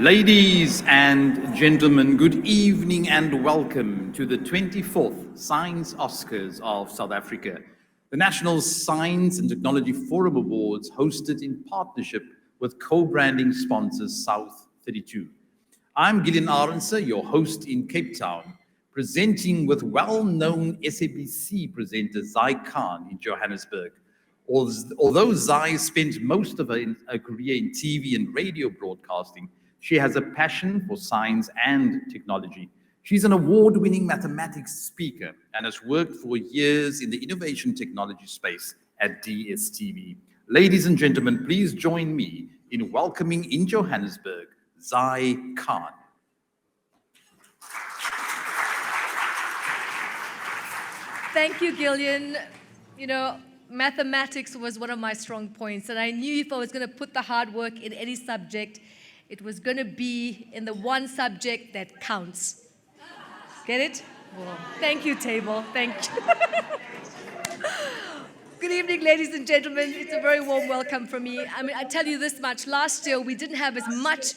Ladies and gentlemen, good evening and welcome to the 24th Science Oscars of South Africa, the National Science and Technology Forum Awards hosted in partnership with co-branding sponsors South32. I'm Gillian Arendse, your host in Cape Town, presenting with well-known SABC presenter Zai Khan in Johannesburg. Although Zai spent most of her career in TV and radio broadcasting, she has a passion for science and technology. She's an award-winning mathematics speaker and has worked for years in the innovation technology space at DSTV. Ladies and gentlemen, please join me in welcoming in Johannesburg, Zai Khan. Thank you, Gillian. You know, mathematics was one of my strong points, and I knew if I was going to put the hard work in any subject, it was going to be in the one subject that counts. Get it? Whoa. Thank you, table. Thank you. Good evening, ladies and gentlemen. It's a very warm welcome from me. I mean, I tell you this much. Last year, we didn't have as much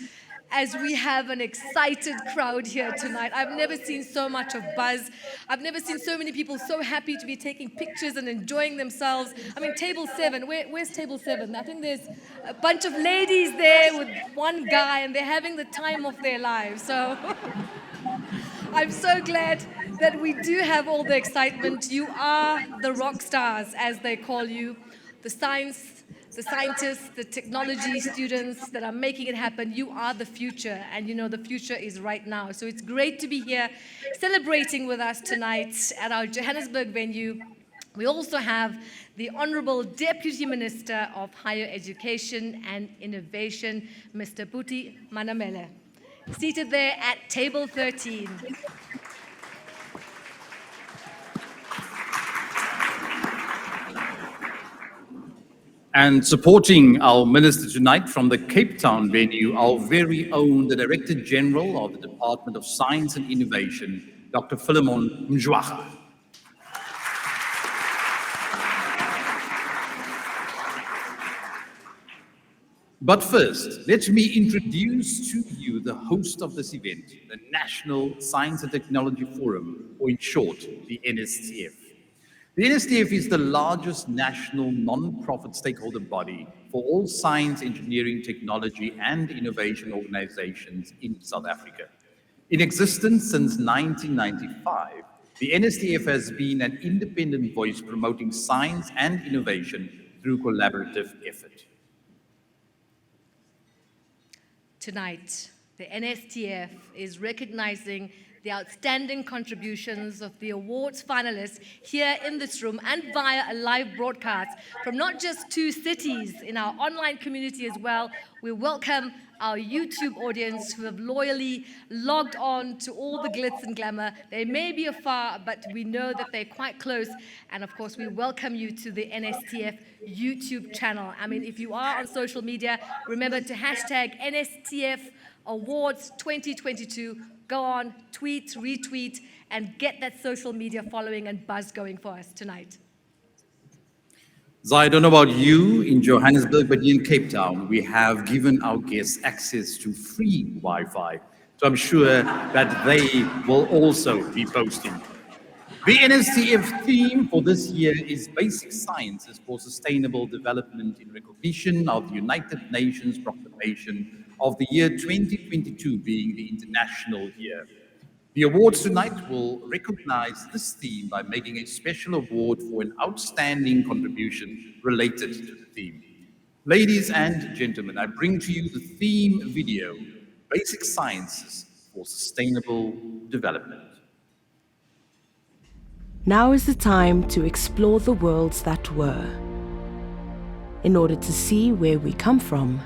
as we have an excited crowd here tonight. I've never seen so much of buzz. I've never seen so many people so happy to be taking pictures and enjoying themselves. I mean, table 7, where's table 7? I think there's a bunch of ladies there with one guy and they're having the time of their lives. So I'm so glad that we do have all the excitement. You are the rock stars, as they call you, the scientists, the technology students that are making it happen. You are the future, and you know the future is right now. So it's great to be here celebrating with us tonight at our Johannesburg venue. We also have the Honorable Deputy Minister of Higher Education and Innovation, Mr. Buti Manamele, seated there at table 13. And supporting our minister tonight from the Cape Town venue, our very own, the Director General of the Department of Science and Innovation, Dr. Philemon Mjwaha. But first, let me introduce to you the host of this event, the National Science and Technology Forum, or in short, the NSTF. The NSTF is the largest national non-profit stakeholder body for all science, engineering, technology, and innovation organizations in South Africa. In existence since 1995, the NSTF has been an independent voice promoting science and innovation through collaborative effort. Tonight, the NSTF is recognizing the outstanding contributions of the awards finalists here in this room and via a live broadcast from not just 2 cities, in our online community as well. We welcome our YouTube audience who have loyally logged on to all the glitz and glamour. They may be afar, but we know that they're quite close. And of course, we welcome you to the NSTF YouTube channel. I mean, if you are on social media, remember to hashtag NSTF Awards 2022. Go on, tweet, retweet, and get that social media following and buzz going for us tonight. Zai, I don't know about you in Johannesburg, but in Cape Town, we have given our guests access to free Wi-Fi. So I'm sure that they will also be posting. The NSTF theme for this year is Basic Sciences for Sustainable Development in recognition of the United Nations proclamation of the year 2022 being the International Year. The awards tonight will recognize this theme by making a special award for an outstanding contribution related to the theme. Ladies and gentlemen, I bring to you the theme video, Basic Sciences for Sustainable Development. Now is the time to explore the worlds that were, in order to see where we come from,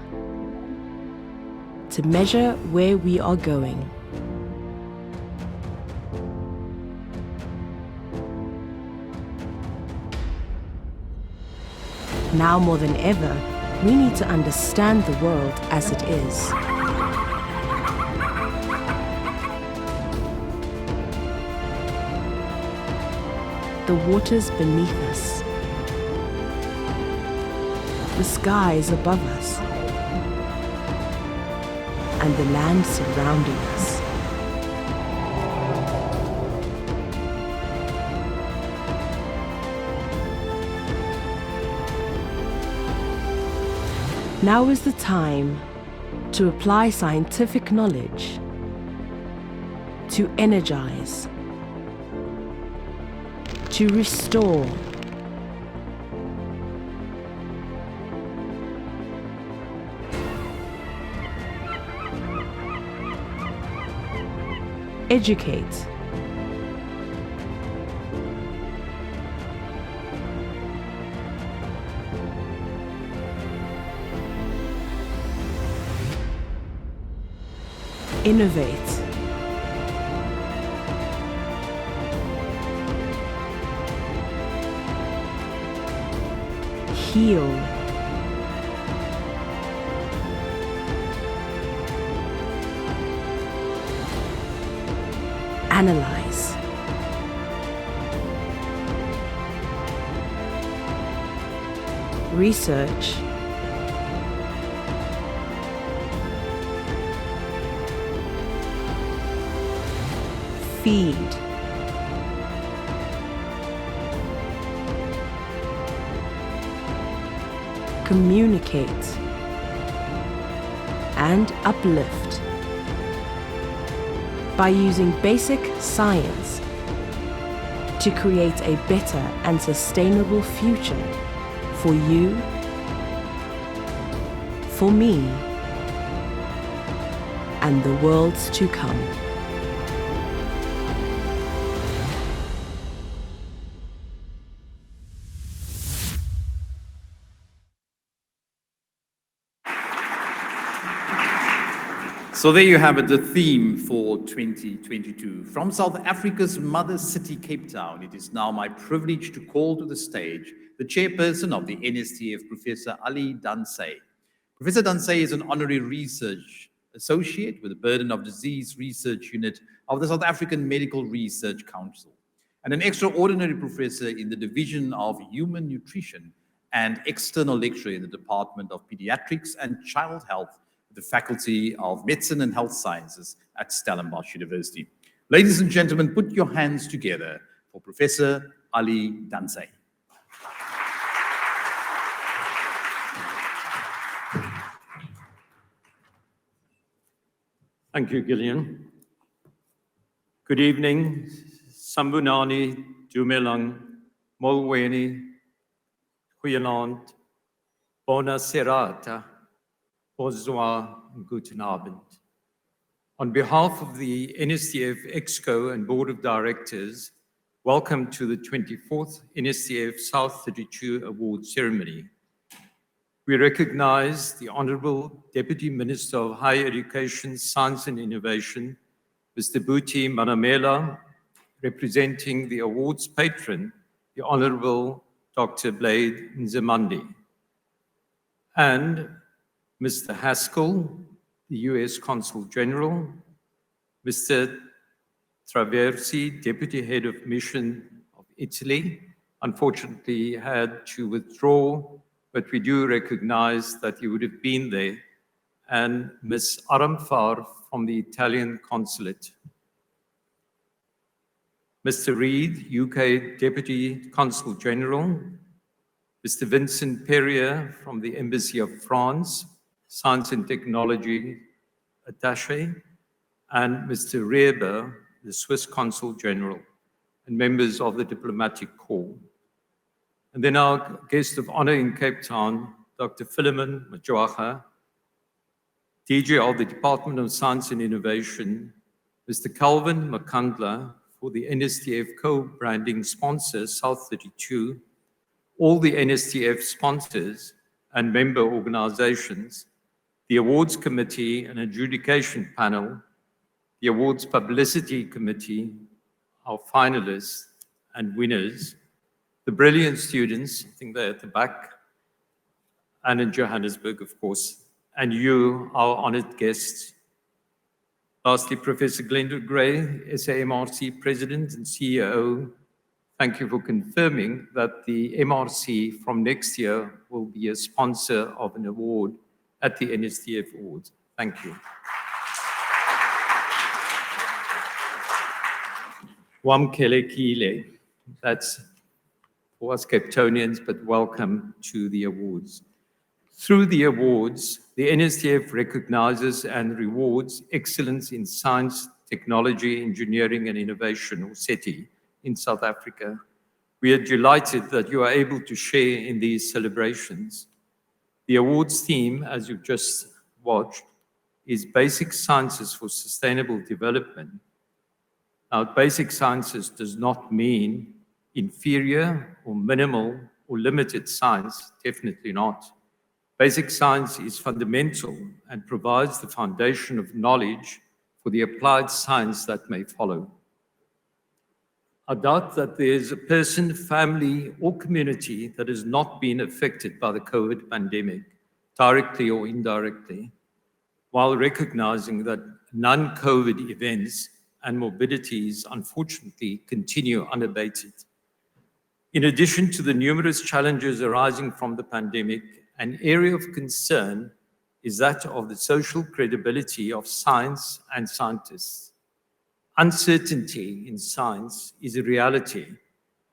to measure where we are going. Now more than ever, we need to understand the world as it is. The waters beneath us, the skies above us, and the land surrounding us. Now is the time to apply scientific knowledge, to energize, to restore, educate, innovate, heal, analyze, research, feed, communicate, and uplift by using basic science to create a better and sustainable future for you, for me, and the worlds to come. So there you have it, the theme for 2022. From South Africa's mother city, Cape Town, it is now my privilege to call to the stage the chairperson of the NSTF, Professor Ali Dansey. Professor Dansey is an honorary research associate with the Burden of Disease Research Unit of the South African Medical Research Council, and an extraordinary professor in the Division of Human Nutrition and external lecturer in the Department of Pediatrics and Child Health, the Faculty of Medicine and Health Sciences at Stellenbosch University. Ladies and gentlemen, put your hands together for Professor Ali Dansey. Thank you, Gillian. Good evening, Sambunani, Dumelang, Molweni, Goeienaand, Bona Serata, Bonsoir, and Guten Abend. On behalf of the NSTF Exco and Board of Directors, welcome to the 24th NSTF-South32 Awards ceremony. We recognize the Honorable Deputy Minister of Higher Education, Science and Innovation, Mr. Buti Manamela, representing the awards patron, the Honorable Dr. Blade Nzimande, and Mr. Haskell, the U.S. Consul General, Mr. Traversi, Deputy Head of Mission of Italy, unfortunately had to withdraw, but we do recognize that he would have been there, and Ms. Aramfar from the Italian Consulate. Mr. Reid, UK Deputy Consul General, Mr. Vincent Perrier from the Embassy of France, Science and Technology Attaché, and Mr. Reber, the Swiss Consul General, and members of the Diplomatic Corps. And then our guest of honor in Cape Town, Dr. Philemon Majwaha, DG of the Department of Science and Innovation, Mr. Calvin Makandla for the NSTF co-branding sponsor, South32, all the NSTF sponsors and member organizations, the awards committee and adjudication panel, the awards publicity committee, our finalists and winners, the brilliant students, I think they're at the back, and in Johannesburg, of course, and you, our honored guests. Lastly, Professor Glenda Gray, SAMRC President and CEO, thank you for confirming that the MRC from next year will be a sponsor of an award at the NSTF Awards. Thank you. Wamkelekile. That's for us Capetonians, but welcome to the awards. Through the awards, the NSTF recognizes and rewards excellence in science, technology, engineering, and innovation, or SETI, in South Africa. We are delighted that you are able to share in these celebrations. The awards theme, as you've just watched, is Basic Sciences for Sustainable Development. Now, basic sciences does not mean inferior or minimal or limited science, definitely not. Basic science is fundamental and provides the foundation of knowledge for the applied science that may follow. I doubt that there's a person, family, or community that has not been affected by the COVID pandemic, directly or indirectly, while recognizing that non-COVID events and morbidities, unfortunately, continue unabated. In addition to the numerous challenges arising from the pandemic, an area of concern is that of the social credibility of science and scientists. Uncertainty in science is a reality,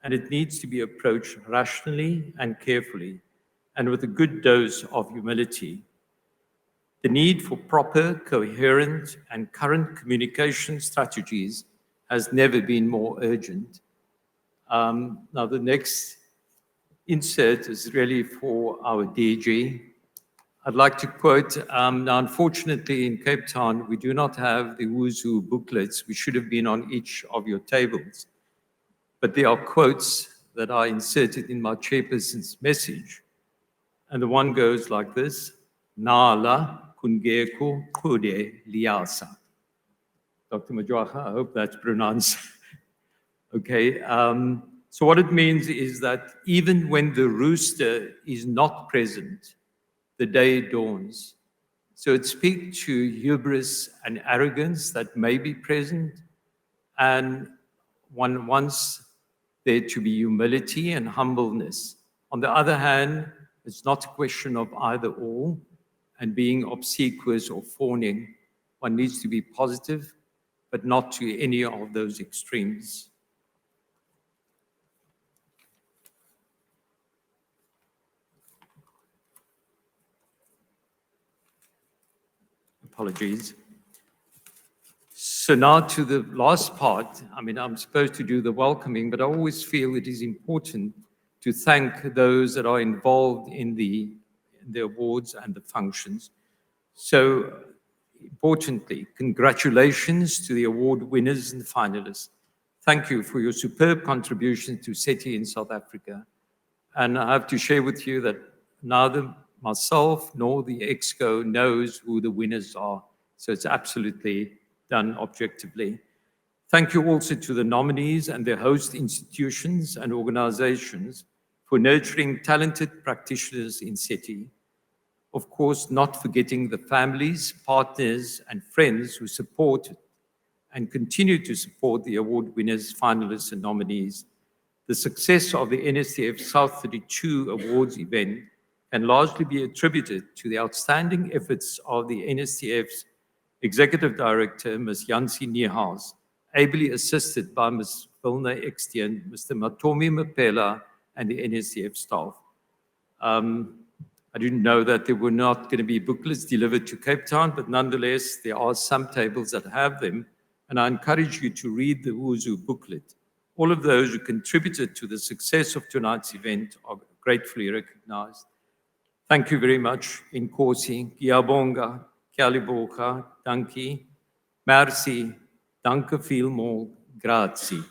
and it needs to be approached rationally and carefully, and with a good dose of humility. The need for proper, coherent, and current communication strategies has never been more urgent. Now, the next insert is really for our DG. I'd like to quote, now unfortunately in Cape Town, we do not have the Wuzu booklets, which should have been on each of your tables. But there are quotes that are inserted in my chairperson's message. And the one goes like this, Nala Kungeko Kude Liasa. Dr. Majwaha, I hope that's pronounced. Okay, so what it means is that even when the rooster is not present, the day dawns. So it speaks to hubris and arrogance that may be present, and one wants there to be humility and humbleness. On the other hand, it's not a question of either or and being obsequious or fawning. One needs to be positive, but not to any of those extremes. Apologies. So now to the last part. I mean, I'm supposed to do the welcoming, but I always feel it is important to thank those that are involved in the awards and the functions. So importantly, congratulations to the award winners and finalists. Thank you for your superb contribution to SETI in South Africa. And I have to share with you that neither myself nor the EXCO knows who the winners are. So it's absolutely done objectively. Thank you also to the nominees and their host institutions and organizations for nurturing talented practitioners in SETI. Of course, not forgetting the families, partners, and friends who supported and continue to support the award winners, finalists, and nominees. The success of the NSTF-South32 Awards event can largely be attributed to the outstanding efforts of the NSTF's Executive Director, Ms. Jansi Niehaus, ably assisted by Ms. Vilna Ekstien, Mr. Matomi Mapela, and the NSTF staff. I didn't know that there were not going to be booklets delivered to Cape Town, but nonetheless, there are some tables that have them, and I encourage you to read the Wuzu booklet. All of those who contributed to the success of tonight's event are gratefully recognized. Thank you very much. Inkosi, Giabonga, Kyaliboka, Danki, Merci, Danke vielmals, Grazie.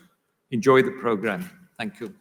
Enjoy the program. Thank you.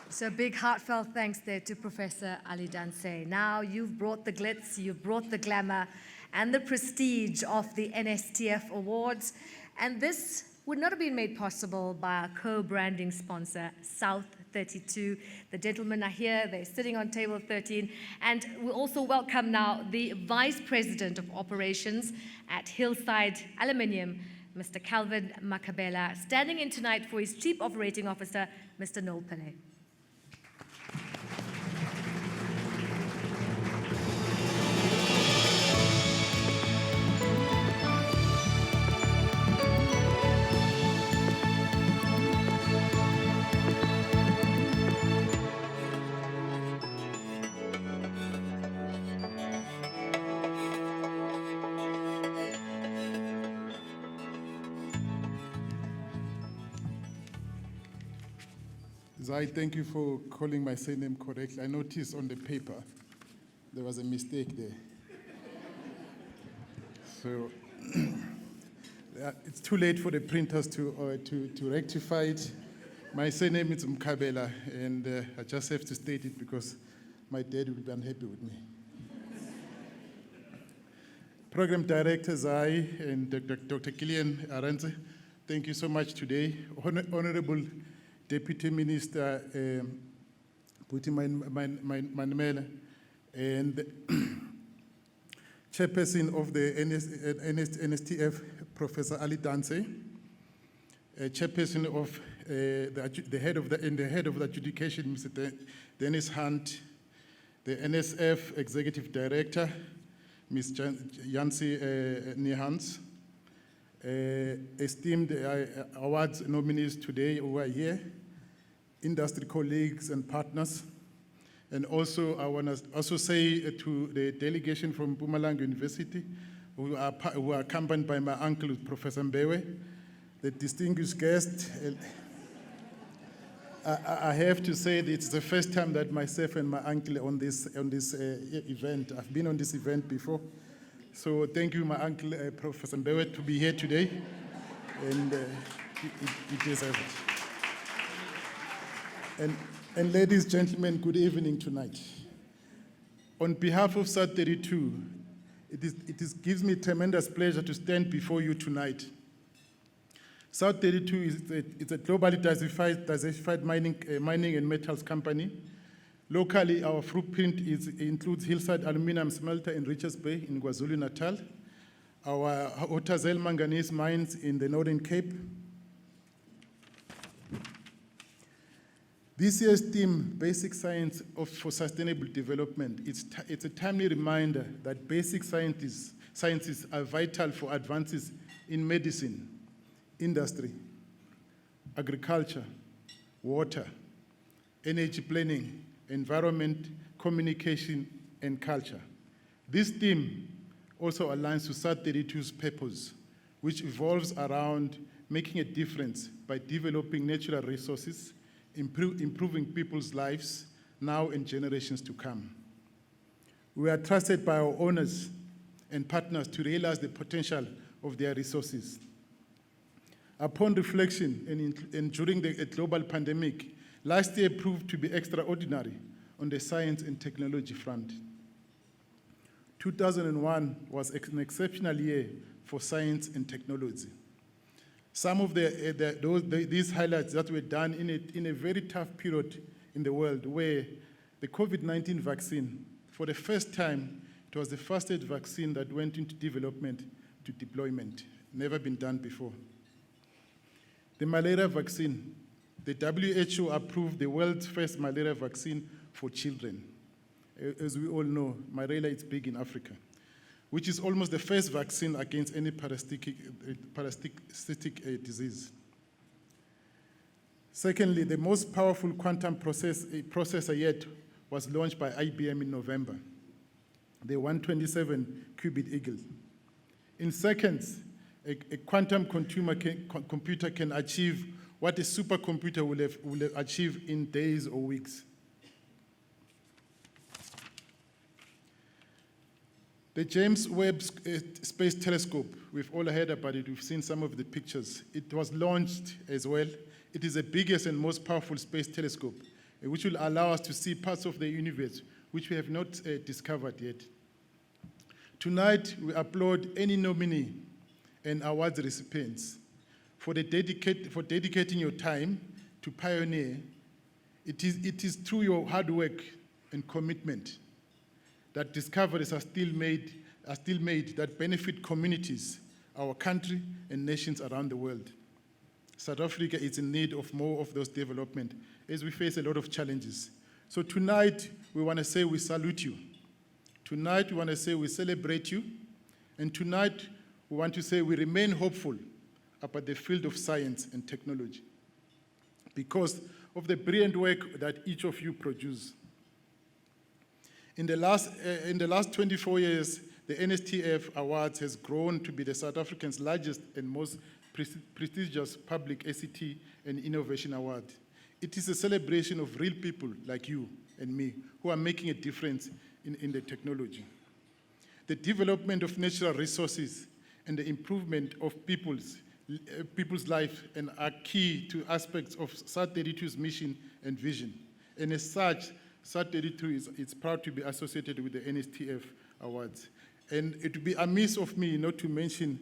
So big heartfelt thanks there to Professor Ali Danse. Now you've brought the glitz, you've brought the glamour and the prestige of the NSTF Awards. And this would not have been made possible by our co-branding sponsor, South32. The gentlemen are here, they're sitting on table 13. And we also welcome now the Vice President of Operations at Hillside Aluminium, Mr. Calvin Makabela, standing in tonight for his Chief Operating Officer, Mr. Noel Pillay. Zai, thank you for calling my surname correctly. I noticed on the paper there was a mistake there. So it's too late for the printers to rectify it. My surname is Mkabela, and I just have to state it because my dad will be unhappy with me. Program Director Zai and Dr. Kilian Arantse, thank you so much today. Honorable Deputy Minister Puti Manmela and Chairperson of the NSTF, Professor Ali Danse, Chairperson of the head of the adjudication, Mr. Dennis Hunt, the NSF Executive Director, Ms. Yancy Nihans, esteemed awards nominees today who are here, industry colleagues and partners, and also I want to also say to the delegation from Mpumalanga University, who are accompanied by my uncle, Professor Mbewe, the distinguished guest. I have to say that it's the first time that myself and my uncle on this event. I've been on this event before. So thank you, my uncle, Professor Mbewe, to be here today. And it deserves it. And ladies, gentlemen, good evening tonight. On behalf of South32, it gives me tremendous pleasure to stand before you tonight. South32 is a globally diversified mining and metals company. Locally, our footprint includes Hillside Aluminum Smelter in Richards Bay in KwaZulu-Natal, our Otazel Manganese mines in the Northern Cape. This year's theme, Basic Science for Sustainable Development, it's a timely reminder that basic sciences are vital for advances in medicine, industry, agriculture, water, energy planning, environment, communication, and culture. This theme also aligns to South32's purpose, which evolves around making a difference by developing natural resources, improving people's lives now and generations to come. We are trusted by our owners and partners to realize the potential of their resources. Upon reflection and during the global pandemic, last year proved to be extraordinary on the science and technology front. 2001 was an exceptional year for science and technology. Some of these highlights that were done in a very tough period in the world were the COVID-19 vaccine. For the first time, it was the fastest vaccine that went into development to deployment. Never been done before. The malaria vaccine. The WHO approved the world's first malaria vaccine for children. As we all know, malaria is big in Africa, which is almost the first vaccine against any parasitic disease. Secondly, the most powerful quantum processor yet was launched by IBM in November, the 127-qubit Eagle. In seconds, a quantum computer can achieve what a supercomputer will have achieved in days or weeks. The James Webb Space Telescope, we've all heard about it, we've seen some of the pictures. It was launched as well. It is the biggest and most powerful space telescope, which will allow us to see parts of the universe which we have not discovered yet. Tonight, we applaud any nominee and awards recipients for dedicating your time to pioneer. It is through your hard work and commitment that discoveries are still made that benefit communities, our country, and nations around the world. South Africa is in need of more of those development as we face a lot of challenges. So tonight, we want to say we salute you. Tonight, we want to say we celebrate you. And tonight, we want to say we remain hopeful about the field of science and technology because of the brilliant work that each of you produce. In the last 24 years, the NSTF Awards has grown to be the South African's largest and most prestigious public ACT and innovation award. It is a celebration of real people like you and me who are making a difference in the technology. The development of natural resources and the improvement of people's life and are key to aspects of South32's mission and vision. And as such, South32 is proud to be associated with the NSTF Awards. And it would be amiss of me not to mention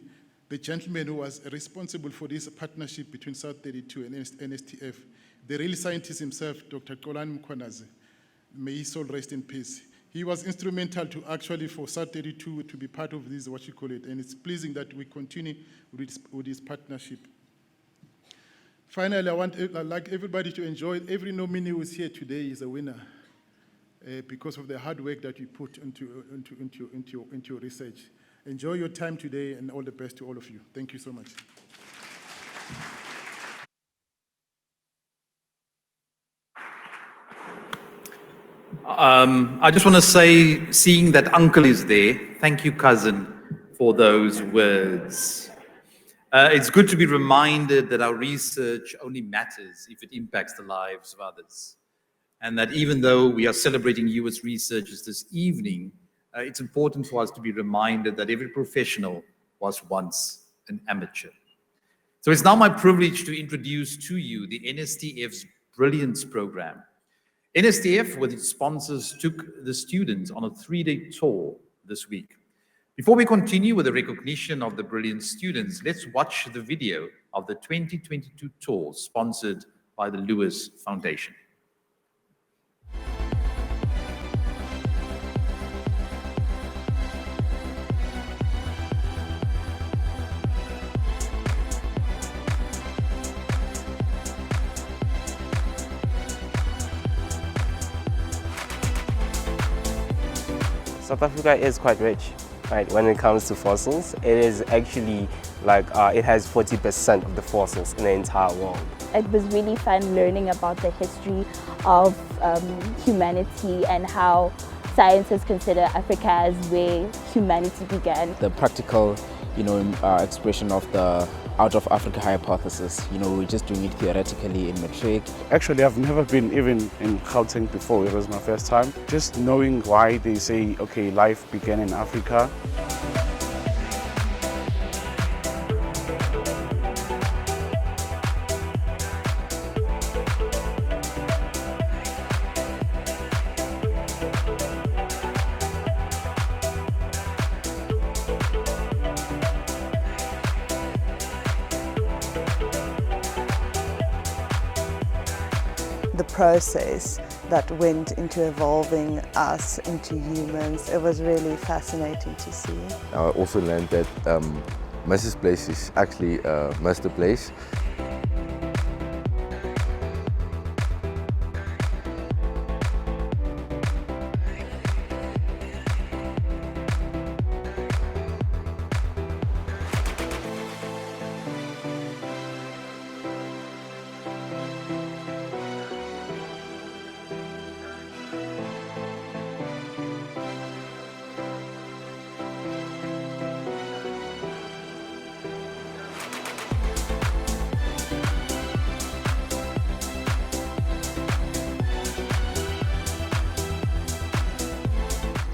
the gentleman who was responsible for this partnership between South32 and NSTF, the real scientist himself, Dr. Kolan Mkwanazi. May his soul rest in peace. He was instrumental to actually for South32 to be part of this, what you call it, and it's pleasing that we continue with this partnership. Finally, I'd like everybody to enjoy it. Every nominee who is here today is a winner because of the hard work that you put into your research. Enjoy your time today, and all the best to all of you. Thank you so much. I just want to say, seeing that uncle is there, thank you, cousin, for those words. It's good to be reminded that our research only matters if it impacts the lives of others. And that even though we are celebrating you as researchers this evening, it's important for us to be reminded that every professional was once an amateur. So it's now my privilege to introduce to you the NSTF's Brilliance Program. NSTF, with its sponsors, took the students on a 3-day tour this week. Before we continue with the recognition of the brilliant students, let's watch the video of the 2022 tour sponsored by the Lewis Foundation. South Africa is quite rich, right? When it comes to fossils, it is actually like it has 40% of the fossils in the entire world. It was really fun learning about the history of humanity and how scientists consider Africa as where humanity began. The practical, expression of the out of Africa hypothesis. We're just doing it theoretically in matric. Actually, I've never been even in Gauteng before. It was my first time. Just knowing why they say, okay, life began in Africa. The process that went into evolving us into humans, it was really fascinating to see. I also learned that Mrs. Place is actually Master Place.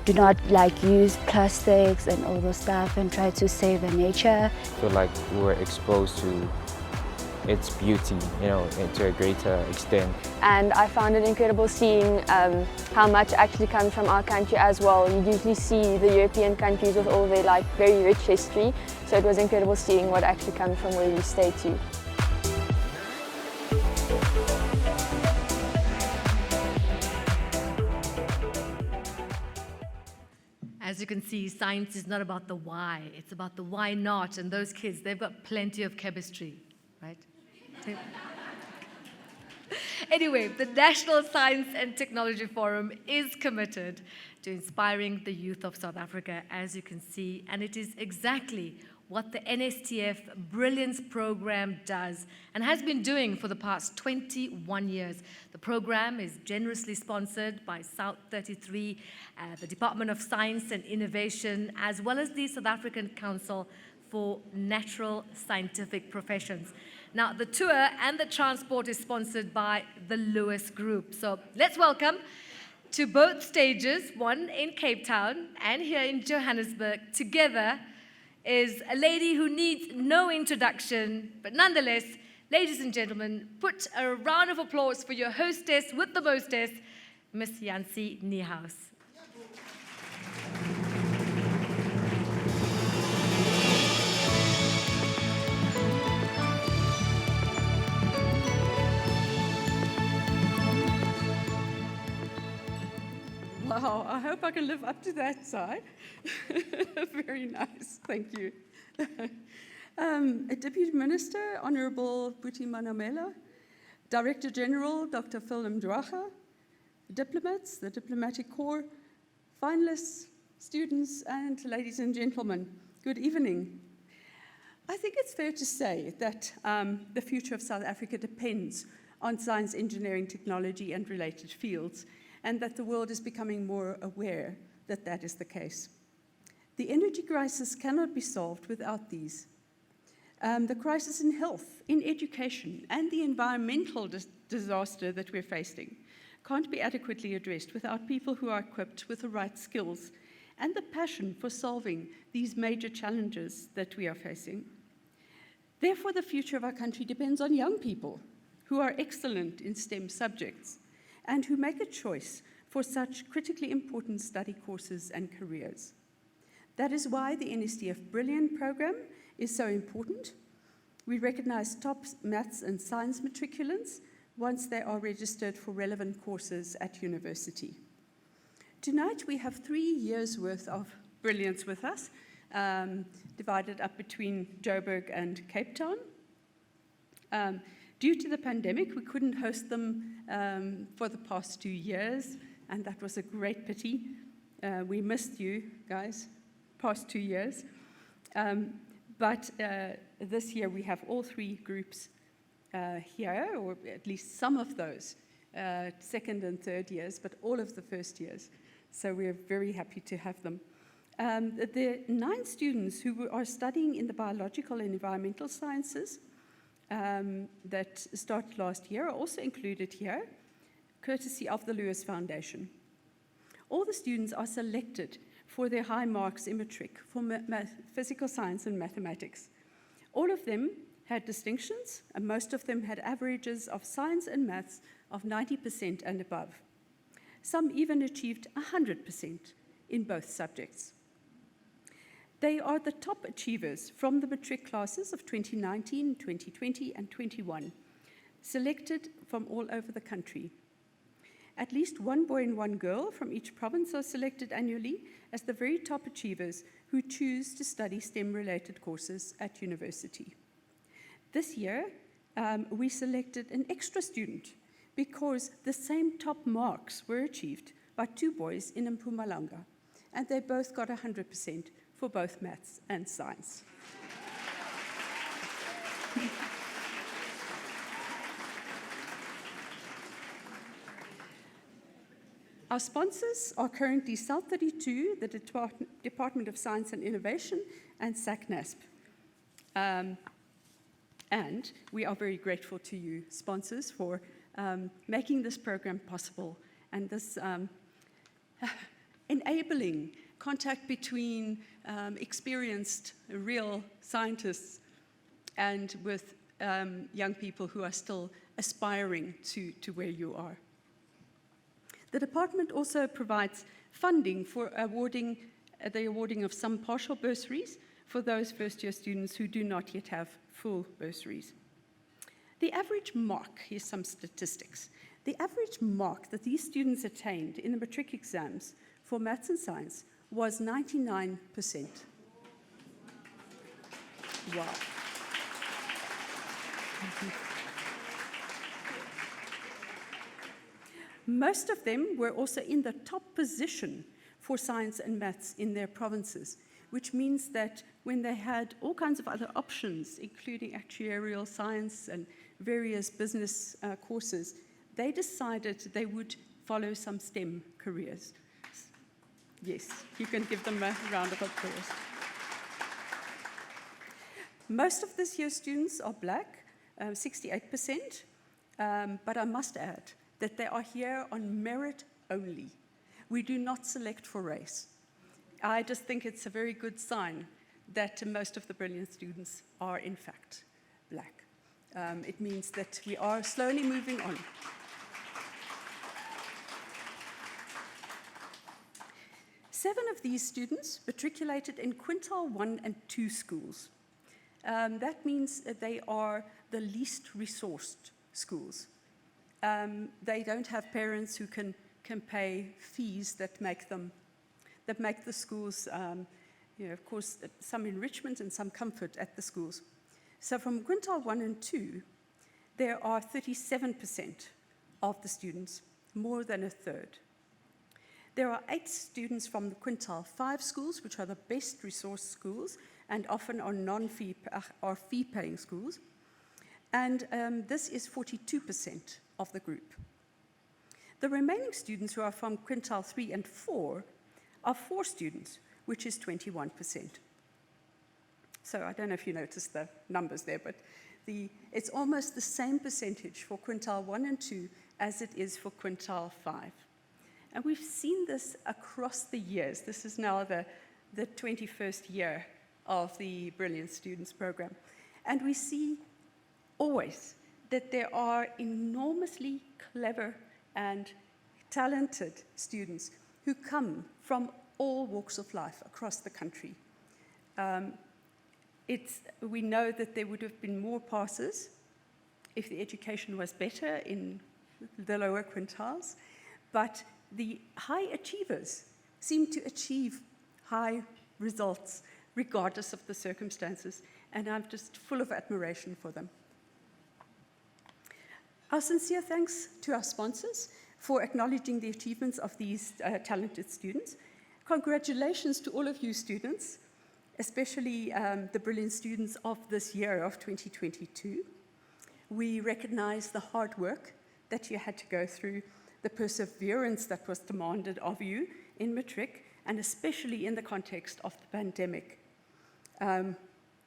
Do not use plastics and all those stuff and try to save the nature. I feel like we were exposed to its beauty, to a greater extent. And I found it incredible seeing how much actually comes from our country as well. You usually see the European countries with all their very rich history, so it was incredible seeing what actually comes from where we stay to. As you can see, science is not about the why, it's about the why not. And those kids, they've got plenty of chemistry, right? Anyway, the National Science and Technology Forum is committed to inspiring the youth of South Africa, as you can see, and it is exactly what the NSTF Brilliance Program does and has been doing for the past 21 years. The program is generously sponsored by South32, the Department of Science and Innovation, as well as the South African Council for Natural Scientific Professions. Now, the tour and the transport is sponsored by the Lewis Group. So let's welcome to both stages, one in Cape Town and here in Johannesburg, together is a lady who needs no introduction, but nonetheless, ladies and gentlemen, put a round of applause for your hostess with the mostest, Miss Yancy Niehaus. Wow, I hope I can live up to that, Si. Very nice, thank you. Deputy Minister, Honourable Buti Manamela, Director General, Dr. Phil Mdwaga, diplomats, the Diplomatic Corps, finalists, students, and ladies and gentlemen, good evening. I think it's fair to say that the future of South Africa depends on science, engineering, technology, and related fields, and that the world is becoming more aware that that is the case. The energy crisis cannot be solved without these. The crisis in health, in education, and the environmental disaster that we're facing can't be adequately addressed without people who are equipped with the right skills and the passion for solving these major challenges that we are facing. Therefore, the future of our country depends on young people who are excellent in STEM subjects and who make a choice for such critically important study courses and careers. That is why the NSTF Brilliant program is so important. We recognize top maths and science matriculants once they are registered for relevant courses at university. Tonight we have 3 years worth of brilliance with us, divided up between Joburg and Cape Town. Due to the pandemic, we couldn't host them for the past 2 years, and that was a great pity. We missed you guys, past 2 years. But this year we have all 3 groups here, or at least some of those, second and third years, but all of the first years. So we're very happy to have them. The 9 students who are studying in the biological and environmental sciences that started last year are also included here, courtesy of the Lewis Foundation. All the students are selected for their high marks in matric for physical science and mathematics. All of them had distinctions, and most of them had averages of science and maths of 90% and above. Some even achieved 100% in both subjects. They are the top achievers from the matric classes of 2019, 2020, and 21, selected from all over the country. At least 1 boy and 1 girl from each province are selected annually as the very top achievers who choose to study STEM-related courses at university. This year, we selected an extra student because the same top marks were achieved by 2 boys in Mpumalanga, and they both got 100% for both maths and science. Our sponsors are currently South32, the Department of Science and Innovation, and SACNASP. And we are very grateful to you, sponsors, for making this program possible and this enabling contact between experienced, real scientists and with young people who are still aspiring to where you are. The department also provides funding for the awarding of some partial bursaries for those first-year students who do not yet have full bursaries. The average mark, here's some statistics. The average mark that these students attained in the matric exams for maths and science was 99%. Wow. Most of them were also in the top position for science and maths in their provinces, which means that when they had all kinds of other options, including actuarial science and various business courses, they decided they would follow some STEM careers. Yes, you can give them a round of applause. Most of this year's students are black, 68%, but I must add that they are here on merit only. We do not select for race. I just think it's a very good sign that most of the brilliant students are in fact black. It means that we are slowly moving on. Seven of these students matriculated in quintile 1 and 2 schools. That means that they are the least resourced schools. They don't have parents who can pay fees that make the schools, of course, some enrichment and some comfort at the schools. So from quintile 1 and 2, there are 37% of the students, more than a third. There are 8 students from the quintile 5 schools, which are the best resource schools, and often are non-fee or fee-paying schools. And this is 42% of the group. The remaining students who are from quintile 3 and 4 are 4 students, which is 21%. So I don't know if you noticed the numbers there, but it's almost the same percentage for quintile 1 and 2 as it is for quintile 5. And we've seen this across the years. This is now the 21st year of the Brilliant Students Program. And we see always that there are enormously clever and talented students who come from all walks of life across the country. We know that there would have been more passes if the education was better in the lower quintiles, but the high achievers seem to achieve high results regardless of the circumstances, and I'm just full of admiration for them. Our sincere thanks to our sponsors for acknowledging the achievements of these talented students. Congratulations to all of you students, especially the brilliant students of this year of 2022. We recognize the hard work that you had to go through, the perseverance that was demanded of you in matric, and especially in the context of the pandemic.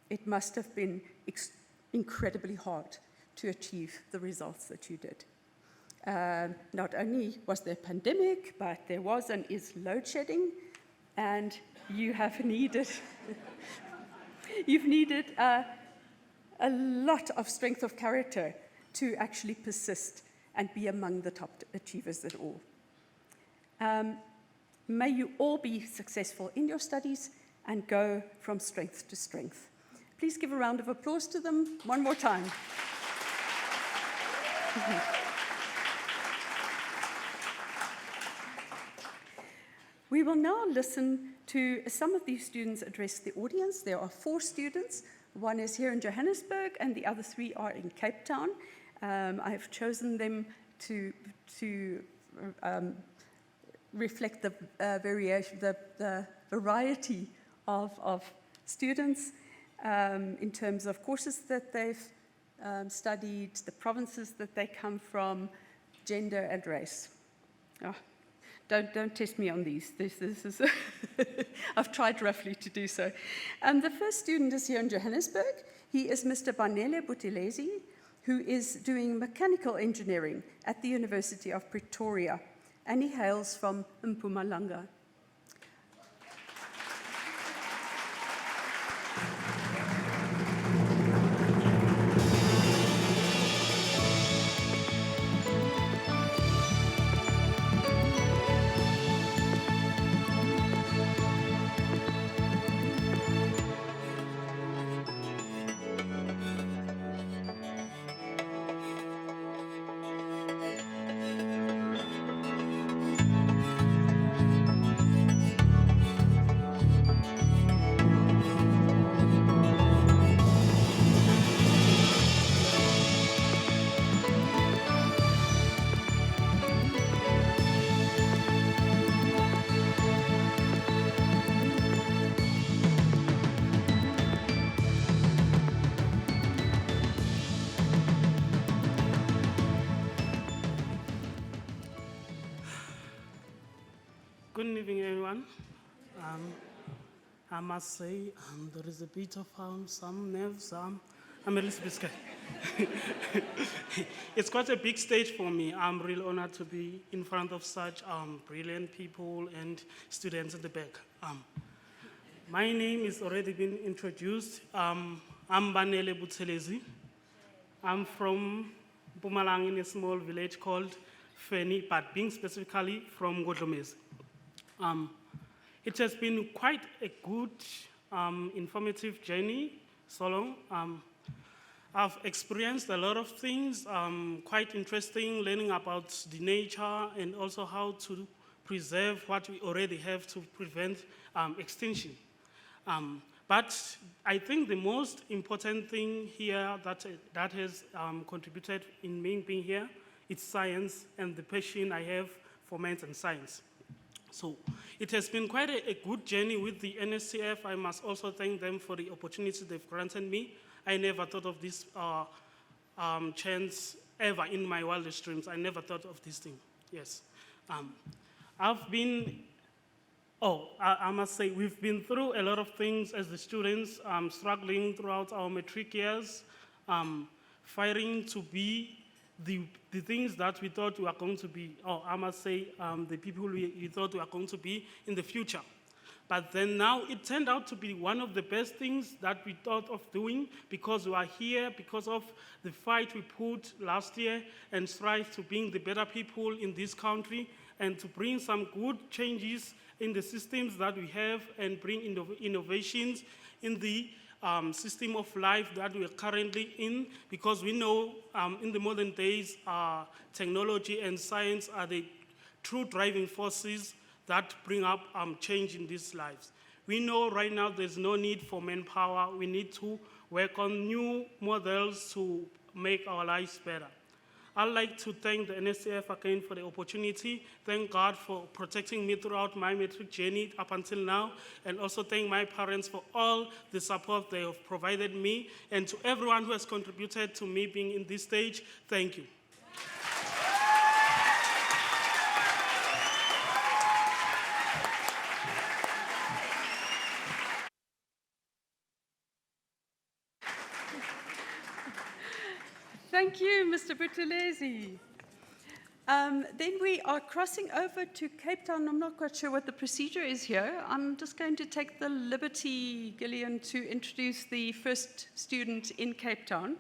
It must have been incredibly hard to achieve the results that you did. Not only was there a pandemic, but there was and is load shedding, and you have needed, you've needed a lot of strength of character to actually persist and be among the top achievers at all. May you all be successful in your studies and go from strength to strength. Please give a round of applause to them one more time. We will now listen to some of these students address the audience. There are 4 students. One is here in Johannesburg, and the other 3 are in Cape Town. I have chosen them to reflect the variety of students in terms of courses that they've studied, the provinces that they come from, gender and race. Oh, don't test me on these. This is I've tried roughly to do so. The first student is here in Johannesburg. He is Mr. Banele Butilezi, who is doing mechanical engineering at the University of Pretoria, and he hails from Mpumalanga. Good evening, everyone. I must say there is a bit of some nerves. I'm a little bit scared. It's quite a big stage for me. I'm really honored to be in front of such brilliant people and students at the back. My name has already been introduced. I'm Banele Buthelezi. I'm from Mpumalanga in a small village called Feni, but being specifically from Godlomezi. It has been quite a good, informative journey so long. I've experienced a lot of things, quite interesting, learning about the nature and also how to preserve what we already have to prevent extinction. But I think the most important thing here that has contributed in me being here is science and the passion I have for maths and science. So it has been quite a good journey with the NSTF. I must also thank them for the opportunity they've granted me. I never thought of this chance ever in my wildest dreams. I never thought of this thing, yes. I must say, we've been through a lot of things as the students, struggling throughout our matric years, fighting to be the things that we thought we were going to be, I must say, the people we thought we were going to be in the future. But then now it turned out to be one of the best things that we thought of doing because we are here, because of the fight we put last year and strive to being the better people in this country and to bring some good changes in the systems that we have and bring innovations in the system of life that we are currently in, because we know in the modern days, technology and science are the true driving forces that bring up change in these lives. We know right now there's no need for manpower. We need to work on new models to make our lives better. I'd like to thank the NSTF again for the opportunity. Thank God for protecting me throughout my matric journey up until now, and also thank my parents for all the support they have provided me, and to everyone who has contributed to me being in this stage, thank you. Thank you, Mr. Buthelezi. Then we are crossing over to Cape Town. I'm not quite sure what the procedure is here. I'm just going to take the liberty, Gillian, to introduce the first student in Cape Town.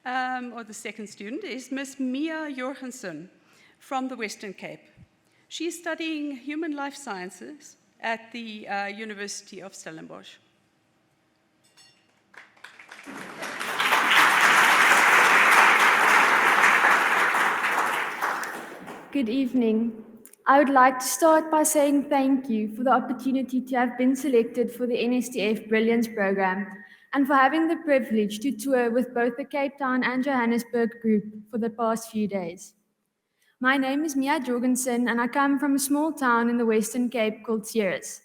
Or the second student is Miss Mia Jorgensen from the Western Cape. She's studying human life sciences at the University of Stellenbosch. Good evening. I would like to start by saying thank you for the opportunity to have been selected for the NSTF Brilliance Program and for having the privilege to tour with both the Cape Town and Johannesburg group for the past few days. My name is Mia Jorgensen and I come from a small town in the Western Cape called Ceres.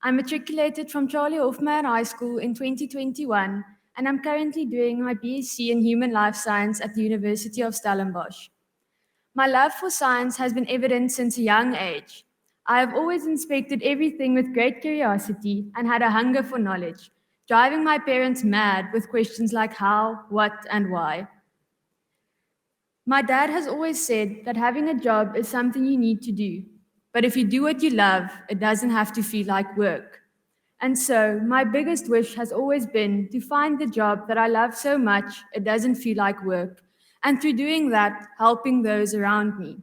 I matriculated from Charlie Hofmeyer High School in 2021 and I'm currently doing my BSc in Human Life Science at the University of Stellenbosch. My love for science has been evident since a young age. I have always inspected everything with great curiosity and had a hunger for knowledge, driving my parents mad with questions like how, what, and why. My dad has always said that having a job is something you need to do, but if you do what you love, it doesn't have to feel like work. And so my biggest wish has always been to find the job that I love so much it doesn't feel like work, and through doing that, helping those around me.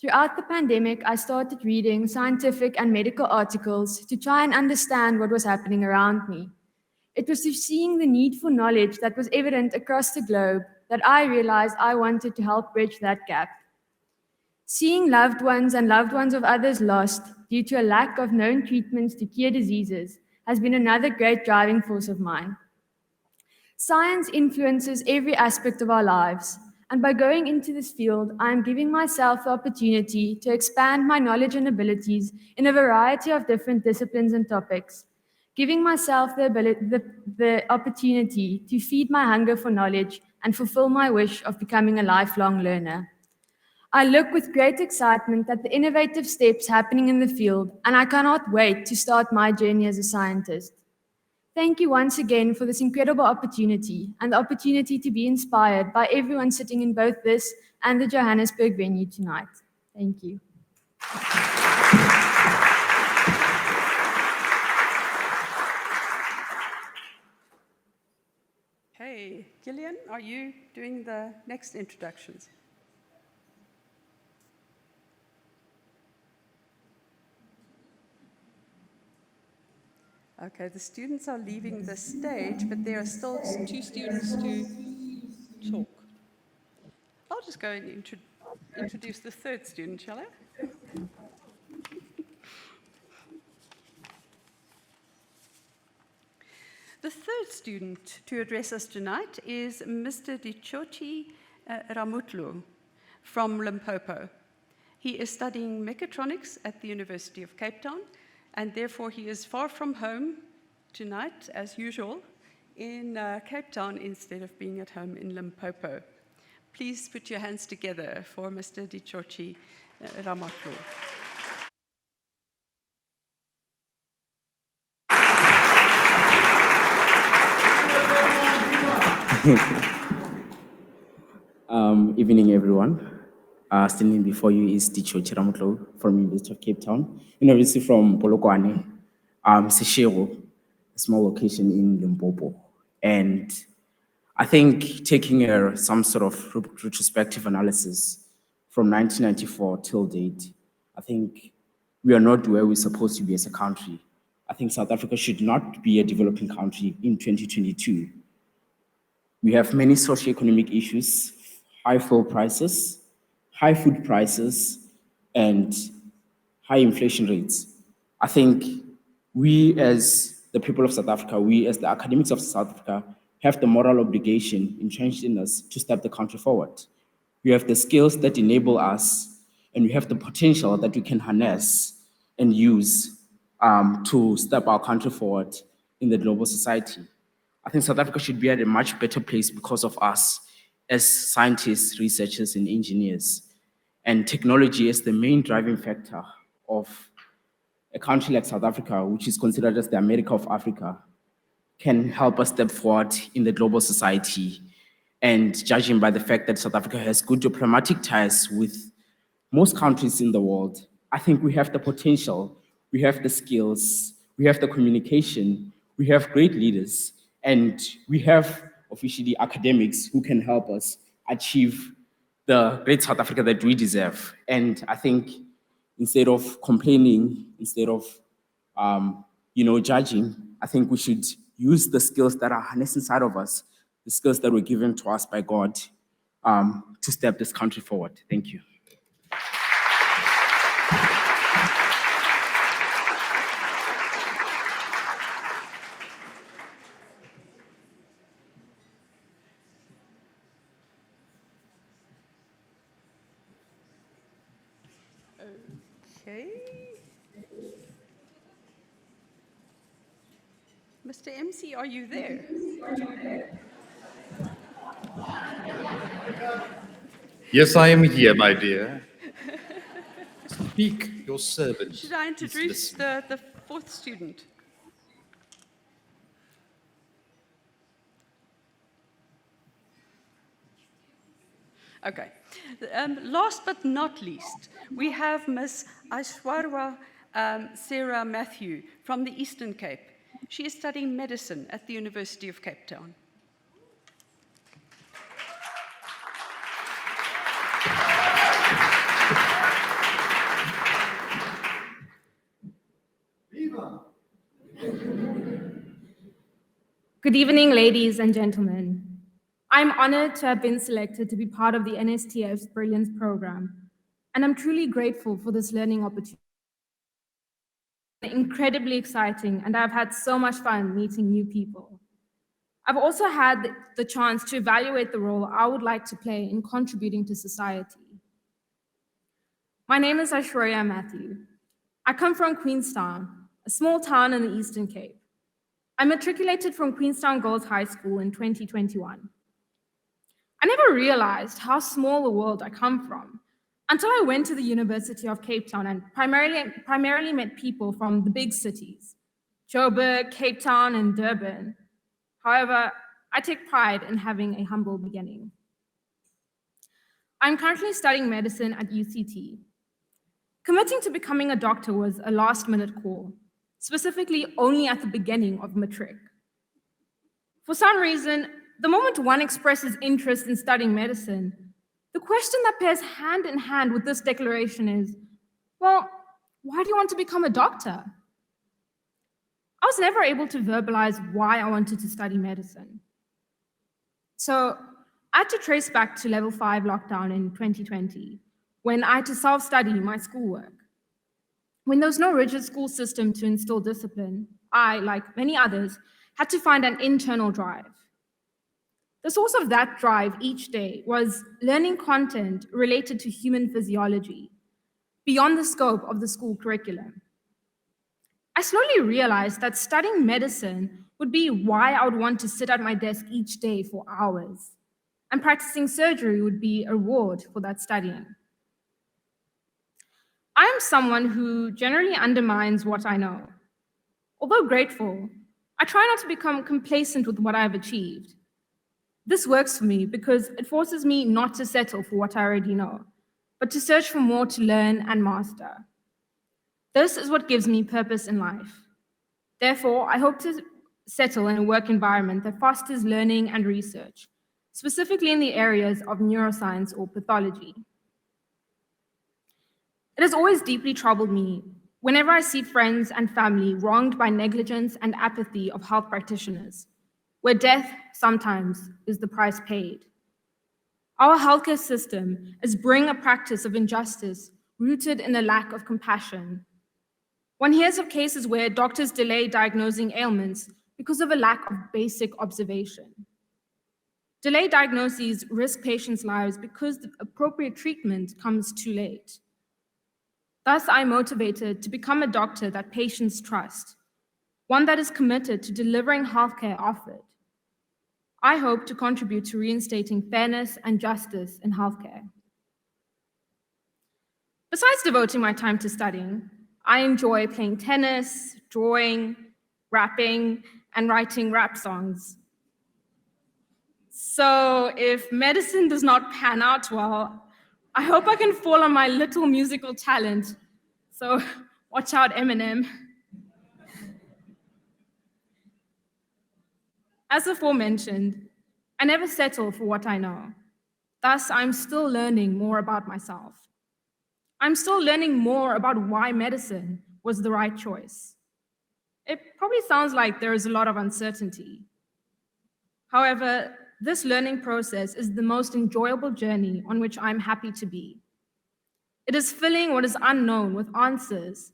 Throughout the pandemic, I started reading scientific and medical articles to try and understand what was happening around me. It was through seeing the need for knowledge that was evident across the globe that I realized I wanted to help bridge that gap. Seeing loved ones and loved ones of others lost due to a lack of known treatments to cure diseases has been another great driving force of mine. Science influences every aspect of our lives, and by going into this field, I am giving myself the opportunity to expand my knowledge and abilities in a variety of different disciplines and topics, giving myself the opportunity to feed my hunger for knowledge and fulfill my wish of becoming a lifelong learner. I look with great excitement at the innovative steps happening in the field, and I cannot wait to start my journey as a scientist. Thank you once again for this incredible opportunity and the opportunity to be inspired by everyone sitting in both this and the Johannesburg venue tonight. Thank you. Hey, Gillian, are you doing the next introductions? Okay, the students are leaving the stage, but there are still 2 students to talk. I'll just go and introduce the 3rd student, shall I? The 3rd student to address us tonight is Mr. Dichochi Ramutlu from Limpopo. He is studying mechatronics at the University of Cape Town, and therefore he is far from home tonight, as usual, in Cape Town instead of being at home in Limpopo. Please put your hands together for Mr. Dichochi Ramutlu. Evening, everyone. Standing before you is Dichochi Ramutlu from University of Cape Town, University from Polokwane, Seshego, a small location in Limpopo. And I think taking some sort of retrospective analysis from 1994 till date, I think we are not where we're supposed to be as a country. I think South Africa should not be a developing country in 2022. We have many socioeconomic issues, high fuel prices, high food prices, and high inflation rates. I think we as the people of South Africa, we as the academics of South Africa, have the moral obligation entrenched in us to step the country forward. We have the skills that enable us, and we have the potential that we can harness and use to step our country forward in the global society. I think South Africa should be at a much better place because of us as scientists, researchers, and engineers. And technology is the main driving factor of a country like South Africa, which is considered as the America of Africa, can help us step forward in the global society. And judging by the fact that South Africa has good diplomatic ties with most countries in the world, I think we have the potential, we have the skills, we have the communication, we have great leaders, and we have officially academics who can help us achieve the great South Africa that we deserve. And I think instead of complaining, instead of judging, I think we should use the skills that are harnessed inside of us, the skills that were given to us by God, to step this country forward. Thank you. Okay. Mr. MC, are you there? Yes, I am here, my dear. Speak, your servant. Should I introduce the 4th student? Okay. Last but not least, we have Ms. Aishwarya Sarah Matthew from the Eastern Cape. She is studying medicine at the University of Cape Town. Good evening, ladies and gentlemen. I'm honored to have been selected to be part of the NSTF's Brilliance Program, and I'm truly grateful for this learning opportunity. It's incredibly exciting, and I've had so much fun meeting new people. I've also had the chance to evaluate the role I would like to play in contributing to society. My name is Aishwarya Matthew. I come from Queenstown, a small town in the Eastern Cape. I matriculated from Queenstown Girls High School in 2021. I never realized how small a world I come from until I went to the University of Cape Town and primarily met people from the big cities, Joburg, Cape Town, and Durban. However, I take pride in having a humble beginning. I'm currently studying medicine at UCT. Committing to becoming a doctor was a last-minute call, specifically only at the beginning of matric. For some reason, the moment one expresses interest in studying medicine, the question that pairs hand in hand with this declaration is, well, why do you want to become a doctor? I was never able to verbalize why I wanted to study medicine. So I had to trace back to level 5 lockdown in 2020, when I had to self-study my schoolwork. When there was no rigid school system to instill discipline, I, like many others, had to find an internal drive. The source of that drive each day was learning content related to human physiology, beyond the scope of the school curriculum. I slowly realized that studying medicine would be why I would want to sit at my desk each day for hours, and practicing surgery would be a reward for that studying. I am someone who generally undermines what I know. Although grateful, I try not to become complacent with what I have achieved. This works for me because it forces me not to settle for what I already know, but to search for more to learn and master. This is what gives me purpose in life. Therefore, I hope to settle in a work environment that fosters learning and research, specifically in the areas of neuroscience or pathology. It has always deeply troubled me whenever I see friends and family wronged by negligence and apathy of health practitioners, where death sometimes is the price paid. Our healthcare system is bringing a practice of injustice rooted in a lack of compassion. One hears of cases where doctors delay diagnosing ailments because of a lack of basic observation. Delayed diagnoses risk patients' lives because the appropriate treatment comes too late. Thus, I'm motivated to become a doctor that patients trust, one that is committed to delivering healthcare offered. I hope to contribute to reinstating fairness and justice in healthcare. Besides devoting my time to studying, I enjoy playing tennis, drawing, rapping, and writing rap songs. So if medicine does not pan out well, I hope I can fall on my little musical talent. So watch out, Eminem. As aforementioned, I never settle for what I know. Thus, I'm still learning more about myself. I'm still learning more about why medicine was the right choice. It probably sounds like there is a lot of uncertainty. However, this learning process is the most enjoyable journey on which I'm happy to be. It is filling what is unknown with answers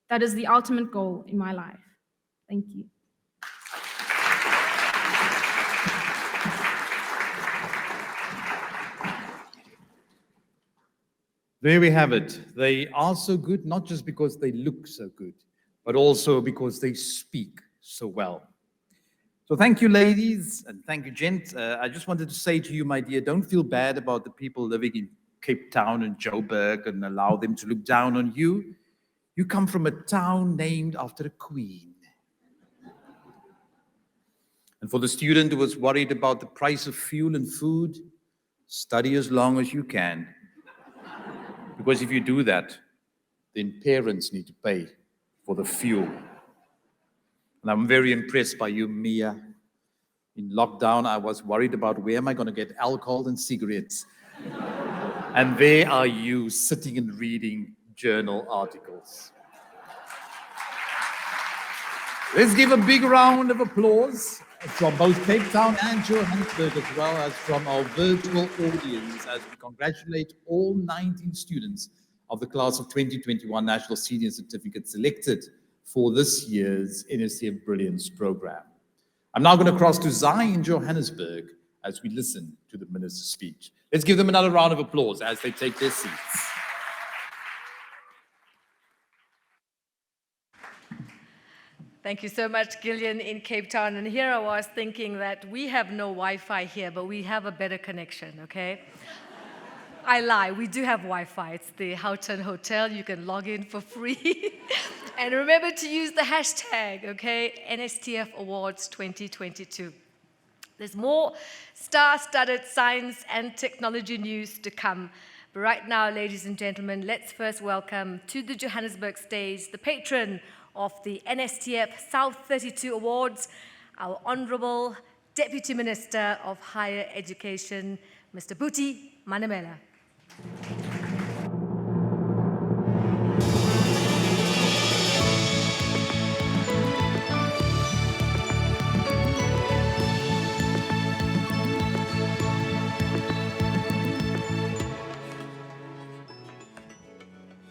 that is the ultimate goal in my life. Thank you. There we have it. They are so good, not just because they look so good, but also because they speak so well. So thank you, ladies, and thank you, gents. I just wanted to say to you, my dear, don't feel bad about the people living in Cape Town and Joburg and allow them to look down on you. You come from a town named after a queen. And for the student who was worried about the price of fuel and food, study as long as you can. Because if you do that, then parents need to pay for the fuel. And I'm very impressed by you, Mia. In lockdown, I was worried about where am I going to get alcohol and cigarettes. And there are you sitting and reading journal articles. Let's give a big round of applause from both Cape Town and Johannesburg, as well as from our virtual audience, as we congratulate all 19 students of the class of 2021 National Senior Certificate selected for this year's NSTF Brilliance program. I'm now going to cross to Zai in Johannesburg as we listen to the minister's speech. Let's give them another round of applause as they take their seats. Thank you so much, Gillian, in Cape Town. And here I was thinking that we have no Wi-Fi here, but we have a better connection, okay? I lie. We do have Wi-Fi. It's the Houghton Hotel. You can log in for free. And remember to use the hashtag, okay? NSTF Awards 2022. There's more star-studded science and technology news to come. But right now, ladies and gentlemen, let's first welcome to the Johannesburg stage the patron of the NSTF-South32 Awards, our Honorable Deputy Minister of Higher Education, Mr. Buti Manamela.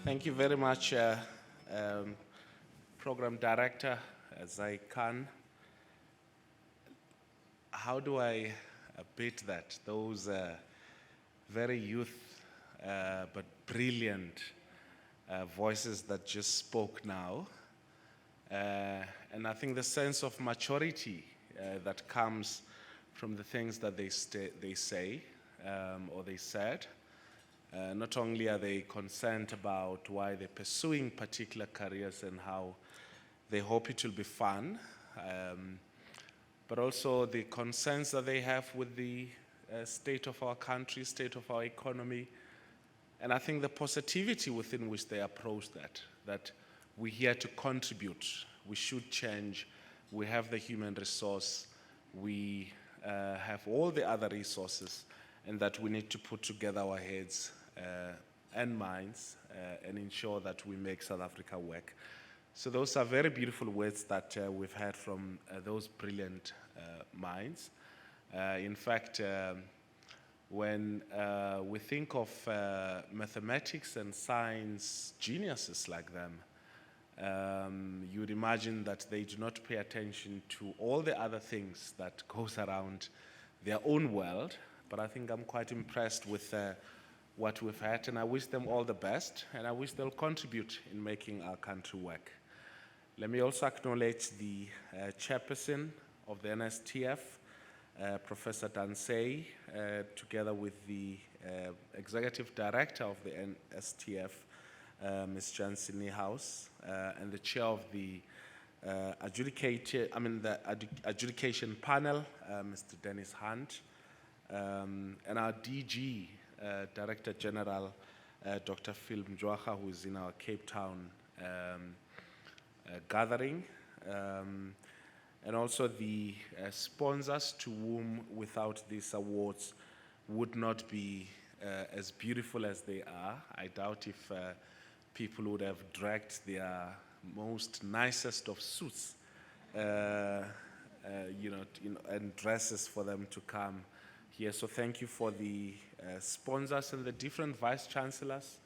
Thank you very much, Program Director Zaikan. How do I beat that? Those very youth but brilliant voices that just spoke now. And I think the sense of maturity that comes from the things that they say or they said. Not only are they concerned about why they're pursuing particular careers and how they hope it will be fun, but also the concerns that they have with the state of our country, state of our economy, and I think the positivity within which they approach that we're here to contribute, we should change, we have the human resource, we have all the other resources, and that we need to put together our heads and minds and ensure that we make South Africa work. So those are very beautiful words that we've heard from those brilliant minds. In fact, when we think of mathematics and science geniuses like them, you would imagine that they do not pay attention to all the other things that goes around their own world. But I think I'm quite impressed with what we've had, and I wish them all the best, and I wish they'll contribute in making our country work. Let me also acknowledge the chairperson of the NSTF, Professor Dansei, together with the executive director of the NSTF, Ms. Jansen Niehaus, and the chair of the adjudication panel, Mr. Dennis Hunt, and our DG, Director General, Dr. Phil Mjwaha, who is in our Cape Town gathering, and also the sponsors to whom without these awards would not be as beautiful as they are. I doubt if people would have dragged their most nicest of suits and dresses for them to come here. So thank you for the sponsors and the different vice chancellors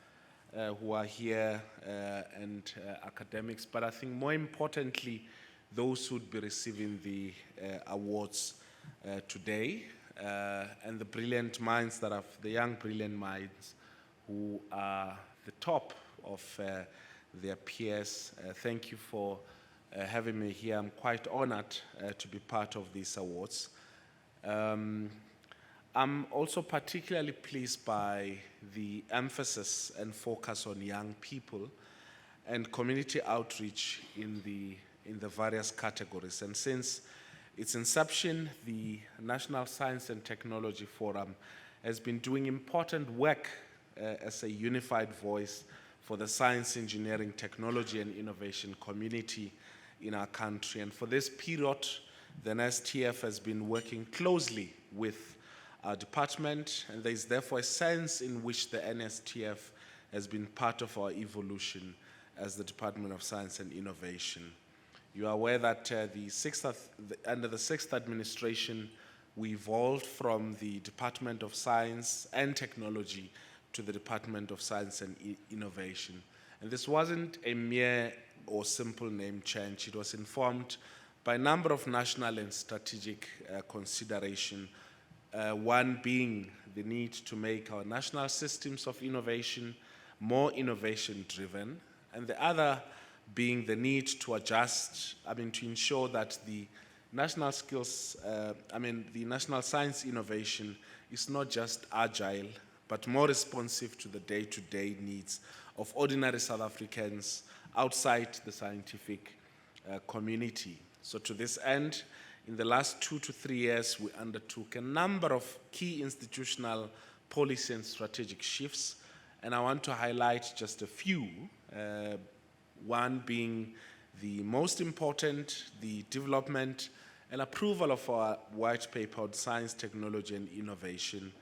who are here and academics, but I think more importantly, those who would be receiving the awards today and the brilliant minds that are the young brilliant minds who are the top of their peers. Thank you for having me here. I'm quite honored to be part of these awards. I'm also particularly pleased by the emphasis and focus on young people and community outreach in the various categories. And since its inception, the National Science and Technology Forum has been doing important work as a unified voice for the science, engineering, technology, and innovation community in our country. And for this period, the NSTF has been working closely with our department, and there is therefore a sense in which the NSTF has been part of our evolution as the Department of Science and Innovation. You are aware that under the sixth administration, we evolved from the Department of Science and Technology to the Department of Science and Innovation. And this wasn't a mere or simple name change. It was informed by a number of national and strategic considerations. One being the need to make our national systems of innovation more innovation-driven, and the other being the need to adjust, to ensure that the national skills, the national science innovation is not just agile, but more responsive to the day-to-day needs of ordinary South Africans outside the scientific community. So to this end, in the last 2 to 3 years, we undertook a number of key institutional policy and strategic shifts, and I want to highlight just a few, one being the most important, the development and approval of our white paper on science, technology and innovation.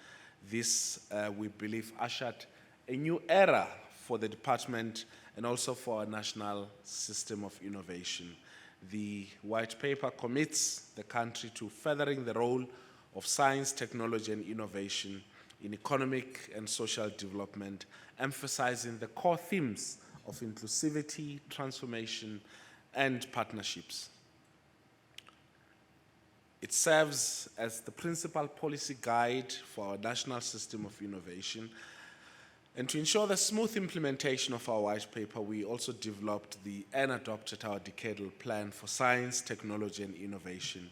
This, we believe, ushered a new era for the department and also for our national system of innovation. The white paper commits the country to furthering the role of science, technology and innovation in economic and social development, emphasizing the core themes of inclusivity, transformation and partnerships. It serves as the principal policy guide for our national system of innovation. And to ensure the smooth implementation of our white paper, we also developed and adopted our decadal plan for science, technology and innovation.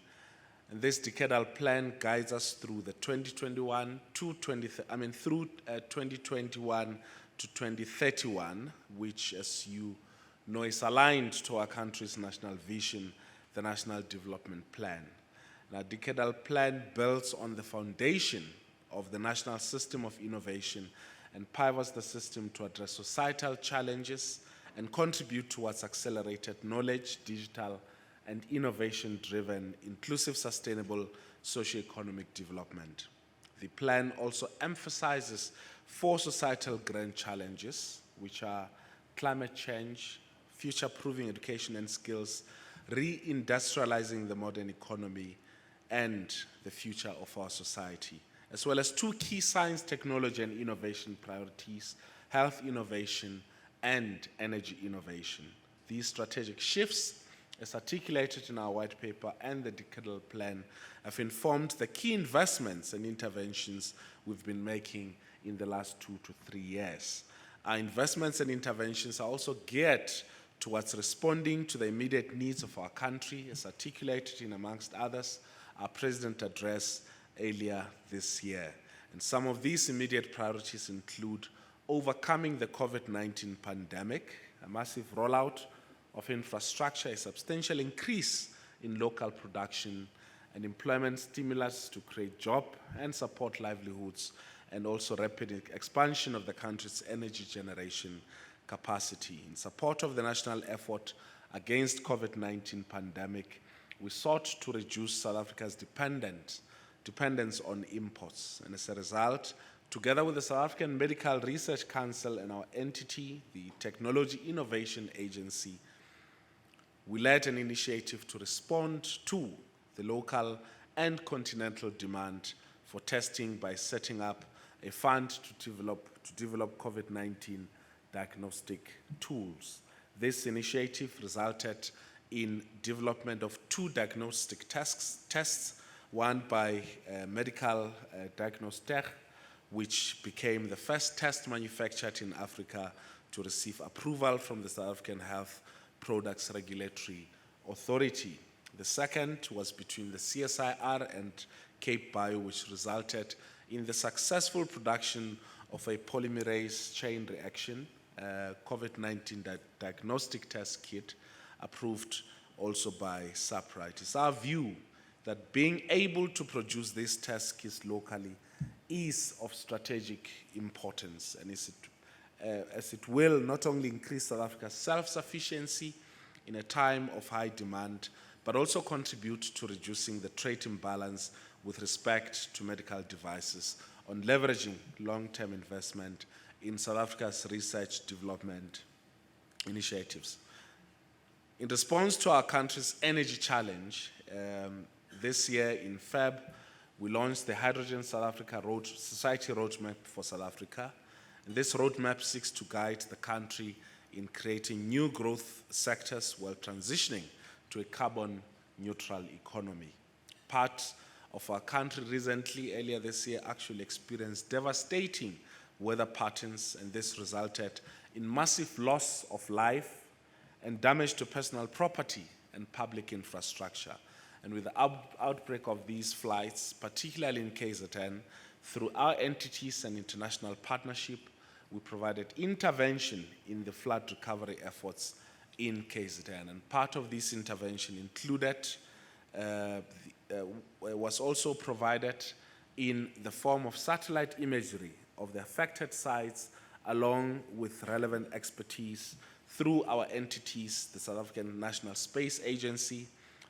And this decadal plan guides us through the 2021 to 2021 to 2031, which, as you know, is aligned to our country's national vision, the National Development Plan. And our decadal plan builds on the foundation of the national system of innovation and pivots the system to address societal challenges and contribute towards accelerated knowledge, digital and innovation-driven, inclusive, sustainable socio-economic development. The plan also emphasizes 4 societal grand challenges, which are climate change, future-proofing education and skills, re-industrializing the modern economy, and the future of our society, as well as 2 key science, technology and innovation priorities, health innovation and energy innovation. These strategic shifts, as articulated in our white paper and the decadal plan, have informed the key investments and interventions we've been making in the last 2 to 3 years. Our investments and interventions are also geared towards responding to the immediate needs of our country, as articulated in, amongst others, our President's address earlier this year. And some of these immediate priorities include overcoming the COVID-19 pandemic, a massive rollout of infrastructure, a substantial increase in local production, and employment stimulus to create jobs and support livelihoods, and also rapid expansion of the country's energy generation capacity. In support of the national effort against COVID-19 pandemic, we sought to reduce South Africa's dependence on imports. And as a result, together with the South African Medical Research Council and our entity, the Technology Innovation Agency, we led an initiative to respond to the local and continental demand for testing by setting up a fund to develop COVID-19 diagnostic tools. This initiative resulted in development of 2 diagnostic tests, one by Medical Diagnostic, which became the first test manufactured in Africa to receive approval from the South African Health Products Regulatory Authority. The second was between the CSIR and Cape Bio, which resulted in the successful production of a polymerase chain reaction COVID-19 diagnostic test kit, approved also by SAPRA. It is our view that being able to produce these test kits locally is of strategic importance, and as it will not only increase South Africa's self-sufficiency in a time of high demand, but also contribute to reducing the trade imbalance with respect to medical devices, on leveraging long-term investment in South Africa's research development initiatives. In response to our country's energy challenge, this year in Feb, we launched the Hydrogen South Africa Society Roadmap for South Africa. And this roadmap seeks to guide the country in creating new growth sectors while transitioning to a carbon-neutral economy. Parts of our country recently, earlier this year, actually experienced devastating weather patterns, and this resulted in massive loss of life and damage to personal property and public infrastructure. And with the outbreak of these flights, particularly in KZN, through our entities and international partnership, we provided intervention in the flood recovery efforts in KZN. And part of this intervention included, was also provided in the form of satellite imagery of the affected sites, along with relevant expertise through our entities, the South African National Space Agency,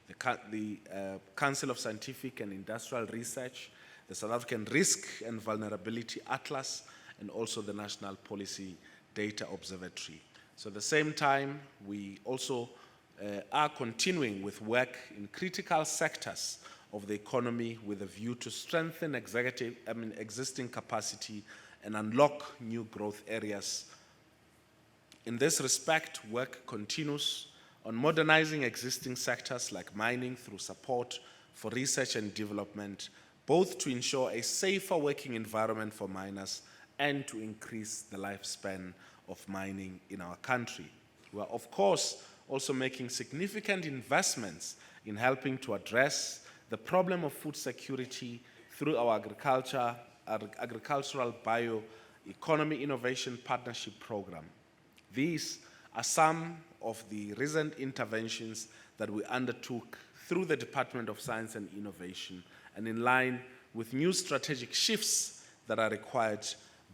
the Council of Scientific and Industrial Research, the South African Risk and Vulnerability Atlas, and also the National Policy Data Observatory. So at the same time, we also are continuing with work in critical sectors of the economy with a view to strengthen existing capacity and unlock new growth areas. In this respect, work continues on modernizing existing sectors like mining through support for research and development, both to ensure a safer working environment for miners and to increase the lifespan of mining in our country. We are, of course, also making significant investments in helping to address the problem of food security through our agricultural bioeconomy innovation partnership program. These are some of the recent interventions that we undertook through the Department of Science and Innovation, and in line with new strategic shifts that are required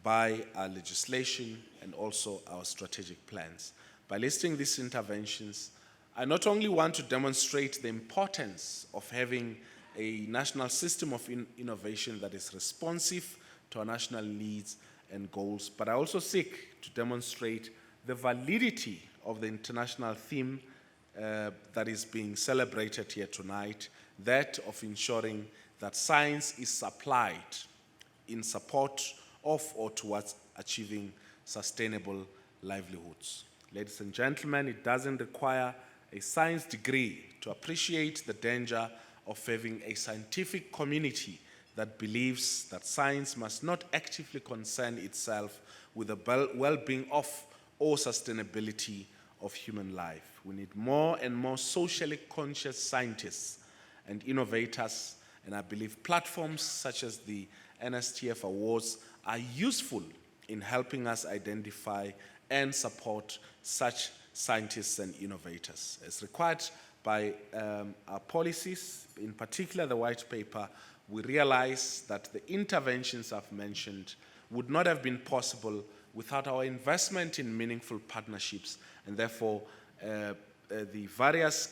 by our legislation and also our strategic plans. By listing these interventions, I not only want to demonstrate the importance of having a national system of innovation that is responsive to our national needs and goals, but I also seek to demonstrate the validity of the international theme that is being celebrated here tonight, that of ensuring that science is supplied in support of or towards achieving sustainable livelihoods. Ladies and gentlemen, it doesn't require a science degree to appreciate the danger of having a scientific community that believes that science must not actively concern itself with the well-being of or sustainability of human life. We need more and more socially conscious scientists and innovators, and I believe platforms such as the NSTF Awards are useful in helping us identify and support such scientists and innovators. As required by our policies, in particular the white paper, we realize that the interventions I've mentioned would not have been possible without our investment in meaningful partnerships, and therefore with the various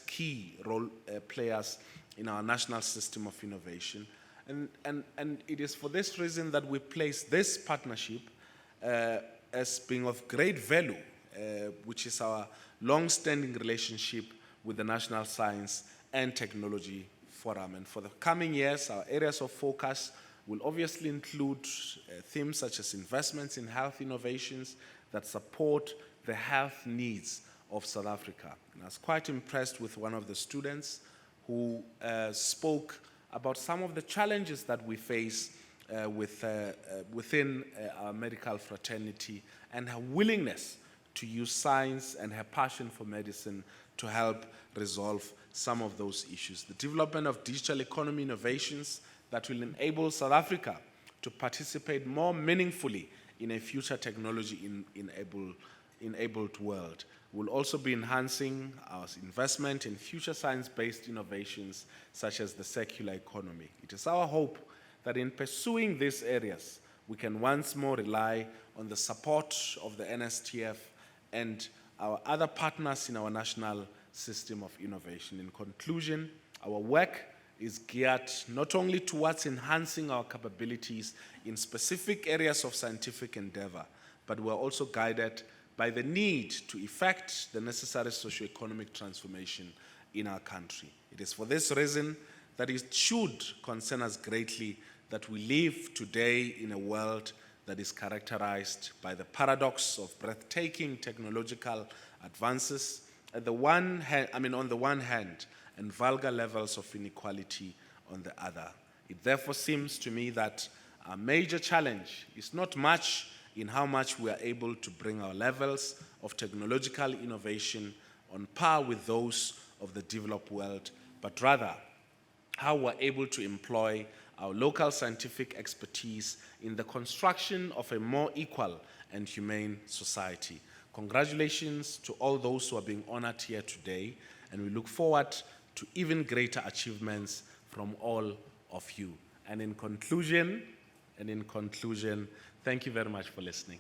key role players in our national system of innovation. And it is for this reason that we place this partnership as being of great value, which is our long-standing relationship with the National Science and Technology Forum. And for the coming years, our areas of focus will obviously include themes such as investments in health innovations that support the health needs of South Africa. And I was quite impressed with one of the students who spoke about some of the challenges that we face within our medical fraternity, and her willingness to use science and her passion for medicine to help resolve some of those issues. The development of digital economy innovations that will enable South Africa to participate more meaningfully in a future technology-enabled world. We'll also be enhancing our investment in future science-based innovations such as the circular economy. It is our hope that in pursuing these areas, we can once more rely on the support of the NSTF and our other partners in our national system of innovation. In conclusion, our work is geared not only towards enhancing our capabilities in specific areas of scientific endeavor, but we're also guided by the need to effect the necessary socio-economic transformation in our country. It is for this reason that it should concern us greatly that we live today in a world that is characterized by the paradox of breathtaking technological advances on the one hand, and vulgar levels of inequality on the other. It therefore seems to me that our major challenge is not much in how much we are able to bring our levels of technological innovation on par with those of the developed world, but rather how we're able to employ our local scientific expertise in the construction of a more equal and humane society. Congratulations to all those who are being honored here today, and we look forward to even greater achievements from all of you. And in conclusion, thank you very much for listening.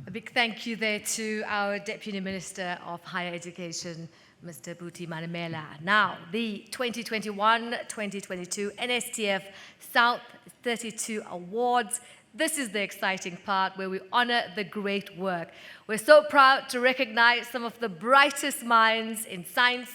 A big thank you there to our Deputy Minister of Higher Education, Mr. Buti Manamela. Now, the 2021-2022 NSTF-South32 Awards. This is the exciting part where we honor the great work. We're so proud to recognize some of the brightest minds in science,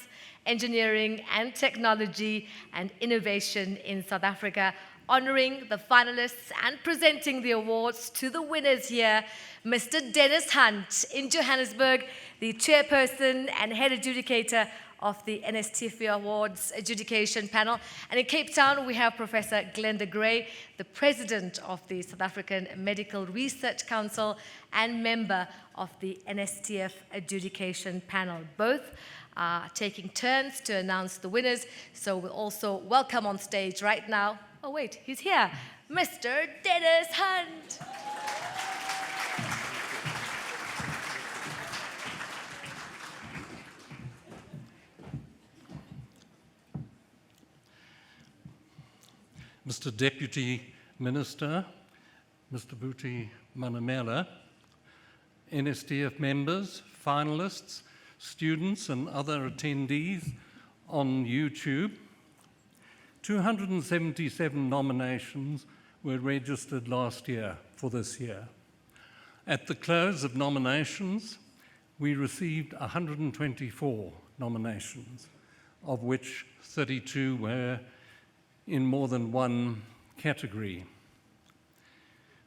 engineering, and technology and innovation in South Africa, honoring the finalists and presenting the awards to the winners here. Mr. Dennis Hunt in Johannesburg, the chairperson and head adjudicator of the NSTF Awards adjudication panel. And in Cape Town, we have Professor Glenda Gray, the president of the South African Medical Research Council and member of the NSTF adjudication panel. Both are taking turns to announce the winners. So we'll also welcome on stage right now, oh wait, he's here, Mr. Dennis Hunt. Mr. Deputy Minister, Mr. Buti Manamela, NSTF members, finalists, students and other attendees on YouTube, 277 nominations were registered last year for this year. At the close of nominations, we received 124 nominations, of which 32 were in more than one category.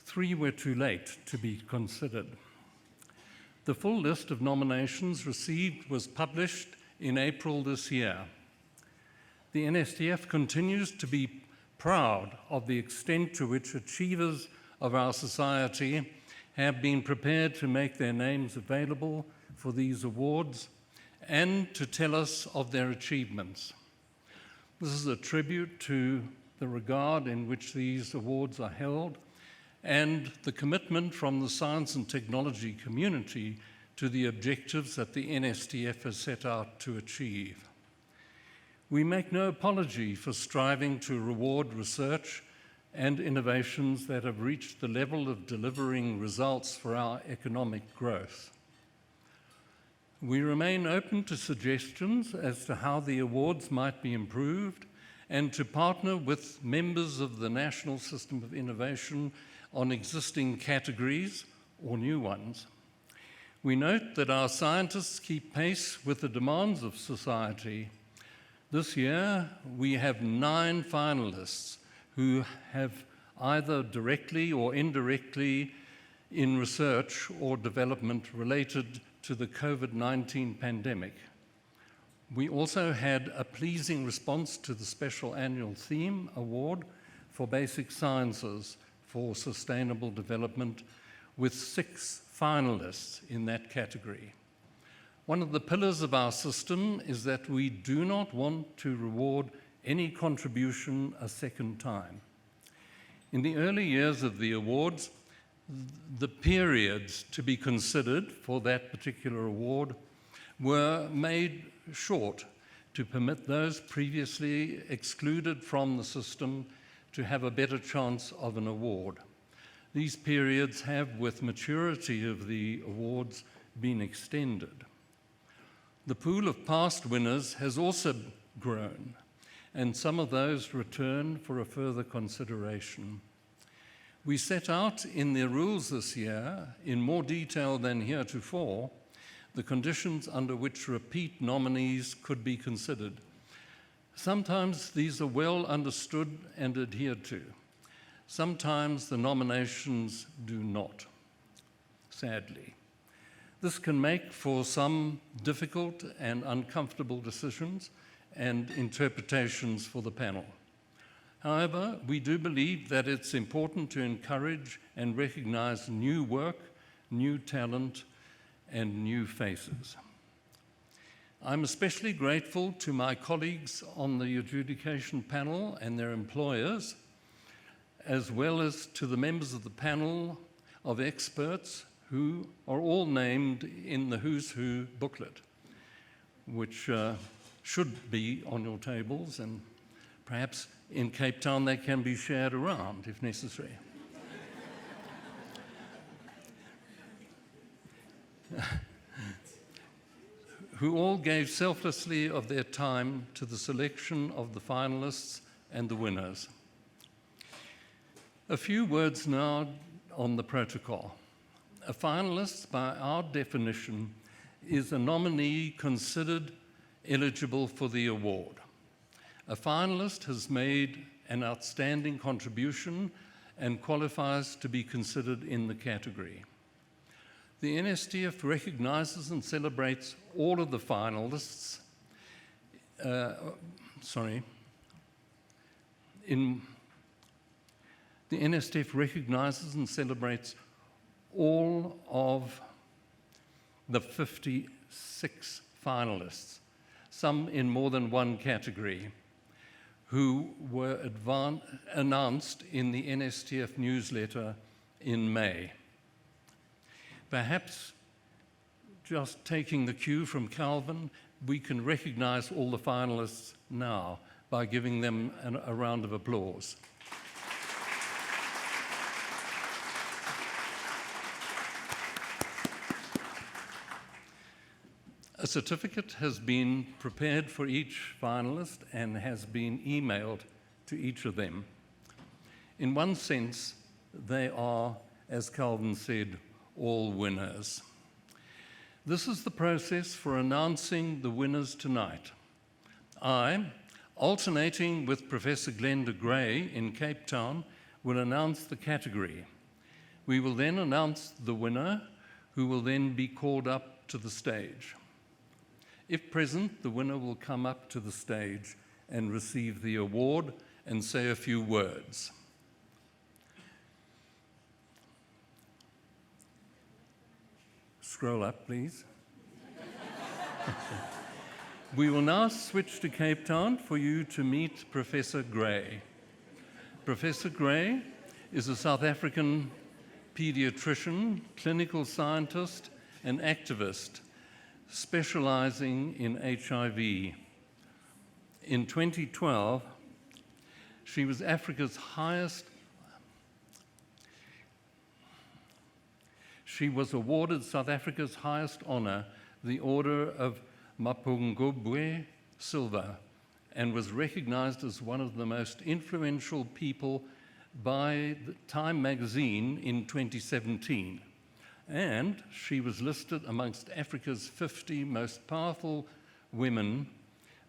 3 were too late to be considered. The full list of nominations received was published in April this year. The NSTF continues to be proud of the extent to which achievers of our society have been prepared to make their names available for these awards and to tell us of their achievements. This is a tribute to the regard in which these awards are held and the commitment from the science and technology community to the objectives that the NSTF has set out to achieve. We make no apology for striving to reward research and innovations that have reached the level of delivering results for our economic growth. We remain open to suggestions as to how the awards might be improved and to partner with members of the National System of Innovation on existing categories or new ones. We note that our scientists keep pace with the demands of society. This year, we have 9 finalists who have either directly or indirectly in research or development related to the COVID-19 pandemic. We also had a pleasing response to the Special Annual Theme Award for Basic Sciences for Sustainable Development, with 6 finalists in that category. One of the pillars of our system is that we do not want to reward any contribution a second time. In the early years of the awards, the periods to be considered for that particular award were made short to permit those previously excluded from the system to have a better chance of an award. These periods have, with maturity of the awards, been extended. The pool of past winners has also grown, and some of those return for a further consideration. We set out in the rules this year, in more detail than heretofore, the conditions under which repeat nominees could be considered. Sometimes these are well understood and adhered to. Sometimes the nominations do not, sadly. This can make for some difficult and uncomfortable decisions, and interpretations for the panel. However, we do believe that it's important to encourage and recognize new work, new talent, and new faces. I'm especially grateful to my colleagues on the adjudication panel and their employers, as well as to the members of the panel of experts who are all named in the Who's Who booklet, which should be on your tables, and perhaps in Cape Town they can be shared around if necessary. Who all gave selflessly of their time to the selection of the finalists and the winners. A few words now on the protocol. A finalist, by our definition, is a nominee considered eligible for the award. A finalist has made an outstanding contribution and qualifies to be considered in the category. The NSTF recognizes and celebrates all of the finalists. The NSTF recognizes and celebrates all of the 56 finalists, some in more than one category, who were announced in the NSTF newsletter in May. Perhaps just taking the cue from Calvin, we can recognize all the finalists now by giving them a round of applause. A certificate has been prepared for each finalist and has been emailed to each of them. In one sense, they are, as Calvin said, all winners. This is the process for announcing the winners tonight. I, alternating with Professor Glenda Gray in Cape Town, will announce the category. We will then announce the winner, who will then be called up to the stage. If present, the winner will come up to the stage and receive the award and say a few words. Scroll up, please. We will now switch to Cape Town for you to meet Professor Gray. Professor Gray is a South African pediatrician, clinical scientist, and activist specializing in HIV. In 2012, she was She was awarded South Africa's highest honor, the Order of Mapungubwe Silver, and was recognized as one of the most influential people by Time magazine in 2017. And she was listed amongst Africa's 50 most powerful women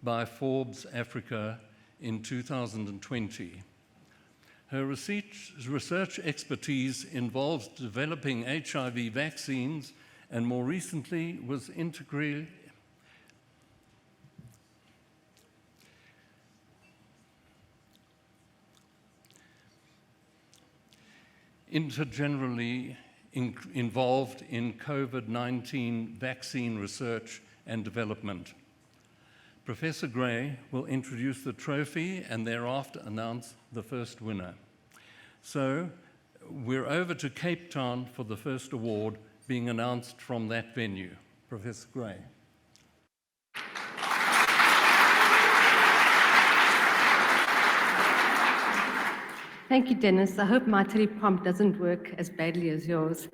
by Forbes Africa in 2020. Her research expertise involves developing HIV vaccines and more recently was intergenerally involved in COVID-19 vaccine research and development. Professor Gray will introduce the trophy and thereafter announce the first winner. So we're over to Cape Town for the first award being announced from that venue. Professor Gray. Thank you, Dennis. I hope my teleprompt doesn't work as badly as yours.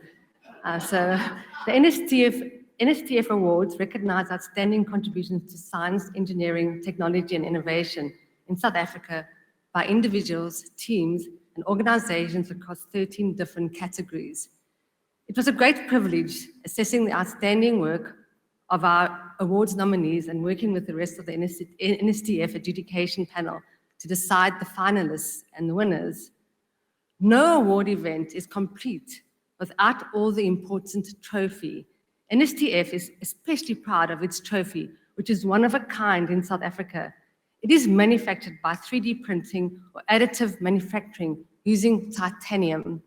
So the NSTF Awards recognize outstanding contributions to science, engineering, technology, and innovation in South Africa by individuals, teams, and organizations across 13 different categories. It was a great privilege assessing the outstanding work of our awards nominees and working with the rest of the NSTF adjudication panel to decide the finalists and the winners. No award event is complete without all the important trophy. NSTF is especially proud of its trophy, which is one of a kind in South Africa It is manufactured by 3D printing or additive manufacturing using titanium.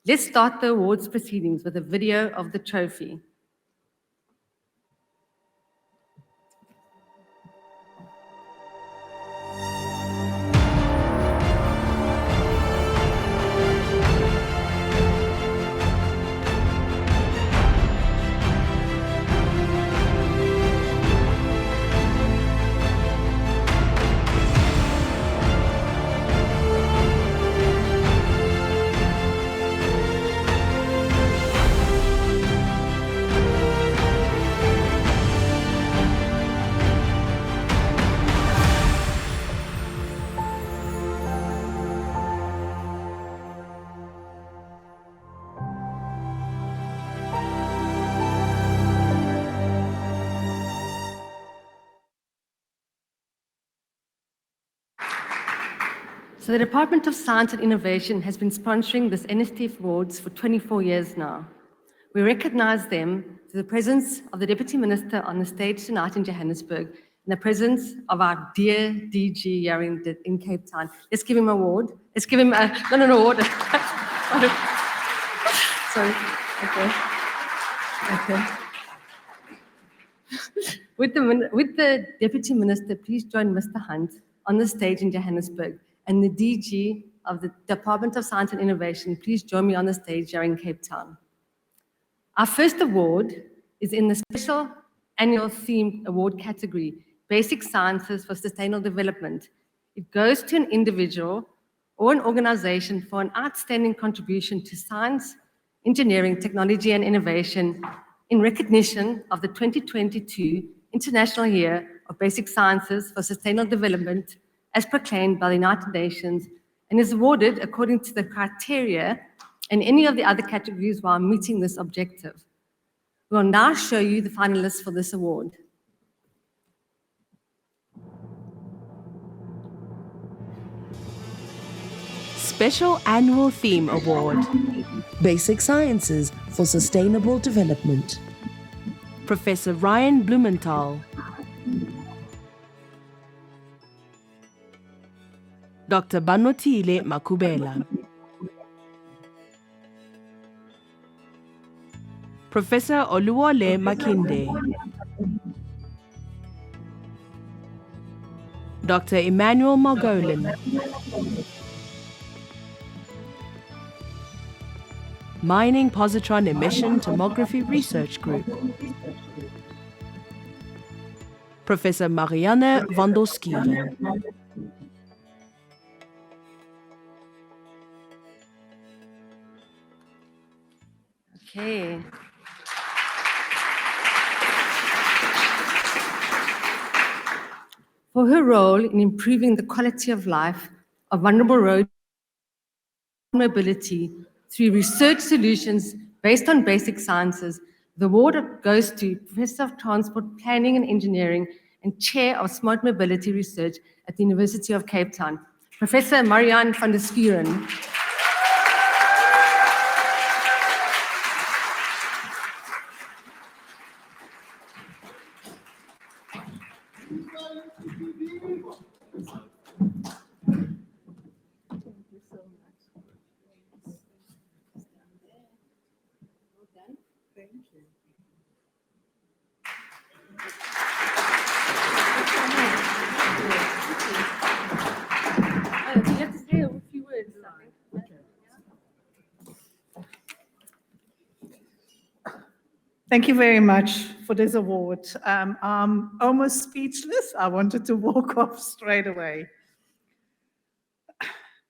Let's start the awards proceedings with a video of the trophy. So the Department of Science and Innovation has been sponsoring this NSTF Awards for 24 years now. We recognize them through the presence of the Deputy Minister on the stage tonight in Johannesburg and the presence of our dear DG here in Cape Town. Let's give him an award. Let's give him not an award. Sorry. Okay. With the Deputy Minister, please join Mr. Hunt on the stage in Johannesburg. And the DG of the Department of Science and Innovation, please join me on the stage here in Cape Town. Our first award is in the special annual theme award category, Basic Sciences for Sustainable Development. It goes to an individual or an organization for an outstanding contribution to science, engineering, technology, and innovation in recognition of the 2022 International Year of Basic Sciences for Sustainable Development as proclaimed by the United Nations, and is awarded according to the criteria and any of the other categories while meeting this objective. We will now show you the finalists for this award. Special Annual Theme Award. Basic Sciences for Sustainable Development. Professor Ryan Blumenthal. Dr. Banotile Makubela. Professor Oluwole Makinde. Dr. Emmanuel Margolin. Mining Positron Emission Tomography Research Group. Professor Marianne van der Skieren. Okay. For her role in improving the quality of life of vulnerable road mobility through research solutions based on basic sciences, the award goes to Professor of Transport Planning and Engineering and Chair of Smart Mobility Research at the University of Cape Town, Professor Marianne van der Skieren. Thank you very much for this award. I'm almost speechless. I wanted to walk off straight away.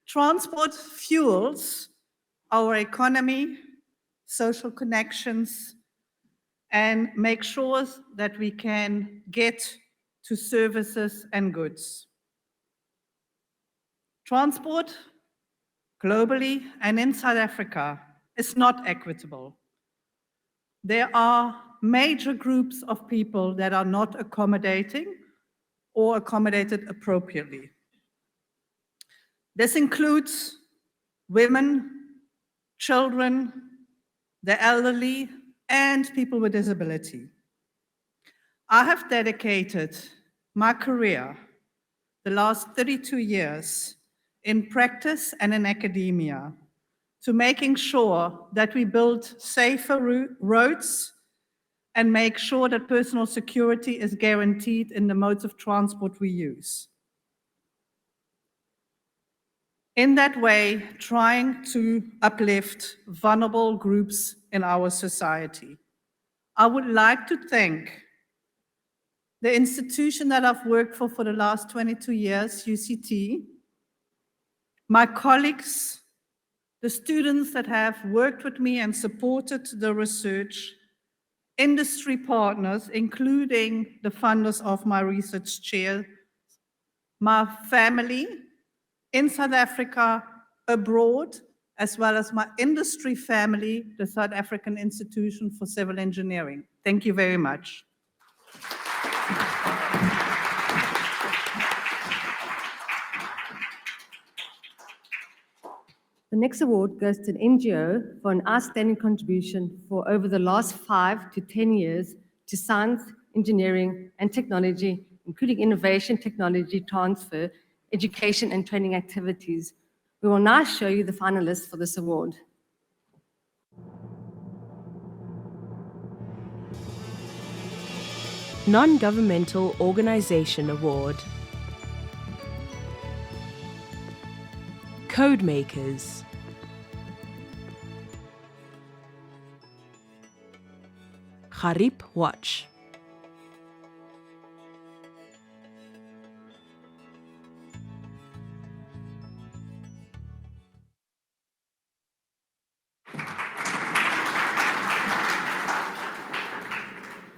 Transport fuels our economy, social connections, and make sure that we can get to services and goods. Transport globally and in South Africa is not equitable. There are major groups of people that are not accommodating or accommodated appropriately. This includes women, children, the elderly, and people with disability. I have dedicated my career the last 32 years in practice and in academia to making sure that we build safer roads and make sure that personal security is guaranteed in the modes of transport we use. In that way, trying to uplift vulnerable groups in our society. I would like to thank the institution that I've worked for the last 22 years, UCT, my colleagues, the students that have worked with me and supported the research, industry partners, including the funders of my research chair, my family in South Africa, abroad, as well as my industry family, the South African Institution for Civil Engineering. Thank you very much. The next award goes to an NGO for an outstanding contribution for over the last 5 to 10 years to science, engineering, and technology, including innovation, technology transfer, education, and training activities. We will now show you the finalists for this award. Non-Governmental Organisation Award. Code Makers. Harip Watch.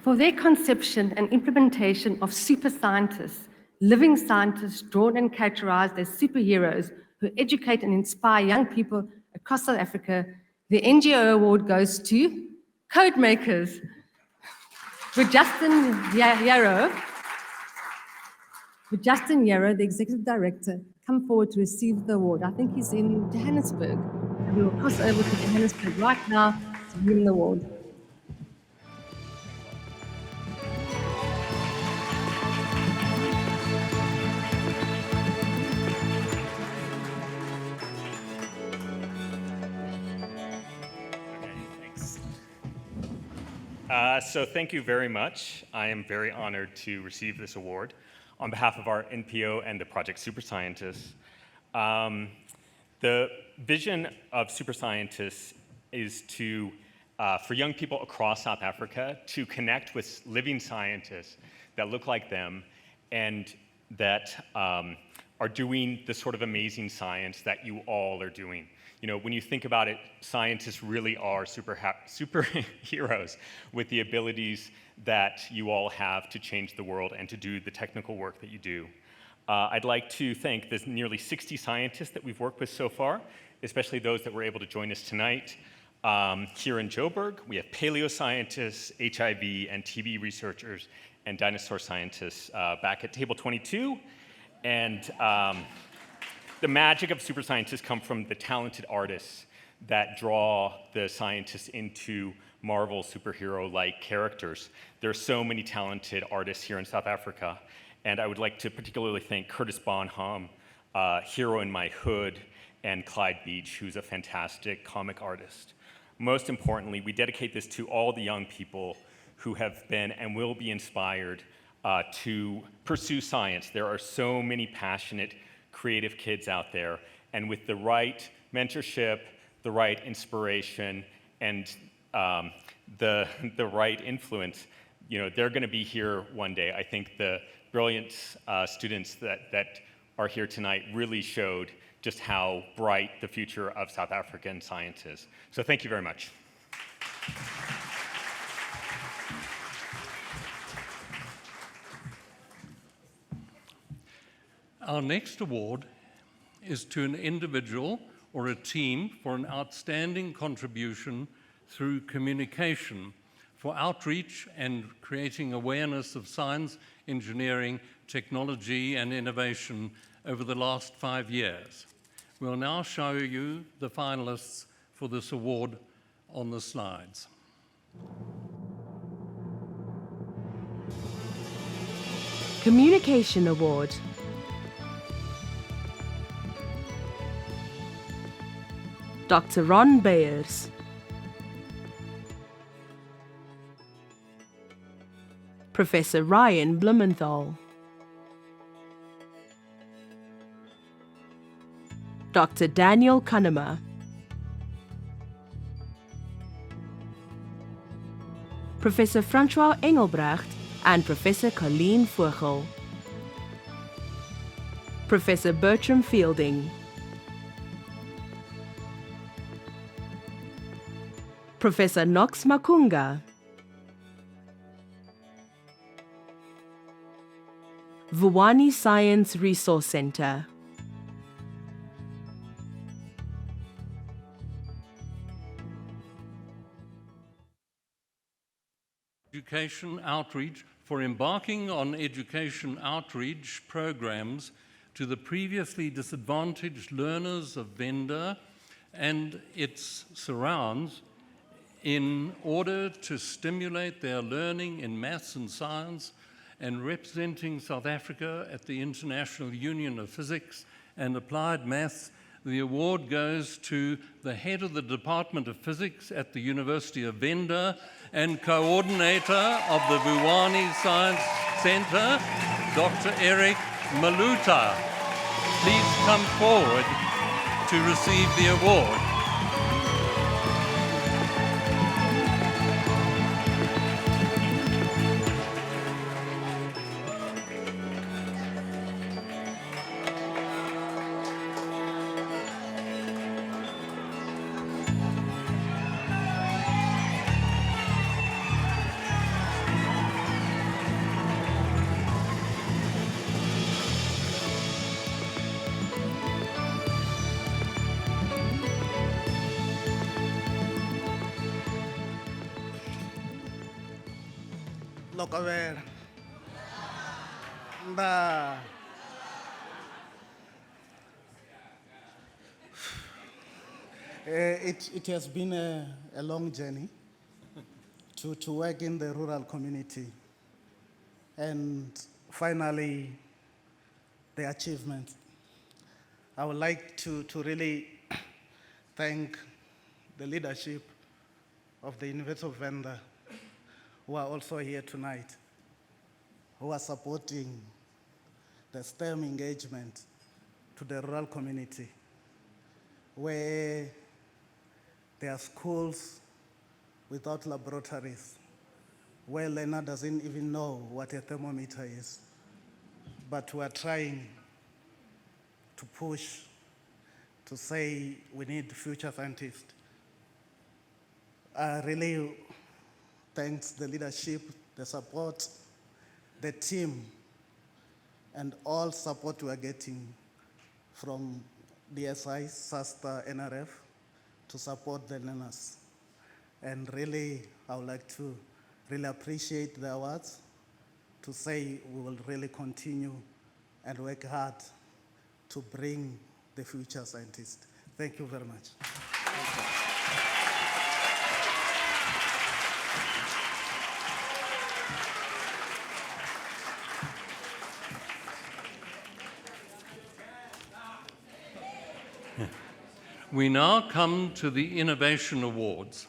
For their conception and implementation of super scientists, living scientists drawn and characterized as superheroes who educate and inspire young people across South Africa, the NGO award goes to Code Makers. With Justin Yarrow, the Executive Director, come forward to receive the award. I think he's in Johannesburg. And we will cross over to Johannesburg right now to give him the award. So thank you very much. I am very honored to receive this award on behalf of our NPO and the Project Super Scientists. The vision of Super Scientists is to, for young people across South Africa to connect with living scientists that look like them and that are doing the sort of amazing science that you all are doing. You know, when you think about it, scientists really are superheroes with the abilities that you all have to change the world and to do the technical work that you do. I'd like to thank the nearly 60 scientists that we've worked with so far, especially those that were able to join us tonight. Here in Joburg, we have paleo scientists, HIV and TB researchers, and dinosaur scientists back at table 22. And the magic of super scientists come from the talented artists that draw the scientists into Marvel superhero-like characters. There are so many talented artists here in South Africa, and I would like to particularly thank Curtis Bonham, Hero in My Hood, and Clyde Beach, who's a fantastic comic artist. Most importantly, we dedicate this to all the young people who have been and will be inspired to pursue science. There are so many passionate, creative kids out there, and with the right mentorship, the right inspiration, and the right influence, you know, they're going to be here one day. I think the brilliant students that are here tonight really showed just how bright the future of South African science is. So thank you very much. Our next award is to an individual or a team for an outstanding contribution through communication for outreach and creating awareness of science, engineering, technology, and innovation over the last 5 years. We'll now show you the finalists for this award on the slides. Communication Award. Dr. Ron Beyers. Professor Ryan Blumenthal. Dr. Daniel Kahnemer. Professor Francois Engelbrecht and Professor Colleen Vogel. Professor Bertram Fielding. Professor Knox Makunga. Vuwani Science Resource Center. Education outreach for embarking on education outreach programs to the previously disadvantaged learners of Venda and its surrounds in order to stimulate their learning in maths and science, and representing South Africa at the International Union of Physics and Applied Maths, the award goes to the head of the Department of Physics at the University of Venda and coordinator of the Vuwani Science Center, Dr. Eric Maluta. Please come forward to receive the award. Lokavera. Nda. It has been a long journey to work in the rural community, and finally the achievement. I would like to really thank the leadership of the University of Venda, who are also here tonight, who are supporting the STEM engagement to the rural community, where there are schools without laboratories, where learner doesn't even know what a thermometer is. But we are trying to push to say we need future scientists. Really, thanks the leadership, the support, the team, and all support we are getting from DSI, SASTA, NRF to support the learners. And really, I would like to really appreciate the awards, to say we will really continue and work hard to bring the future scientists. Thank you very much. We now come to the Innovation Awards.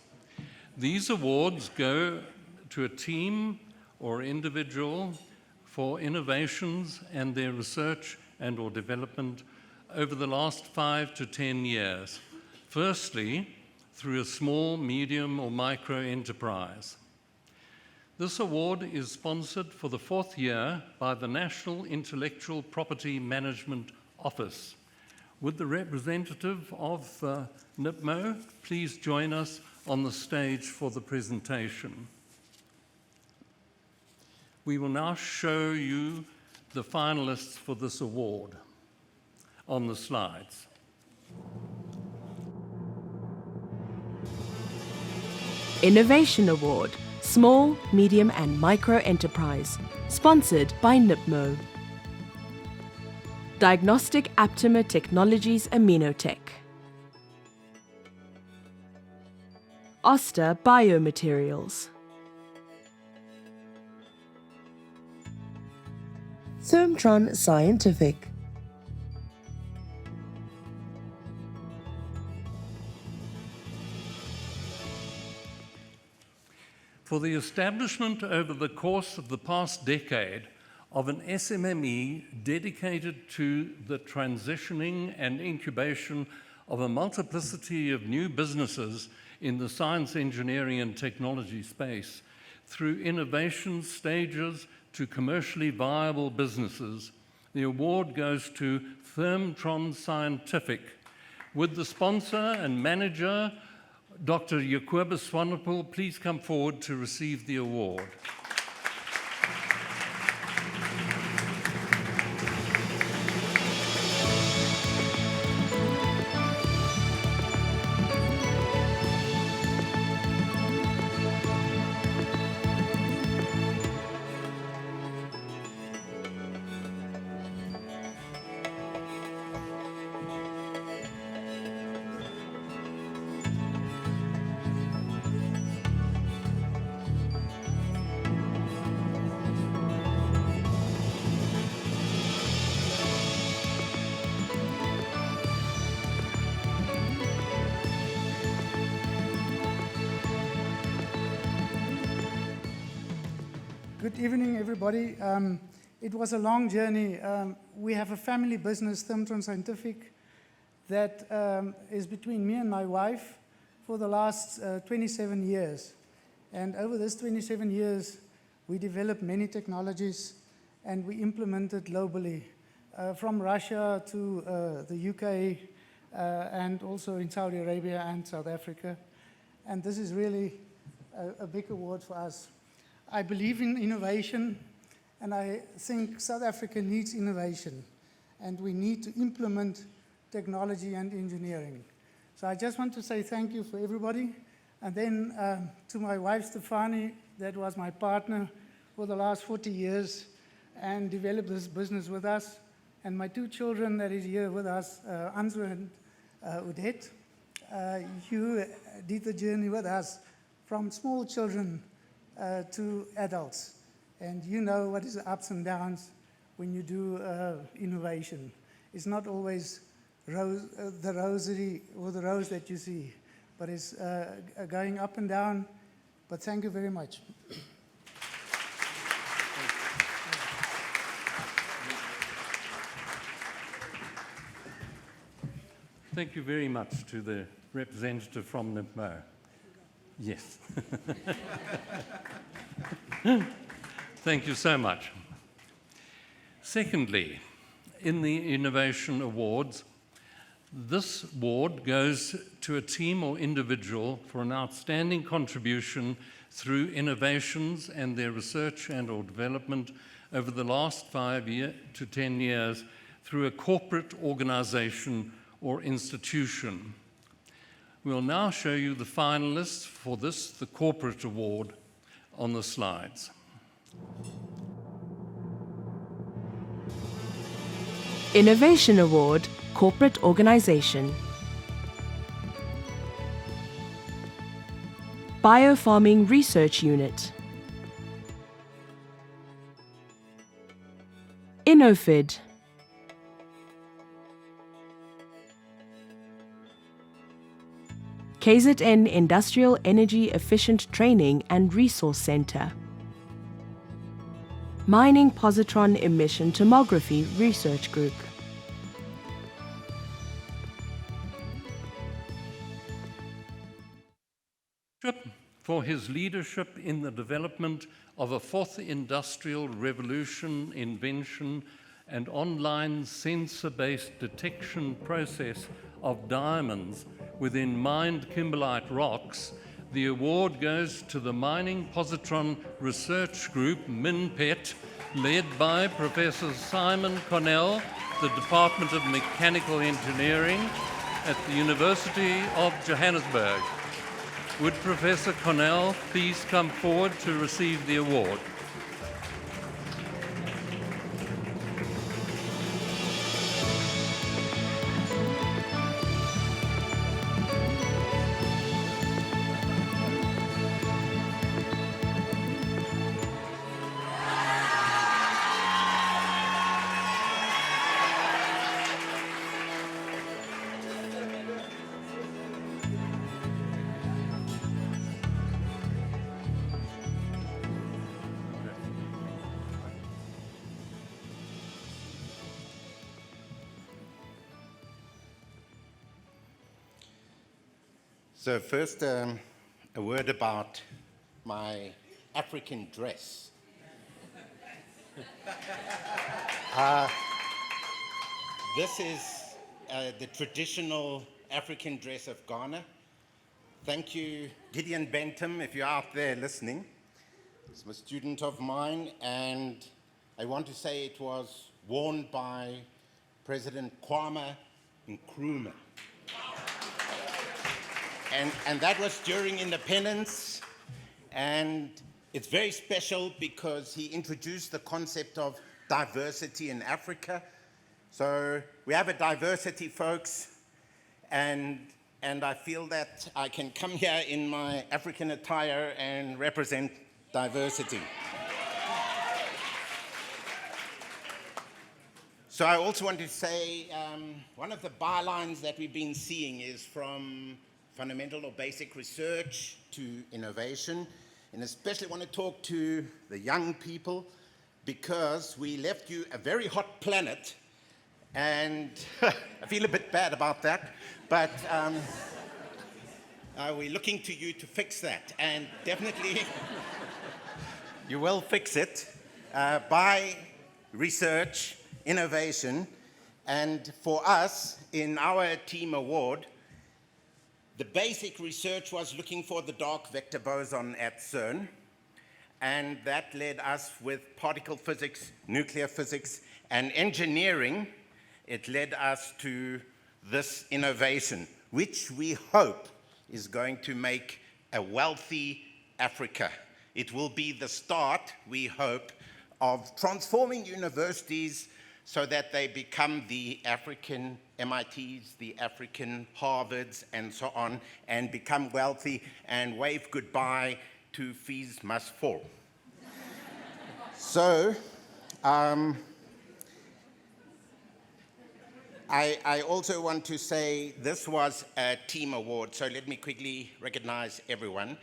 These awards go to a team or individual for innovations and their research and or development over the last 5 to 10 years. Firstly, through a small, medium or micro enterprise. This award is sponsored for the 4th year by the National Intellectual Property Management Office. Would the representative of NIPMO please join us on the stage for the presentation? We will now show you the finalists for this award on the slides. Innovation Award, Small, Medium and Micro Enterprise, sponsored by NIPMO. Diagnostic Aptamer Technologies Aminotech. Oster Biomaterials. Thermtron Scientific. for the establishment over the course of the past decade of an SMME dedicated to the transitioning and incubation of a multiplicity of new businesses in the science, engineering, and technology space through innovation stages to commercially viable businesses. The award goes to Thermtron Scientific, with the sponsor and manager, Dr. Yakuba Swanepoel, please come forward to receive the award. Good evening, everybody. It was a long journey. We have a family business, Thermtron Scientific, that is between me and my wife for the last 27 years. And over this 27 years, we developed many technologies and we implemented globally, from Russia to the UK, and also in Saudi Arabia and South Africa. And this is really a big award for us. I believe in innovation, and I think South Africa needs innovation, and we need to implement technology and engineering. So I just want to say thank you for everybody, and then to my wife, Stefani, that was my partner for the last 40 years, and developed this business with us, and my two children that is here with us, Anzu and Udette. You did the journey with us from small children to adults. And you know what is the ups and downs when you do innovation. It's not always the rosary or the rose that you see, but it's going up and down. But thank you very much. Thank you very much to the representative from NIPMO. Yes. Thank you so much. Secondly, in the Innovation Awards, this award goes to a team or individual for an outstanding contribution through innovations and their research and or development over the last 5 to 10 years through a corporate organization or institution. We'll now show you the finalists for this, the corporate award, on the slides. Innovation Award, Corporate Organization. Biofarming Research Unit. InnoFid. KZN Industrial Energy Efficient Training and Resource Center. Mining Positron Emission Tomography Research Group. For his leadership in the development of a fourth industrial revolution invention and online sensor-based detection process of diamonds within mined kimberlite rocks, the award goes to the Mining Positron Research Group, MINPET, led by Professor Simon Cornell, the Department of Mechanical Engineering at the University of Johannesburg. Would Professor Cornell please come forward to receive the award? So first, a word about my African dress. This is the traditional African dress of Ghana. Thank you, Gideon Bentham, if you're out there listening. He's a student of mine, and I want to say it was worn by President Kwame Nkrumah. And that was during independence, and it's very special because he introduced the concept of diversity in Africa. So we have a diversity, folks, and I feel that I can come here in my African attire and represent diversity. So I also want to say one of the bylines that we've been seeing is from fundamental or basic research to innovation, and especially want to talk to the young people because we left you a very hot planet, and I feel a bit bad about that, but we're looking to you to fix that, and definitely you will fix it by research, innovation, and for us in our team award, the basic research was looking for the dark vector boson at CERN, and that led us with particle physics, nuclear physics, and engineering. It led us to this innovation, which we hope is going to make a wealthy Africa. It will be the start, we hope, of transforming universities so that they become the African MITs, the African Harvards, and so on, and become wealthy and wave goodbye to fees must fall. So, I also want to say this was a team award, so let me quickly recognize everyone.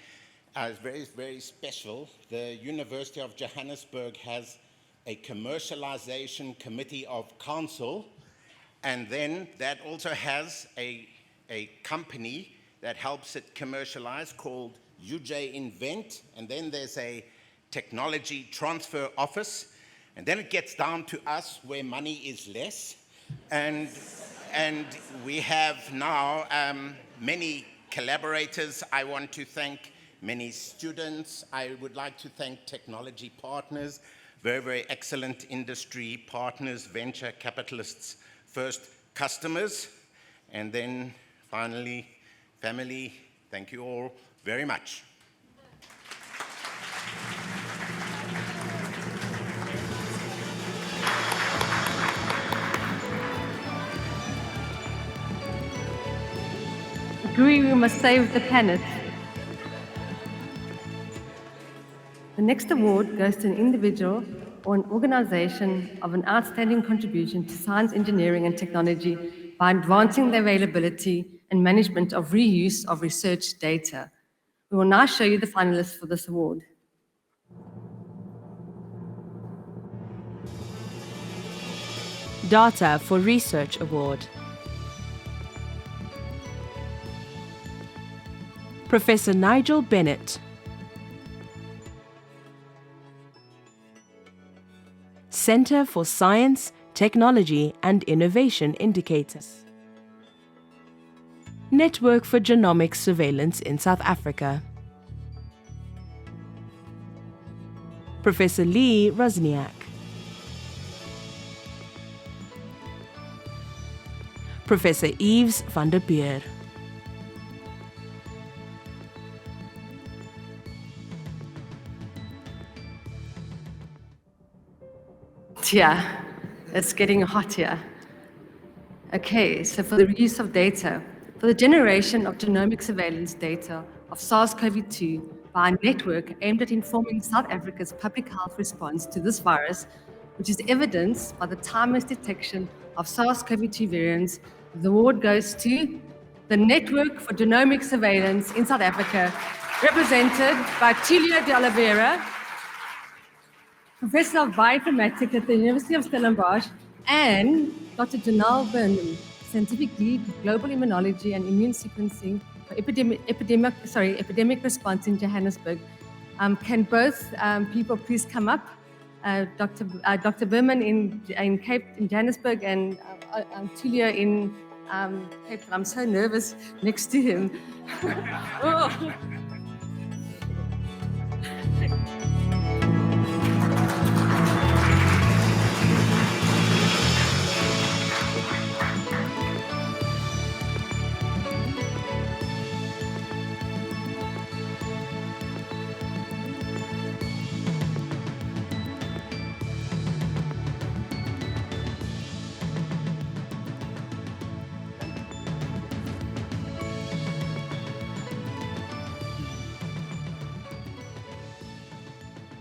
It's very, very special. The University of Johannesburg has a commercialization committee of council, and then that also has a company that helps it commercialize called UJ Invent, and then there's a technology transfer office, and then it gets down to us where money is less, and we have now many collaborators. I want to thank many students. I would like to thank technology partners, very, very excellent industry partners, venture capitalists, first customers, and then finally family. Thank you all very much. Agree we must save the planet. The next award goes to an individual or an organization of an outstanding contribution to science, engineering, and technology by advancing the availability and management of reuse of research data. We will now show you the finalists for this award. Data for Research Award. Professor Nigel Bennett. Center for Science, Technology and Innovation Indicators. Network for Genomic Surveillance in South Africa. Professor Lee Rosniak. Professor Yves van der Peer. Yeah, it's getting hot here. Okay, so for the reuse of data, for the generation of genomic surveillance data of SARS-CoV-2 by a network aimed at informing South Africa's public health response to this virus, which is evidenced by the timeless detection of SARS-CoV-2 variants, the award goes to the Network for Genomic Surveillance in South Africa, represented by Tulio de Oliveira, Professor of Bioinformatics at the University of Stellenbosch, and Dr. Janelle Burnham, Scientific Lead for Global Immunology and Immune Sequencing, epidemic response in Johannesburg. Can both people please come up? Dr. Berman in Johannesburg and Tulia in Cape Town. I'm so nervous next to him. Oh.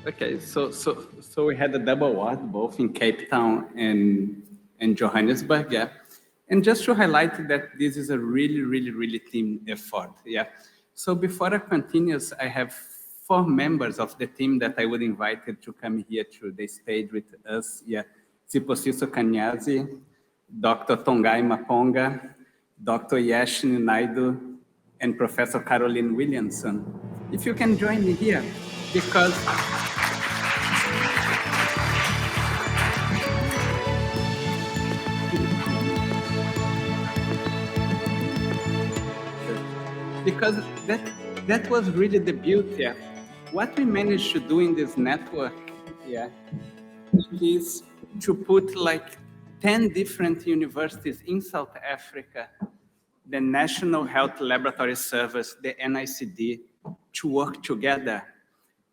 Okay, so we had a double award both in Cape Town and Johannesburg, yeah. And just to highlight that this is a really team effort, yeah. So before I continue, I have 4 members of the team that I would invite to come here to the stage with us, yeah. Siposiso Kanyazi, Dr. Tongai Maponga, Dr. Yashini Naidu, and Professor Caroline Williamson. If you can join me here, because that was really the beauty. Yeah. What we managed to do in this network, yeah, is to put like 10 different universities in South Africa, the National Health Laboratory Service, the NICD, to work together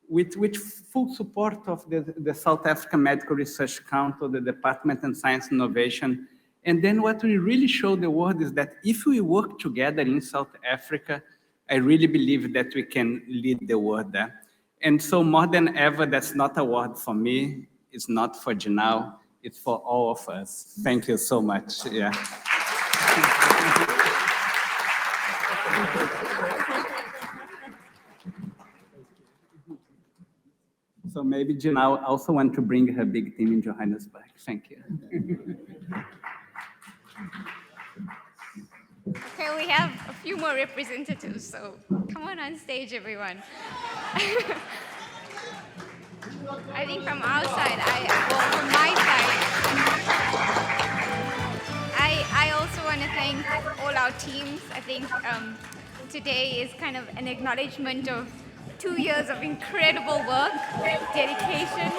with full support of the South African Medical Research Council, the Department of Science and Innovation. And then what we really show the world is that if we work together in South Africa, I really believe that we can lead the world there. And so more than ever, that's not a word for me, it's not for Janelle, it's for all of us. Thank you so much, yeah. So maybe Janelle also want to bring her big team in Johannesburg. Thank you. Okay, we have a few more representatives, so come on stage, everyone. I think from our side, from my side, I also want to thank all our teams. I think today is kind of an acknowledgement of 2 years of incredible work, dedication,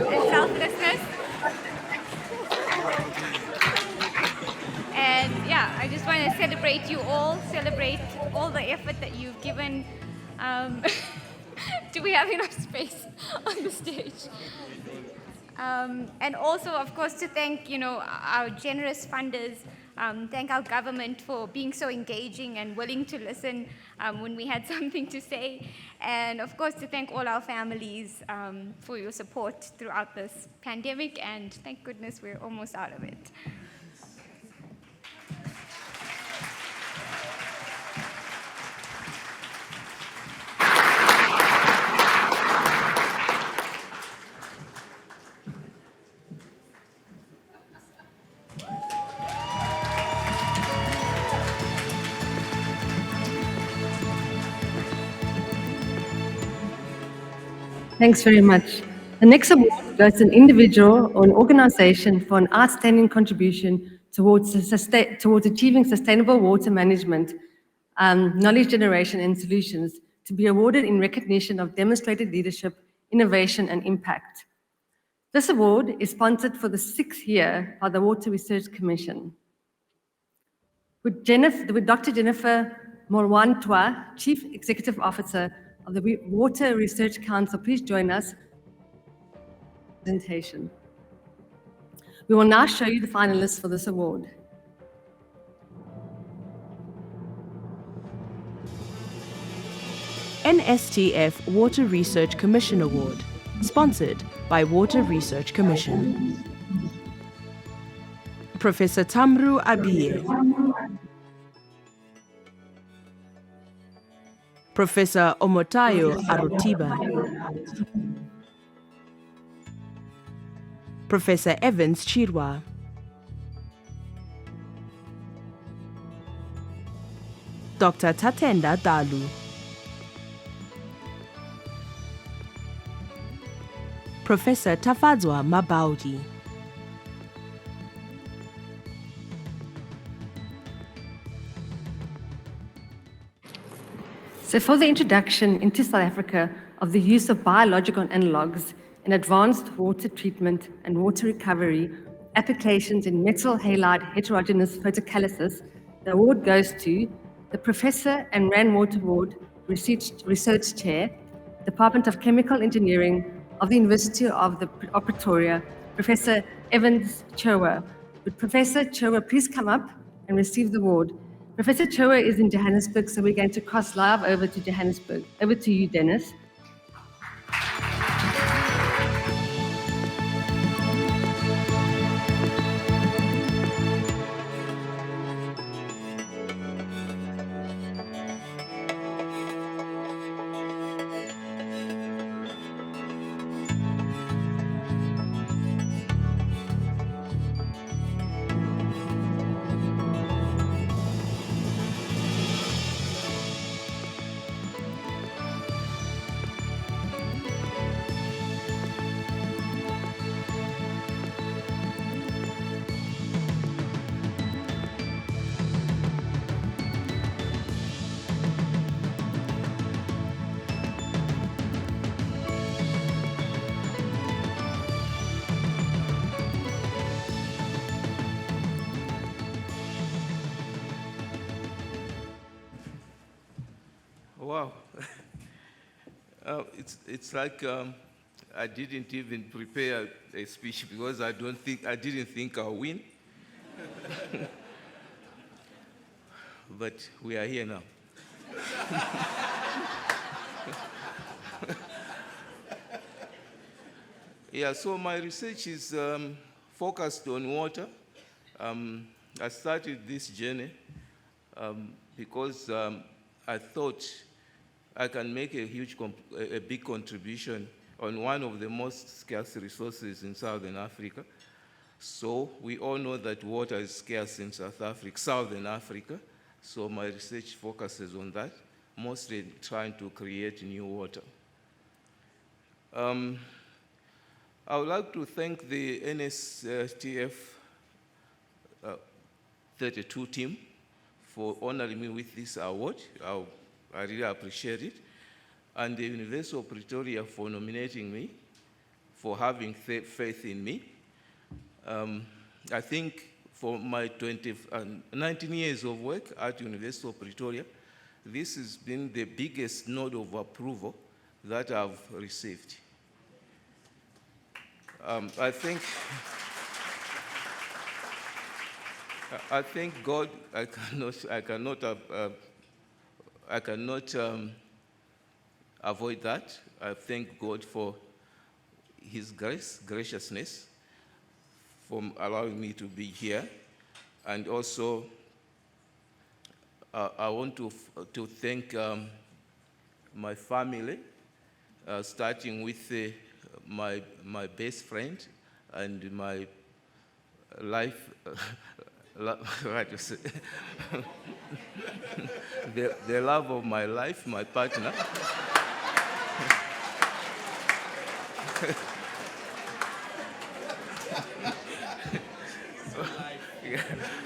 and selflessness. And yeah, I just want to celebrate you all, celebrate all the effort that you've given. Do we have enough space on the stage? And also, of course, to thank, our generous funders, thank our government for being so engaging and willing to listen when we had something to say. And of course, to thank all our families for your support throughout this pandemic. And thank goodness we're almost out of it. Thanks very much. The next award goes to an individual or an organization for an outstanding contribution towards achieving sustainable water management, knowledge generation and solutions, to be awarded in recognition of demonstrated leadership, innovation and impact. This award is sponsored for the 6th year by the Water Research Commission. Would Dr. Jennifer Morwantwa, Chief Executive Officer of the Water Research Council, please join us. Presentation. We will now show you the finalists for this award. NSTF Water Research Commission Award, sponsored by Water Research Commission. Professor Tamru Abiye. Professor Omotayo Arutiba. Professor Evans Chirwa. Dr. Tatenda Dalu. Professor Tafadzwa Mabaudi. So for the introduction into South Africa of the use of biological analogues in advanced water treatment and water recovery applications in metal halide heterogeneous photocatalysis, the award goes to the Professor and Rainwater Ward Research Chair, Department of Chemical Engineering of the University of Pretoria, Professor Evans Chowa. Would Professor Chowa please come up and receive the award? Professor Chowa is in Johannesburg, so we're going to cross live over to Johannesburg. Over to you, Dennis. Wow. It's like I didn't even prepare a speech because I didn't think I'll win. But we are here now. Yeah, so my research is focused on water. I started this journey because I thought I can make a big contribution on one of the most scarce resources in Southern Africa. So we all know that water is scarce in Southern Africa. So my research focuses on that, mostly trying to create new water. I would like to thank the NSTF-32 team for honoring me with this award. I really appreciate it. And the University of Pretoria for nominating me, for having faith in me. I think for my 19 years of work at University of Pretoria, this has been the biggest nod of approval that I've received. I thank God. I cannot avoid that. I thank God for His graciousness, for allowing me to be here, and also I want to thank my family, starting with my best friend and my life. The love of my life, my partner.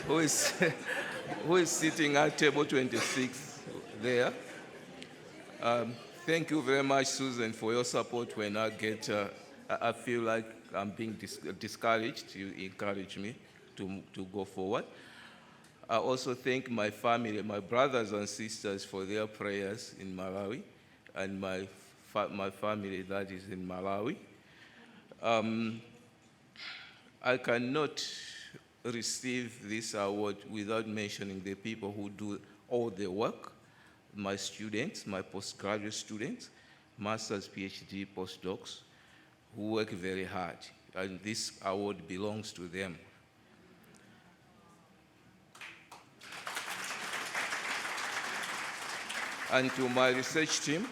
Who is sitting at table 26 there. Thank you very much, Susan, for your support when I feel like I'm being discouraged. You encourage me to go forward. I also thank my family, my brothers and sisters, for their prayers in Malawi, and my family that is in Malawi. I cannot receive this award without mentioning the people who do all the work, my students, my postgraduate students, master's, PhD, postdocs, who work very hard, and this award belongs to them. And to my research team,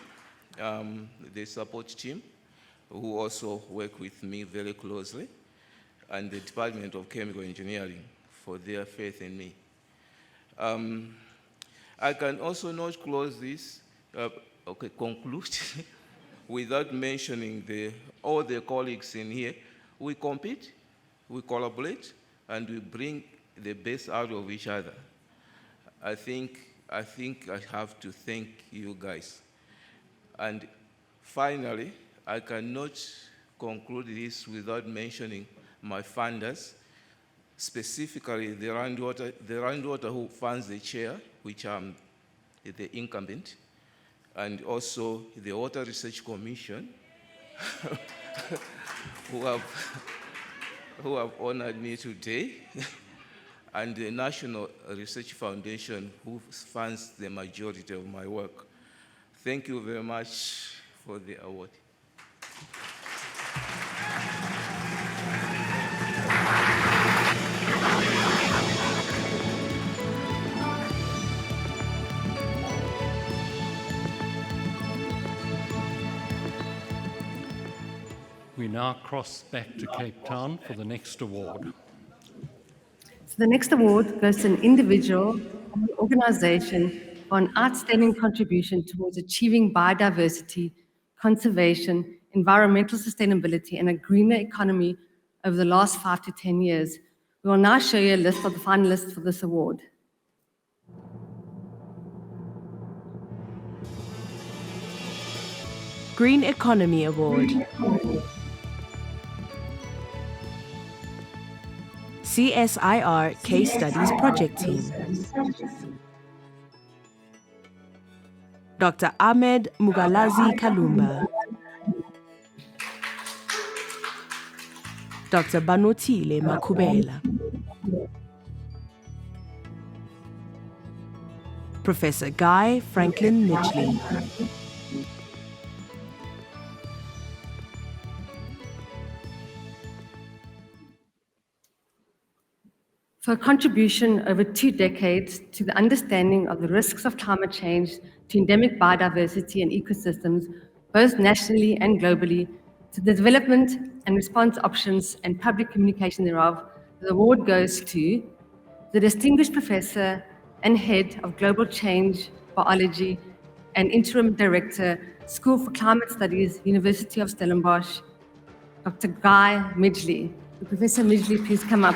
the support team, who also work with me very closely, and the Department of Chemical Engineering for their faith in me. I can also not close this, conclude without mentioning all the colleagues in here. We compete, we collaborate, and we bring the best out of each other. I think I have to thank you guys. And finally, I cannot conclude this without mentioning my funders, specifically the Randwater who funds the chair, which I'm the incumbent, and also the Water Research Commission, who have honored me today, and the National Research Foundation, who funds the majority of my work. Thank you very much for the award. We now cross back to Cape Town for the next award. So the next award goes to an individual or an organization for an outstanding contribution towards achieving biodiversity, conservation, environmental sustainability, and a greener economy over the last 5 to 10 years. We will now show you a list of the finalists for this award. Green Economy Award. CSIR Case Studies Project Team. Dr. Ahmed Mugalazi Kalumba. Dr. Banotile Makubela. Professor Guy Franklin Midgley. For a contribution over 2 decades to the understanding of the risks of climate change to endemic biodiversity and ecosystems, both nationally and globally, to the development and response options and public communication thereof, the award goes to the Distinguished Professor and Head of Global Change Biology and Interim Director, School for Climate Studies, University of Stellenbosch, Dr. Guy Midgley. Professor Midgley, please come up.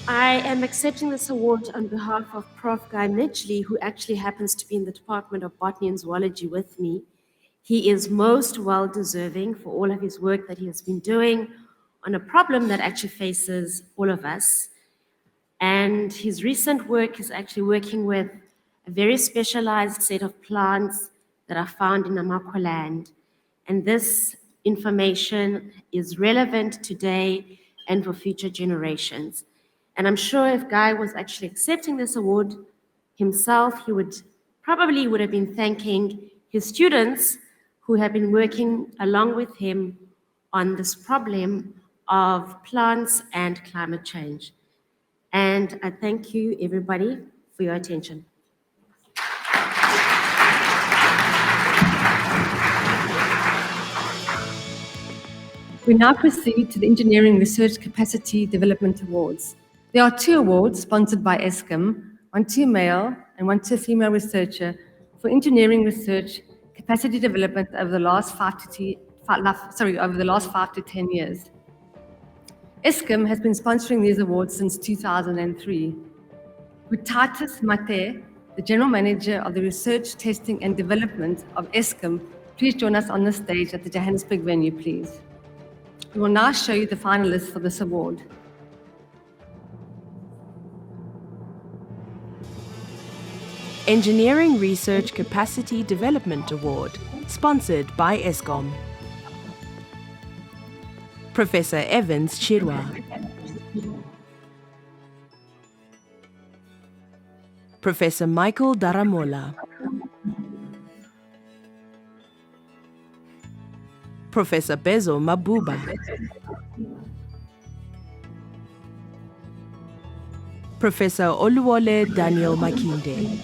I am accepting this award on behalf of Prof. Guy Midgley, who actually happens to be in the Department of Botany and Zoology with me. He is most well-deserving for all of his work that he has been doing on a problem that actually faces all of us. And his recent work is actually working with a very specialized set of plants that are found in Amakwa land. And this information is relevant today and for future generations. And I'm sure if Guy was actually accepting this award himself, he would have been thanking his students who have been working along with him on this problem of plants and climate change. And I thank you, everybody, for your attention. We now proceed to the Engineering Research Capacity Development Awards. There are 2 awards sponsored by Eskom, one to a male and one to a female researcher for engineering research capacity development over the last 5 to 10 years. Eskom has been sponsoring these awards since 2003. Gutatis Mate, the General Manager of the Research, Testing and Development of Eskom, please join us on the stage at the Johannesburg venue, please. We will now show you the finalists for this award. Engineering Research Capacity Development Award, sponsored by Eskom. Professor Evans Chirwa. Professor Michael Daramola, Professor Bezo Mabuba, Professor Oluwole Daniel Makinde,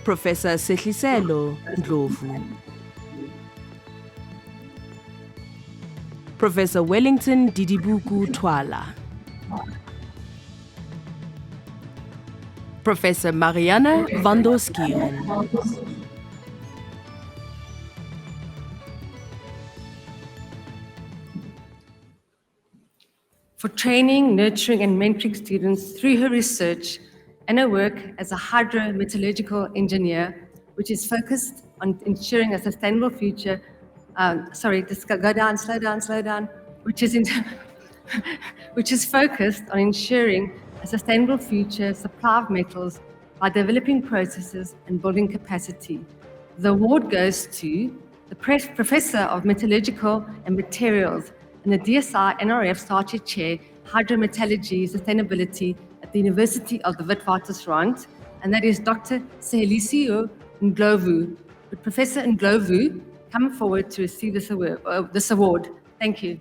Professor Sehliselo Ndlovu, Professor Wellington Didibuku Twala, Professor Marianne van der Skieren, for training, nurturing, and mentoring students through her research and her work as a hydrometallurgical engineer, which is focused on ensuring a sustainable future. Just go down, slow down, which is focused on ensuring a sustainable future supply of metals by developing processes and building capacity. The award goes to the Professor of Metallurgical and Materials and the DSI NRF Starter Chair, Hydrometallurgy Sustainability at the University of the Witwatersrand, and that is Dr. Sehliselo Ndlovu. Would Professor Ndlovu come forward to receive this award? Thank you.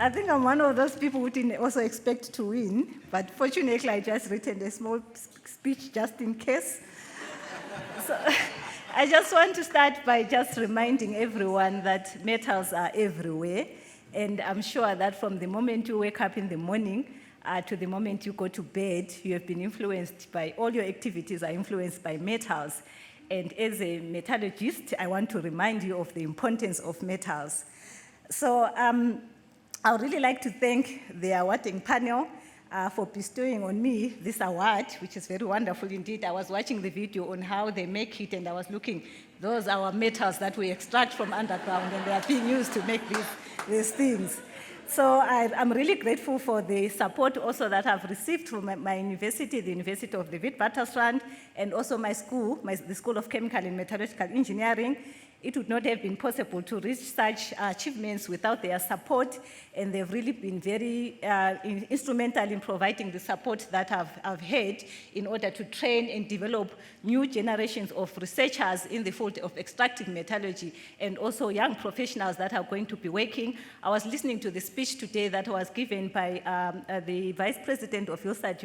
I think I'm one of those people who didn't also expect to win, but fortunately I just written a small speech just in case. So I just want to start by just reminding everyone that metals are everywhere, and I'm sure that from the moment you wake up in the morning to the moment you go to bed, you have been influenced by, all your activities are influenced by metals. And as a metallurgist, I want to remind you of the importance of metals. So I would really like to thank the awarding panel for bestowing on me this award, which is very wonderful indeed. I was watching the video on how they make it, and I was looking, those are our metals that we extract from underground, and they are being used to make these things. So I'm really grateful for the support also that I've received from my university, the University of the Witwatersrand, and also my school, the School of Chemical and Metallurgical Engineering. It would not have been possible to reach such achievements without their support, and they've really been very instrumental in providing the support that I've had in order to train and develop new generations of researchers in the field of extractive metallurgy, and also young professionals that are going to be working. I was listening to the speech today that was given by the Vice President of Hillside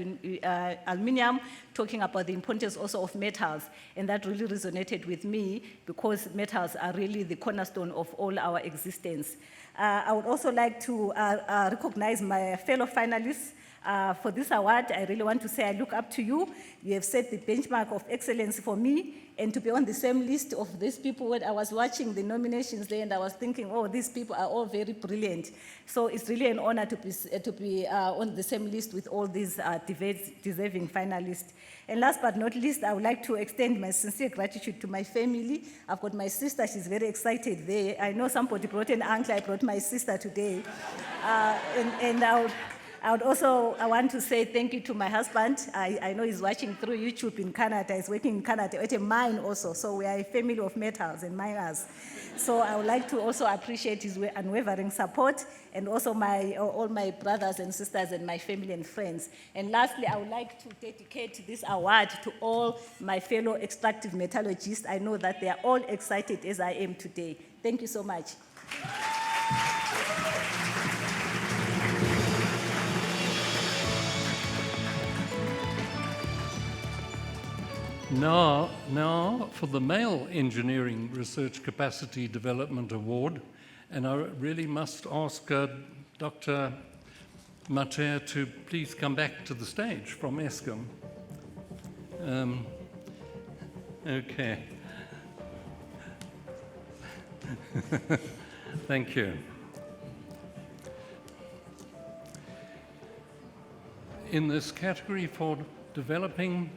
Aluminium, talking about the importance also of metals, and that really resonated with me because metals are really the cornerstone of all our existence. I would also like to recognize my fellow finalists for this award. I really want to say I look up to you. You have set the benchmark of excellence for me, and to be on the same list of these people. When I was watching the nominations there, and I was thinking, oh, these people are all very brilliant. So it's really an honor to be on the same list with all these deserving finalists. And last but not least, I would like to extend my sincere gratitude to my family. I've got my sister, she's very excited there. I know somebody brought an uncle, I brought my sister today. I would also want to say thank you to my husband. I know he's watching through YouTube in Canada. He's working in Canada at a mine also. So we are a family of metals and miners. So I would like to also appreciate his unwavering support, and also all my brothers and sisters and my family and friends. And lastly, I would like to dedicate this award to all my fellow extractive metallurgists. I know that they are all excited as I am today. Thank you so much. Now for the Male Engineering Research Capacity Development Award, and I really must ask Dr. Mater to please come back to the stage from Eskom. Okay. Thank you. in this category for developing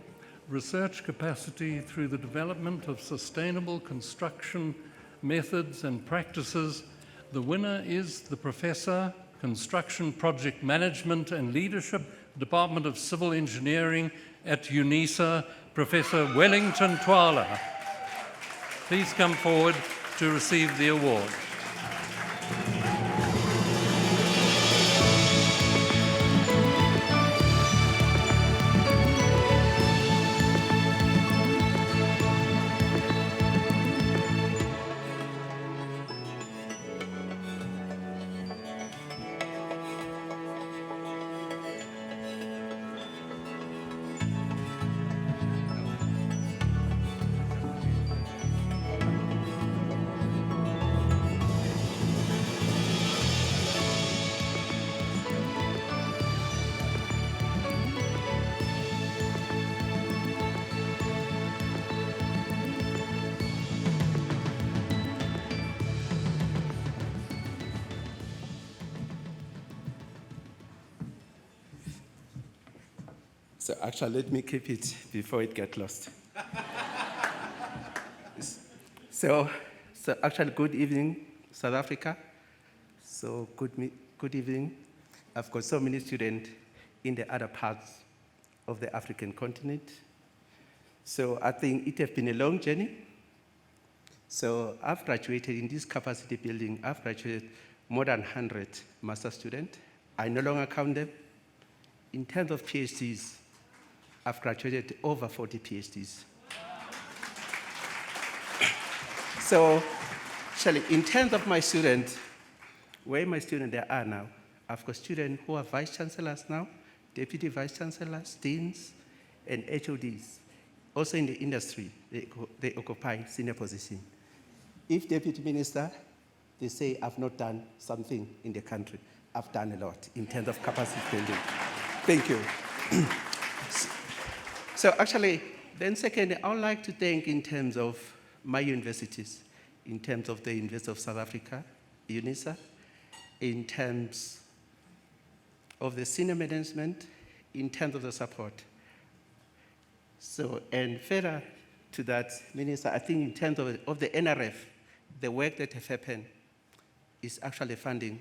research capacity through the development of sustainable construction methods and practices. The winner is the Professor, Construction Project Management and Leadership, Department of Civil Engineering at UNISA, Professor Wellington Twala. Please come forward to receive the award. So actually, let me keep it before it gets lost. So actually, good evening, South Africa. So good evening. I've got so many students in the other parts of the African continent. So I think it has been a long journey. So I've graduated in this capacity building. I've graduated more than 100 master students. I no longer count them. In terms of PhDs, I've graduated over 40 PhDs. So, actually, in terms of my students, where my students they are now, I've got students who are vice chancellors now, deputy vice chancellors, deans, and HODs. Also in the industry, they occupy senior positions. If deputy minister, they say, I've not done something in the country. I've done a lot in terms of capacity building. Thank you. So actually, then second, I would like to thank in terms of my universities, in terms of the University of South Africa, UNISA, in terms of the senior management, in terms of the support. So, and further to that, Minister, I think in terms of the NRF, the work that has happened is actually funding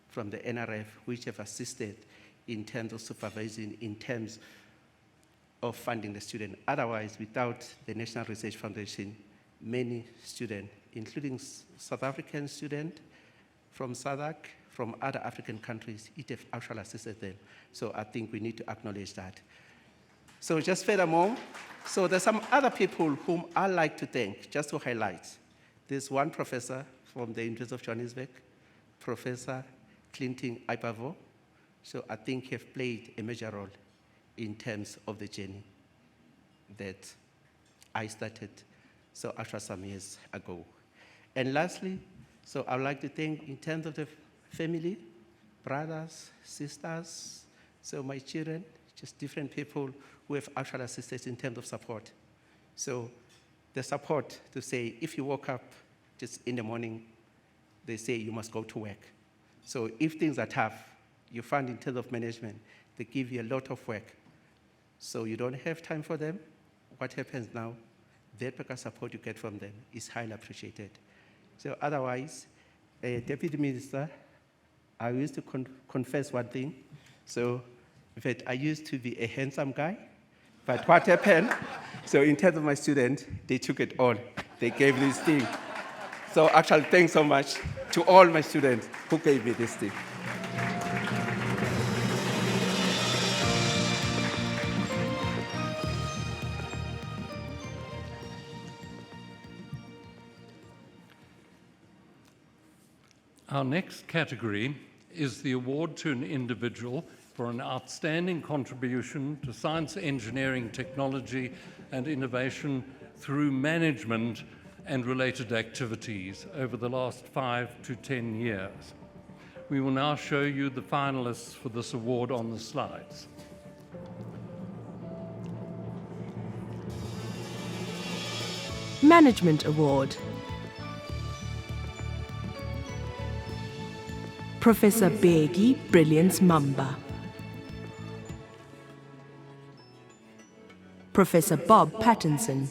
from the NRF, which have assisted in terms of supervising, in terms of funding the student. Otherwise, without the National Research Foundation, many students, including South African students from SADC, from other African countries, it has actually assisted them. So I think we need to acknowledge that. So just furthermore, so there's some other people whom I like to thank, just to highlight. There's one professor from the University of Johannesburg, Professor Clinton Ipavo. So I think he has played a major role in terms of the journey that I started so actually some years ago. And lastly, so I would like to thank in terms of the family, brothers, sisters, so my children, just different people who have actually assisted in terms of support. So the support to say, if you woke up just in the morning, they say you must go to work. So if things are tough, you find in terms of management, they give you a lot of work. So you don't have time for them. What happens now? That because support you get from them is highly appreciated. So otherwise, Deputy Minister, I used to confess one thing. So in fact, I used to be a handsome guy, but what happened? So in terms of my students, they took it all. They gave this thing. So actually, thanks so much to all my students who gave me this thing. Our next category is the award to an individual for an outstanding contribution to science, engineering, technology, and innovation through management and related activities over the last 5 to 10 years. We will now show you the finalists for this award on the slides. Management Award. Professor Bheki Brilliance Mamba. Professor Bob Pattinson.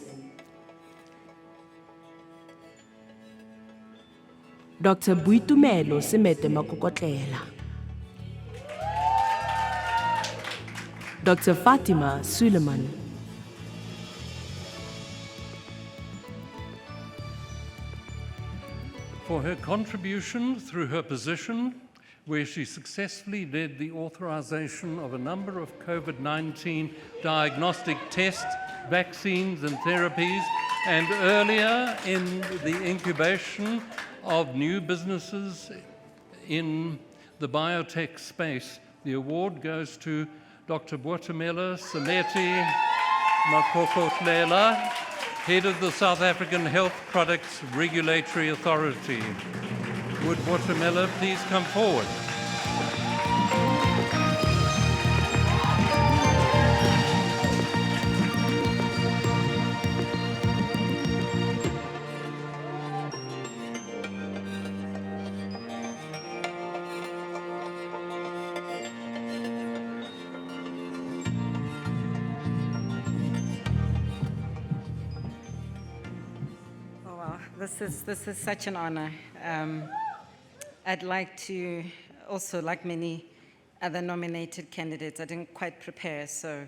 Dr. Boitumelo Semete Makokotlela. Dr. Fatima Suleiman. For her contribution through her position, where she successfully led the authorization of a number of COVID-19 diagnostic tests, vaccines and therapies, and earlier in the incubation of new businesses in the biotech space. The award goes to Dr. Boitumelo Semete Makokotlela, Head of the South African Health Products Regulatory Authority. Would Boitumelo please come forward? This is such an honor. I'd like to also, like many other nominated candidates, I didn't quite prepare, so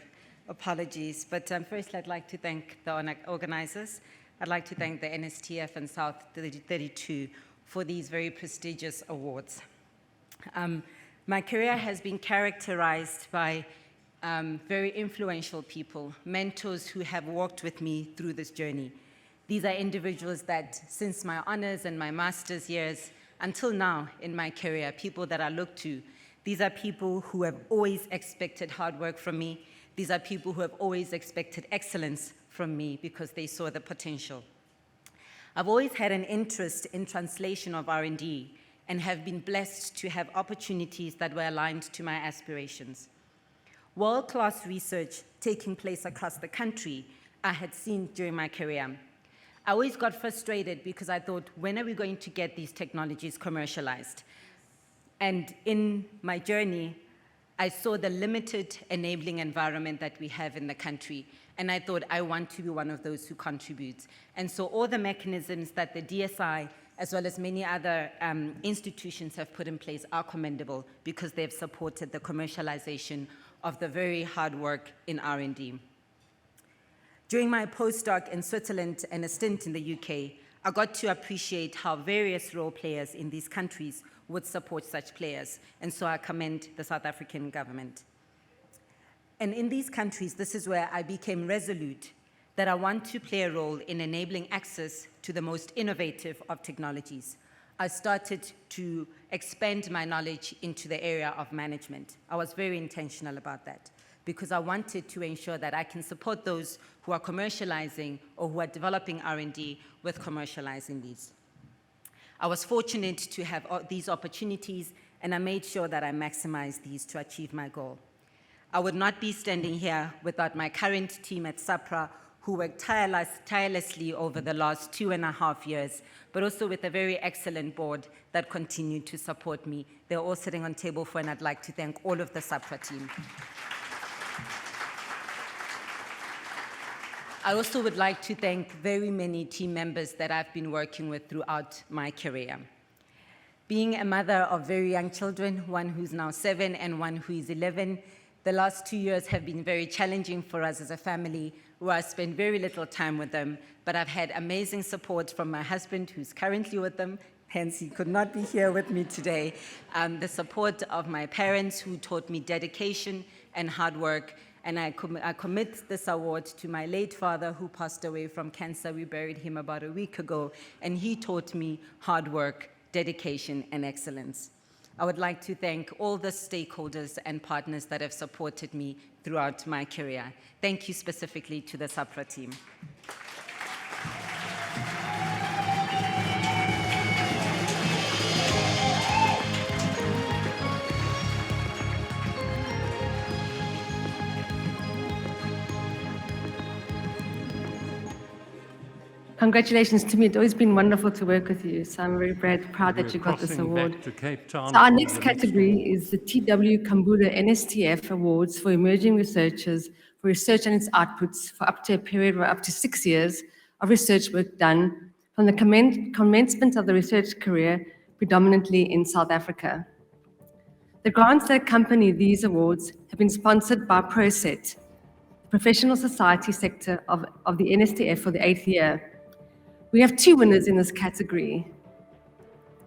apologies. But first, I'd like to thank the organizers. I'd like to thank the NSTF and South32 for these very prestigious awards. My career has been characterized by very influential people, mentors who have walked with me through this journey. These are individuals that, since my honors and my master's years, until now in my career, people that I look to. These are people who have always expected hard work from me. These are people who have always expected excellence from me because they saw the potential. I've always had an interest in translation of R&D and have been blessed to have opportunities that were aligned to my aspirations. World-class research taking place across the country I had seen during my career. I always got frustrated because I thought, when are we going to get these technologies commercialized? And in my journey, I saw the limited enabling environment that we have in the country. And I thought, I want to be one of those who contributes. And so all the mechanisms that the DSI, as well as many other institutions have put in place are commendable because they've supported the commercialization of the very hard work in R&D. During my postdoc in Switzerland and a stint in the UK, I got to appreciate how various role players in these countries would support such players, and so I commend the South African government. And in these countries, this is where I became resolute that I want to play a role in enabling access to the most innovative of technologies. I started to expand my knowledge into the area of management. I was very intentional about that, because I wanted to ensure that I can support those who are commercializing or who are developing R&D with commercializing these. I was fortunate to have these opportunities, and I made sure that I maximized these to achieve my goal. I would not be standing here without my current team at SAPRA, who worked tirelessly over the last 2.5 years, but also with a very excellent board that continued to support me. They're all sitting on table 4, and I'd like to thank all of the SAPRA team. I also would like to thank very many team members that I've been working with throughout my career. Being a mother of very young children, one who's now 7 and one who is 11, the last 2 years have been very challenging for us as a family, where I spend very little time with them, but I've had amazing support from my husband, who's currently with them, hence he could not be here with me today. The support of my parents, who taught me dedication and hard work, and I commit this award to my late father, who passed away from cancer. We buried him about a week ago, and he taught me hard work, dedication, and excellence. I would like to thank all the stakeholders and partners that have supported me throughout my career. Thank you specifically to the SAPRA team. Congratulations to me. It's always been wonderful to work with you. So I'm very proud that you got this award. Back to Cape Town. So our next category is the TW Kambula NSTF Awards for Emerging Researchers for research and its outputs for up to a period of up to 6 years of research work done from the commencement of the research career, predominantly in South Africa. The grants that accompany these awards have been sponsored by ProSet, the professional society sector of the NSTF for the 8th year. We have 2 winners in this category.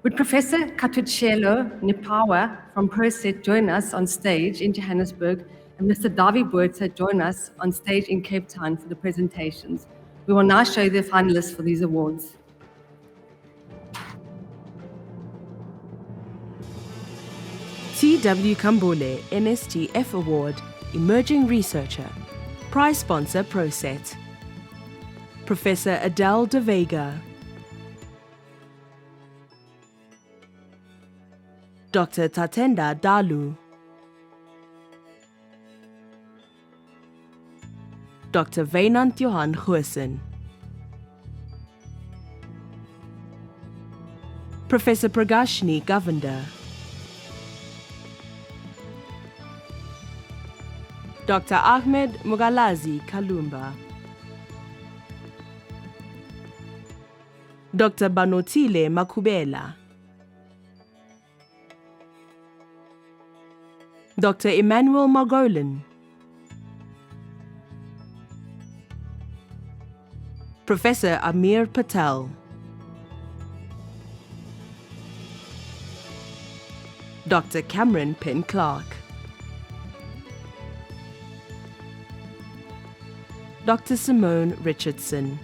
Would Professor Katuchelo Nipawa from ProSet join us on stage in Johannesburg, and Mr. Davi Buerta join us on stage in Cape Town for the presentations? We will now show the finalists for these awards. T.W. Kambule NSTF Award, Emerging Researcher. Prize sponsor ProSet. Professor Adele de Vega. Dr. Tatenda Dalu. Dr. Wynand Johan Goosen. Professor Pragashini Govender. Dr. Ahmed Mugalazi Kalumba. Dr. Banotile Makubela. Dr. Emmanuel Margolin. Professor Amir Patel. Dr. Cameron Penn Clark. Dr. Simone Richardson.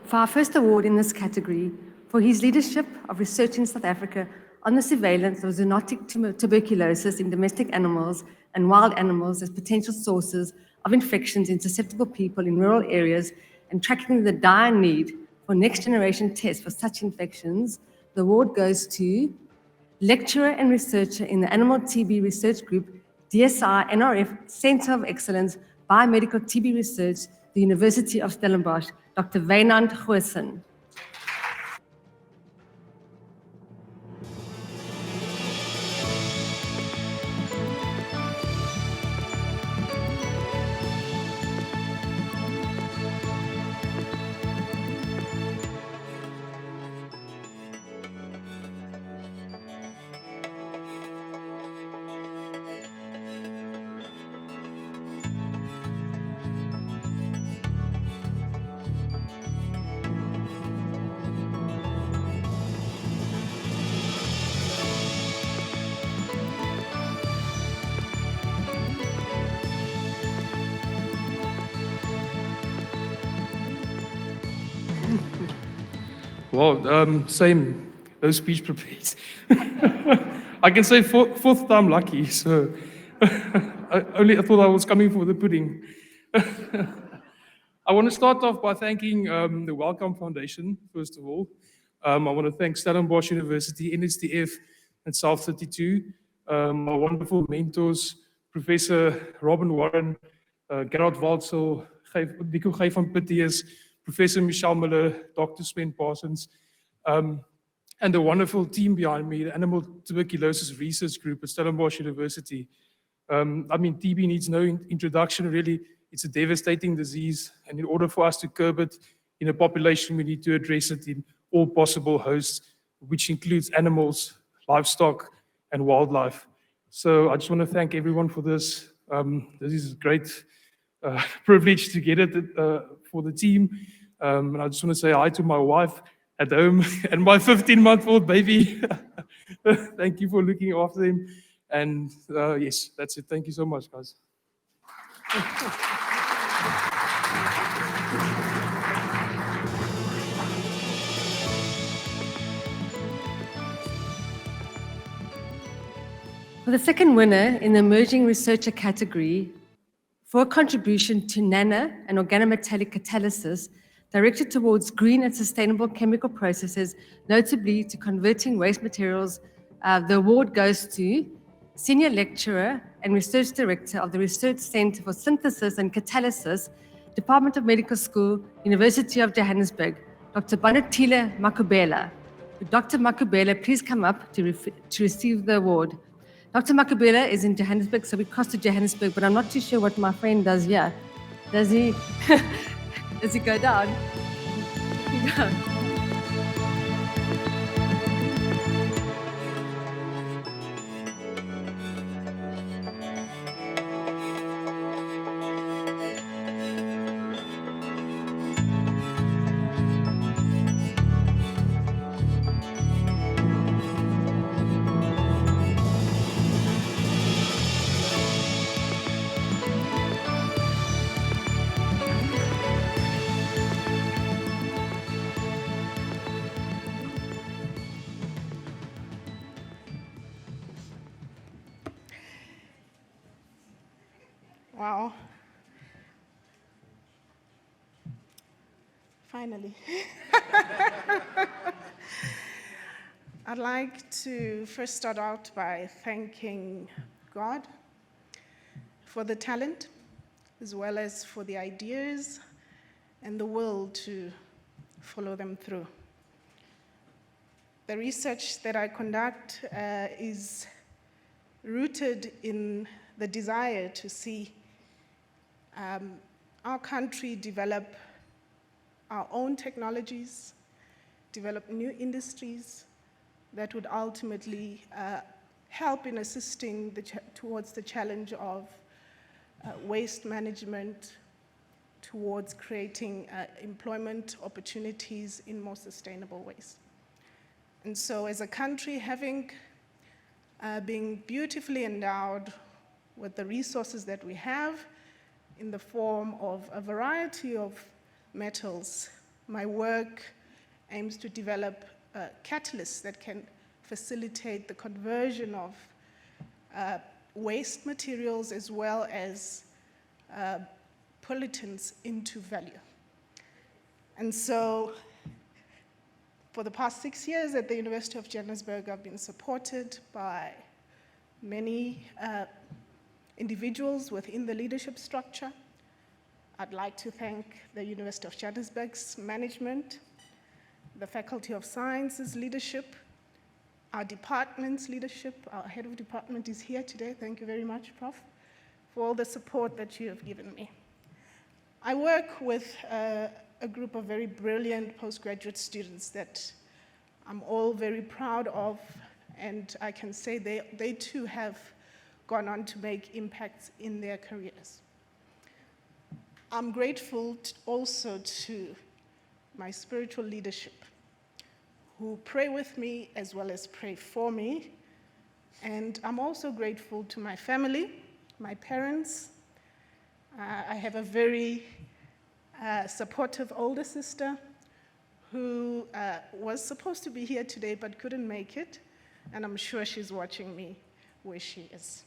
For our first award in this category, for his leadership of research in South Africa on the surveillance of zoonotic tuberculosis in domestic animals and wild animals as potential sources of infections in susceptible people in rural areas, and tracking the dire need for next-generation tests for such infections, the award goes to lecturer and researcher in the Animal TB Research Group, DSI NRF Center of Excellence, Biomedical TB Research, the University of Stellenbosch, Dr. Wynand Goosen. Well, same, no speech prepared. I can say fourth time lucky, so I thought I was coming for the pudding. I want to start off by thanking the Wellcome Foundation, first of all. I want to thank Stellenbosch University, NSTF, and South32, my wonderful mentors, Professor Robin Warren, Gerard Waldsel, Nico Gey van Pittius, Professor Michelle Miller, Dr. Sven Parsons, and the wonderful team behind me, the Animal Tuberculosis Research Group at Stellenbosch University. I mean, TB needs no introduction, really. It's a devastating disease, and in order for us to curb it in a population, we need to address it in all possible hosts, which includes animals, livestock, and wildlife. So I just want to thank everyone for this. This is a great privilege to get it for the team. And I just want to say hi to my wife at home and my 15-month-old baby. Thank you for looking after him. And yes, that's it. Thank you so much, guys. For the second winner in the Emerging Researcher category, for a contribution to NANA, an organometallic catalysis, directed towards green and sustainable chemical processes, notably to converting waste materials, the award goes to Senior Lecturer and Research Director of the Research Center for Synthesis and Catalysis, Department of Medical School, University of Johannesburg, Dr. Bonatile Makubela. Would Dr. Makubela please come up to receive the award? Dr. Makubela is in Johannesburg, so we crossed to Johannesburg, but I'm not too sure what my friend does here. Does he, does he go down? Wow. Finally. I'd like to first start out by thanking God for the talent, as well as for the ideas and the will to follow them through. The research that I conduct is rooted in the desire to see our country develop our own technologies, develop new industries that would ultimately help in assisting towards the challenge of waste management, towards creating employment opportunities in more sustainable ways. And so as a country, having being beautifully endowed with the resources that we have in the form of a variety of metals, my work aims to develop catalysts that can facilitate the conversion of waste materials as well as pollutants into value. And so for the past 6 years at the University of Johannesburg, I've been supported by many individuals within the leadership structure. I'd like to thank the University of Johannesburg's management, the Faculty of Sciences leadership, our department's leadership. Our head of department is here today. Thank you very much, Prof, for all the support that you have given me. I work with a group of very brilliant postgraduate students that I'm all very proud of, and I can say they too have gone on to make impacts in their careers. I'm grateful also to my spiritual leadership, who pray with me as well as pray for me. And I'm also grateful to my family, my parents. I have a very supportive older sister who was supposed to be here today but couldn't make it, and I'm sure she's watching me where she is.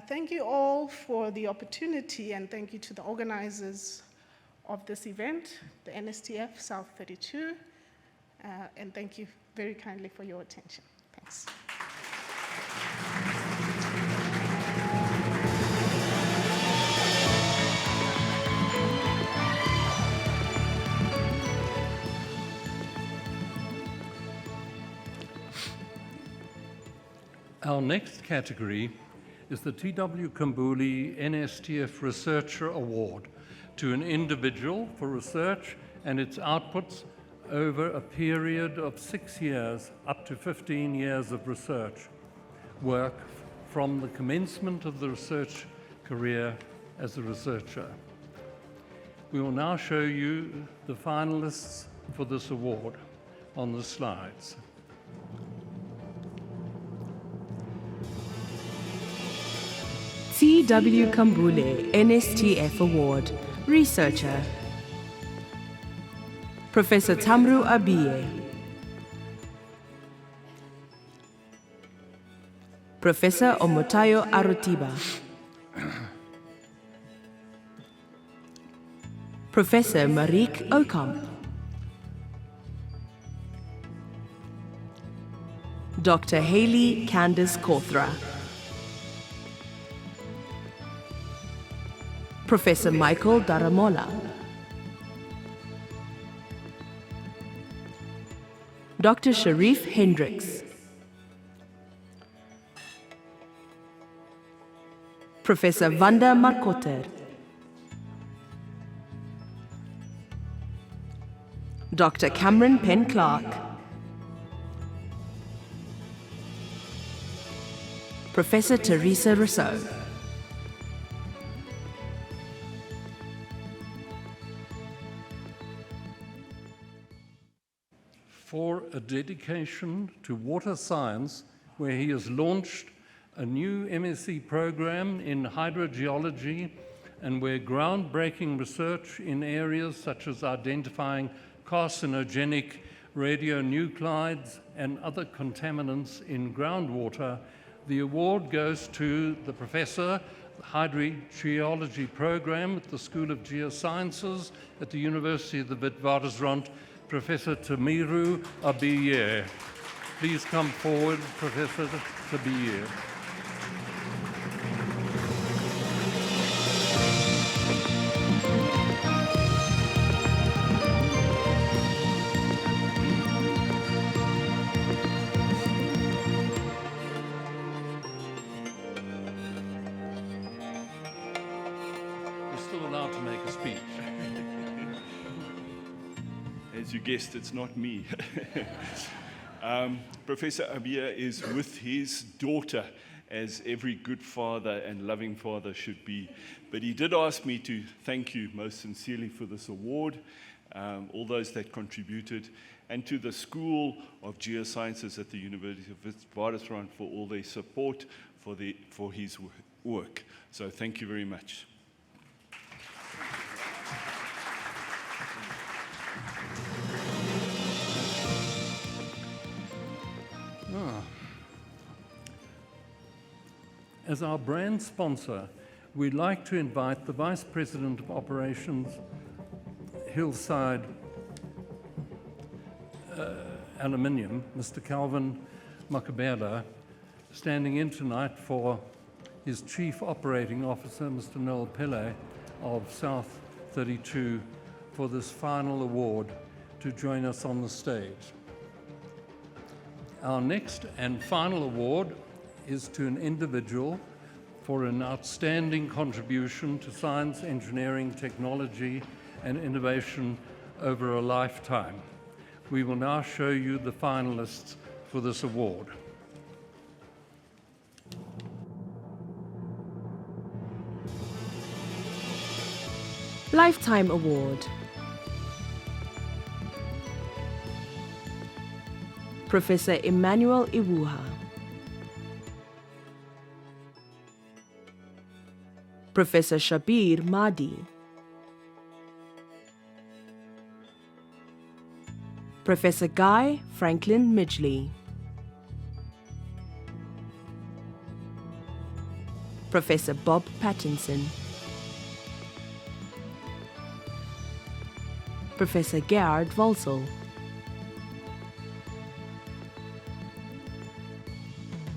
Thank you all for the opportunity, and thank you to the organizers of this event, the NSTF-South32, and thank you very kindly for your attention. Thanks. Our next category is the T.W. Kambuli NSTF Researcher Award to an individual for research and its outputs over a period of 6 years, up to 15 years of research work from the commencement of the research career as a researcher. We will now show you the finalists for this award on the slides. T.W. Kambule NSTF Award, Researcher. Professor Tamru Abiye. Professor Omotayo Arotiba. Professor Marique Okamp. Dr. Haley Candace Kothra. Professor Michael Daramola. Dr. Sharif Hendricks. Professor Vanda Markotter. Dr. Cameron Penn Clark. Professor Teresa Rousseau. For a dedication to water science, where he has launched a new MSc program in hydrogeology and where groundbreaking research in areas such as identifying carcinogenic radionuclides and other contaminants in groundwater, the award goes to the Professor, the Hydrogeology Program at the School of Geosciences at the University of the Witwatersrand, Professor Tamiru Abiye. Please come forward, Professor Abiye. You're still allowed to make a speech. As you guessed, it's not me. Professor Abia is with his daughter, as every good father and loving father should be. But he did ask me to thank you most sincerely for this award, all those that contributed, and to the School of Geosciences at the University of Witwatersrand for all their support for his work. So thank you very much. As our brand sponsor, we'd like to invite the Vice President of Operations, Hillside Aluminium, Mr. Calvin Makabela, standing in tonight for his Chief Operating Officer, Mr. Noel Pillay of South32, for this final award, to join us on the stage. Our next and final award is to an individual for an outstanding contribution to science, engineering, technology, and innovation over a lifetime. We will now show you the finalists for this award. Lifetime Award. Professor Emmanuel Iwuha. Professor Shabir Mahdi. Professor Guy Franklin Midgley. Professor Bob Pattinson. Professor Gerhard Volsel.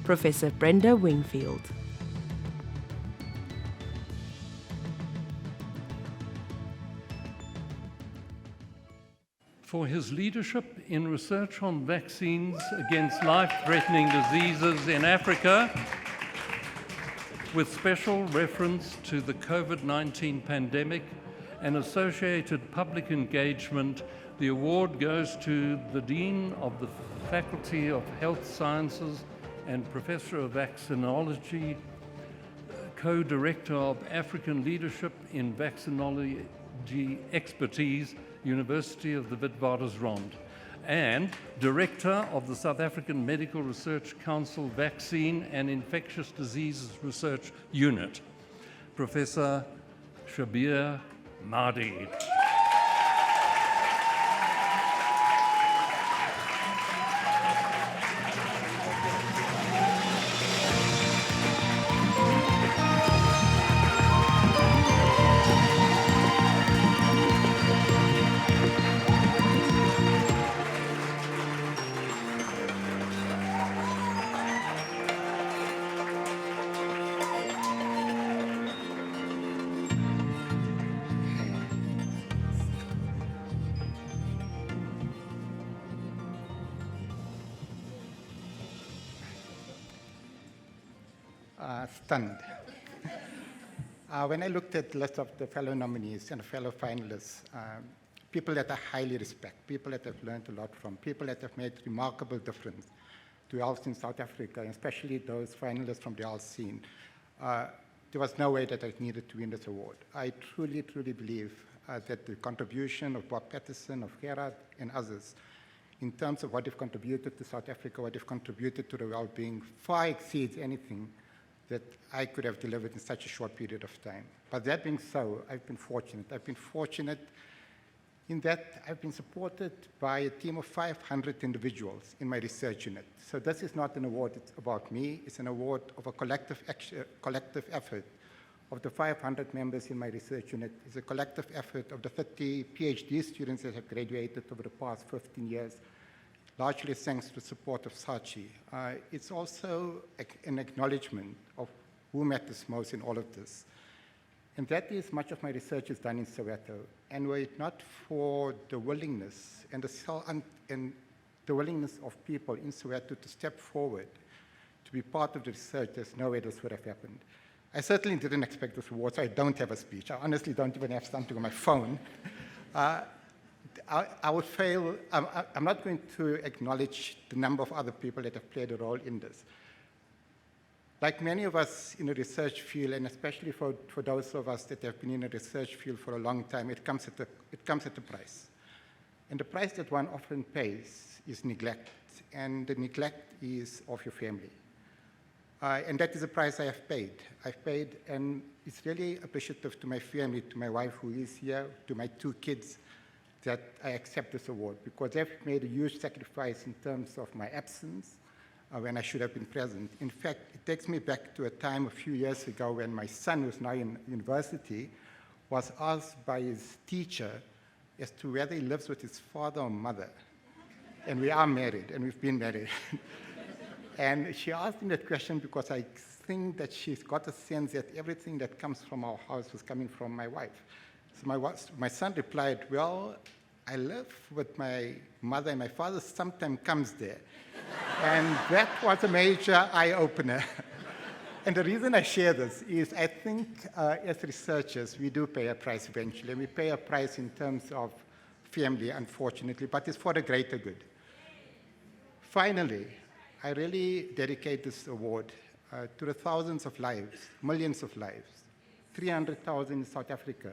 Professor Brenda Wingfield. For his leadership in research on vaccines against life-threatening diseases in Africa, with special reference to the COVID-19 pandemic and associated public engagement, the award goes to the Dean of the Faculty of Health Sciences and Professor of Vaccinology, Co-Director of African Leadership in Vaccinology Expertise, University of the Witwatersrand, and Director of the South African Medical Research Council Vaccine and Infectious Diseases Research Unit, Professor Shabir Mahdi. stunned. When I looked at the list of the fellow nominees and fellow finalists, people that I highly respect, people that I've learned a lot from, people that have made remarkable difference to health in South Africa, especially those finalists from the health scene, there was no way that I needed to win this award. I truly, truly believe that the contribution of Bob Patterson, of Gerard, and others, in terms of what they've contributed to South Africa, what they've contributed to the well-being, far exceeds anything that I could have delivered in such a short period of time. But that being so, I've been fortunate. I've been fortunate in that I've been supported by a team of 500 individuals in my research unit. So this is not an award about me, it's an award of a collective effort of the 500 members in my research unit. It's a collective effort of the 30 PhD students that have graduated over the past 15 years, largely thanks to the support of SACHI. It's also an acknowledgement of who matters most in all of this. And that is much of my research is done in Soweto. And were it not for the willingness and the willingness of people in Soweto to step forward, to be part of the research, there's no way this would have happened. I certainly didn't expect this award, so I don't have a speech. I honestly don't even have something on my phone. I would fail. I'm not going to acknowledge the number of other people that have played a role in this. Like many of us in the research field, and especially for those of us that have been in the research field for a long time, it comes at a price. And the price that one often pays is neglect, and the neglect is of your family. And that is a price I have paid. I've paid, and it's really appreciative to my family, to my wife who is here, to my 2 kids, that I accept this award, because they've made a huge sacrifice in terms of my absence when I should have been present. In fact, it takes me back to a time a few years ago when my son, who's now in university, was asked by his teacher as to whether he lives with his father or mother. And we are married, and we've been married. And she asked him that question because I think that she's got a sense that everything that comes from our house was coming from my wife. So my son replied, well, I live with my mother, and my father sometimes comes there. And that was a major eye-opener. And the reason I share this is I think as researchers, we do pay a price eventually. We pay a price in terms of family, unfortunately, but it's for the greater good. Finally, I really dedicate this award to the thousands of lives, millions of lives, 300,000 in South Africa,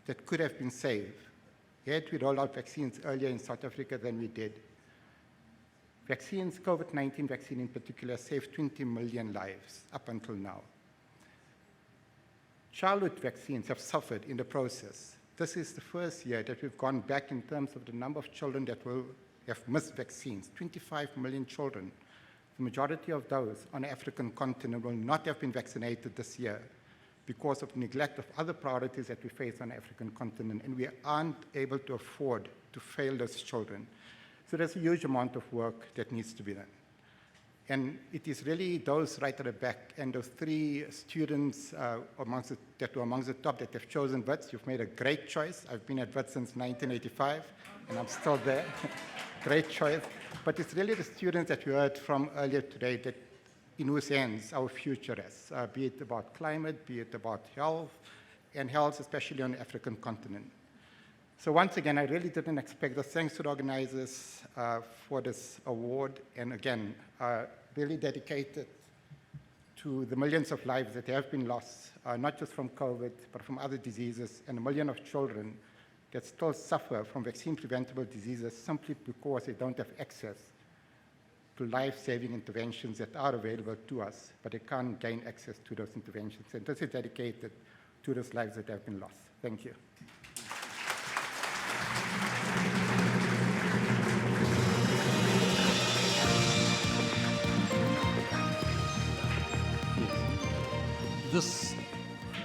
that could have been saved had we rolled out vaccines earlier in South Africa than we did. Vaccines, COVID-19 vaccine in particular, saved 20 million lives up until now. Childhood vaccines have suffered in the process. This is the first year that we've gone back in terms of the number of children that will have missed vaccines. 25 million children. The majority of those on the African continent will not have been vaccinated this year because of neglect of other priorities that we face on the African continent, and we aren't able to afford to fail those children. So there's a huge amount of work that needs to be done. And it is really those right at the back and those 3 students that were amongst the top that have chosen WITS. You've made a great choice. I've been at WITS since 1985, and I'm still there. Great choice. But it's really the students that we heard from earlier today that in whose hands our future is, be it about climate, be it about health, and health especially on the African continent. So once again, I really didn't expect this. Thanks to the organizers for this award, and again, really dedicated to the millions of lives that have been lost, not just from COVID, but from other diseases, and a million of children that still suffer from vaccine-preventable diseases simply because they don't have access to life-saving interventions that are available to us, but they can't gain access to those interventions. And this is dedicated to those lives that have been lost. Thank you.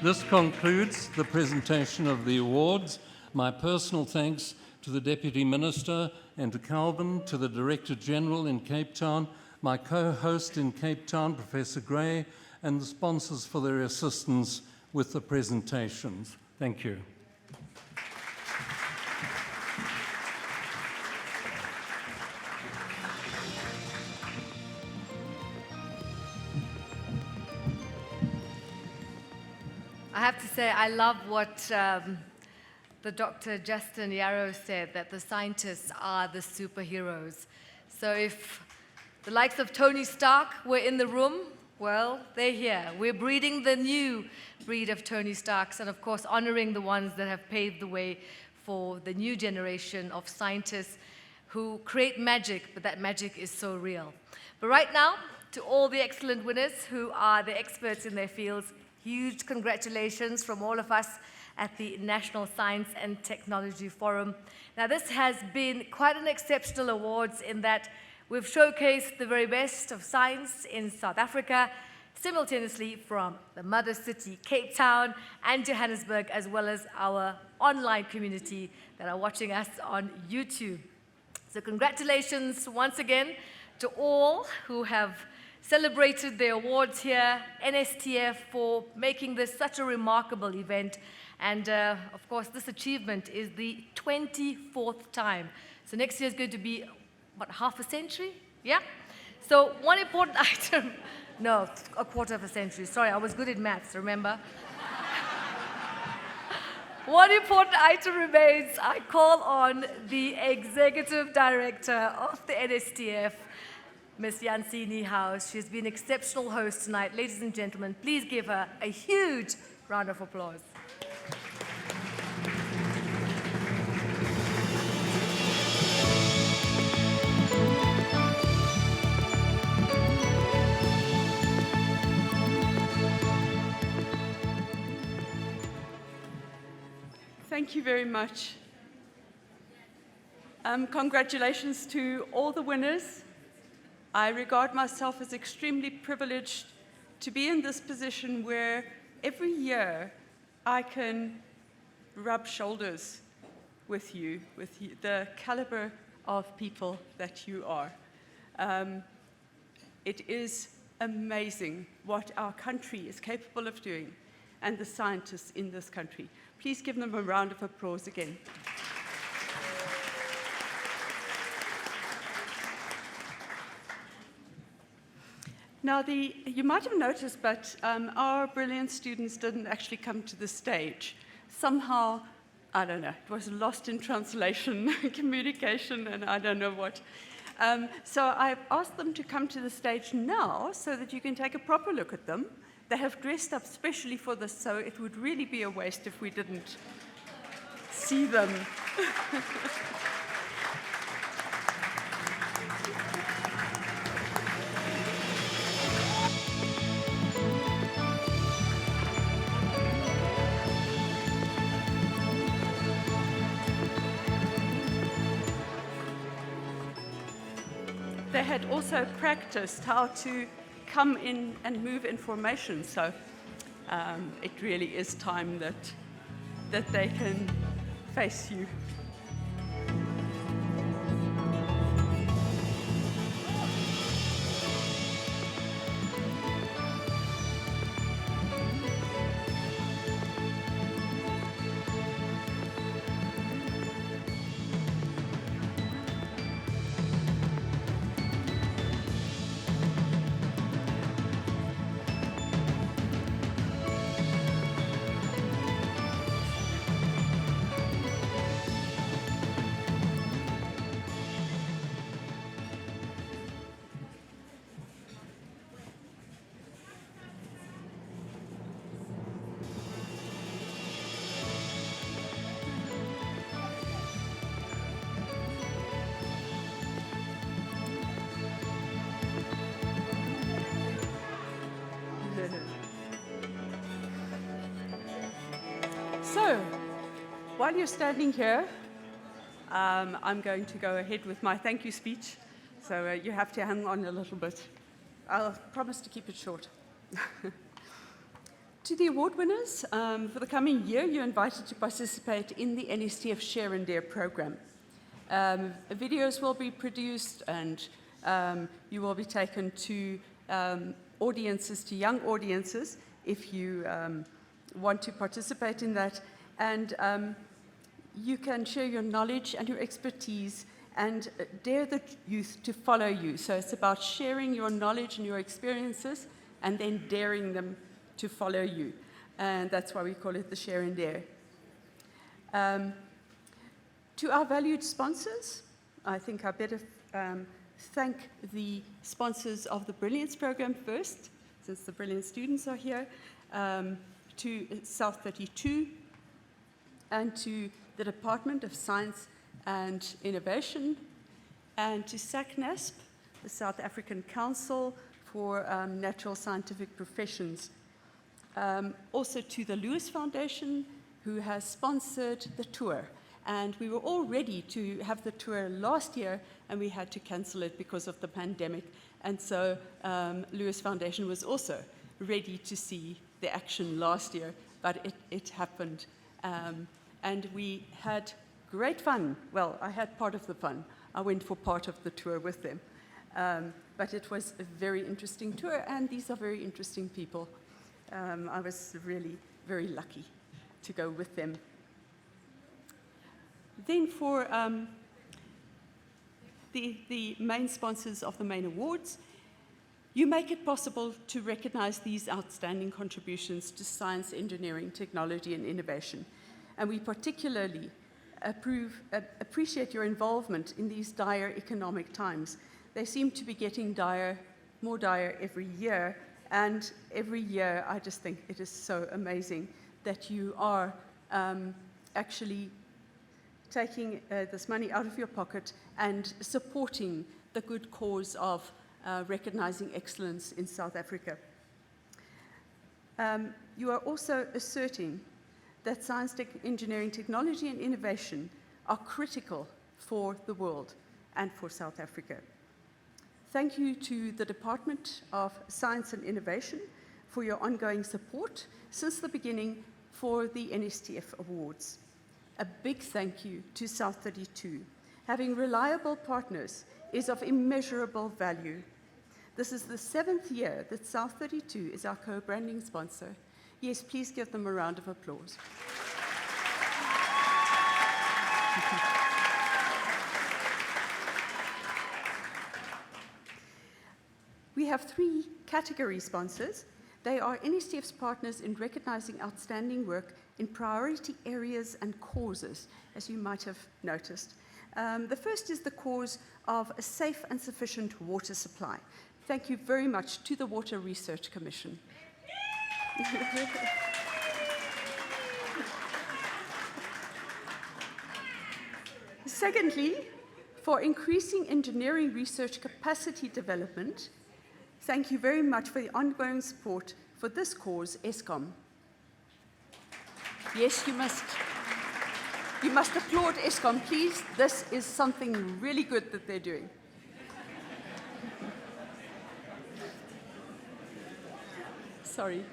This concludes the presentation of the awards. My personal thanks to the Deputy Minister and to Calvin, to the Director General in Cape Town, my co-host in Cape Town, Professor Gray, and the sponsors for their assistance with the presentations. Thank you. have to say, I love what the Dr. Justin Yarrow said, that the scientists are the superheroes. So if the likes of Tony Stark were in the room, well, they're here. We're breeding the new breed of Tony Starks and, of course, honoring the ones that have paved the way for the new generation of scientists who create magic, but that magic is so real. But right now, to all the excellent winners who are the experts in their fields, huge congratulations from all of us at the National Science and Technology Forum. Now, this has been quite an exceptional awards in that we've showcased the very best of science in South Africa, simultaneously from the mother city, Cape Town, and Johannesburg, as well as our online community that are watching us on YouTube. So congratulations once again to all who have celebrated their awards here, NSTF for making this such a remarkable event. And of course, this achievement is the 24th time. So next year is going to be, what, half a century? Yeah? So one important item, no, a quarter of a century. Sorry, I was good at maths, remember? One important item remains. I call on the Executive Director of the NSTF, Ms. Yansini House. She's been an exceptional host tonight. Ladies and gentlemen, please give her a huge round of applause. Thank you very much. Congratulations to all the winners. I regard myself as extremely privileged to be in this position where every year I can rub shoulders with you, the caliber of people that you are. It is amazing what our country is capable of doing and the scientists in this country. Please give them a round of applause again. Now, you might have noticed, but our brilliant students didn't actually come to the stage. Somehow, I don't know, it was lost in translation, communication, and I don't know what. So I've asked them to come to the stage now so that you can take a proper look at them. They have dressed up specially for this, so it would really be a waste if we didn't see them. They had also practiced how to come in and move information, so it really is time that they can face you. So, while you're standing here, I'm going to go ahead with my thank you speech. So you have to hang on a little bit. I'll promise to keep it short. To the award winners, for the coming year, you're invited to participate in the NSTF Share and Dare program. Videos will be produced and you will be taken to audiences, to young audiences, if you want to participate in that. And you can share your knowledge and your expertise and dare the youth to follow you. So it's about sharing your knowledge and your experiences and then daring them to follow you. and that's why we call it the Share and Dare. To our valued sponsors, I think I better thank the sponsors of the Brilliance program first, since the brilliant students are here, to South32, and to the Department of Science and Innovation, and to SACNASP, the South African Council for Natural Scientific Professions. Also to the Lewis Foundation, who has sponsored the tour. And we were all ready to have the tour last year, and we had to cancel it because of the pandemic. And so Lewis Foundation was also ready to see the action last year, but it happened. And we had great fun. Well, I had part of the fun. I went for part of the tour with them. But it was a very interesting tour, and these are very interesting people. I was really very lucky to go with them. Then for the main sponsors of the main awards, you make it possible to recognize these outstanding contributions to science, engineering, technology, and innovation. And we particularly appreciate your involvement in these dire economic times. They seem to be getting more dire every year, and every year I just think it is so amazing that you are actually taking this money out of your pocket and supporting the good cause of recognizing excellence in South Africa. You are also asserting that science, engineering, technology, and innovation are critical for the world and for South Africa. Thank you to the Department of Science and Innovation for your ongoing support since the beginning for the NSTF Awards. A big thank you to South32. Having reliable partners is of immeasurable value. This is the 7th year that South32 is our co-branding sponsor. Yes, please give them a round of applause. We have 3 category sponsors. They are NSTF's partners in recognizing outstanding work in priority areas and causes, as you might have noticed. The first is the cause of a safe and sufficient water supply. Thank you very much to the Water Research Commission. Secondly, for increasing engineering research capacity development, thank you very much for the ongoing support for this cause, Eskom. Yes, you must applaud Eskom, please. This is something really good that they're doing. Sorry.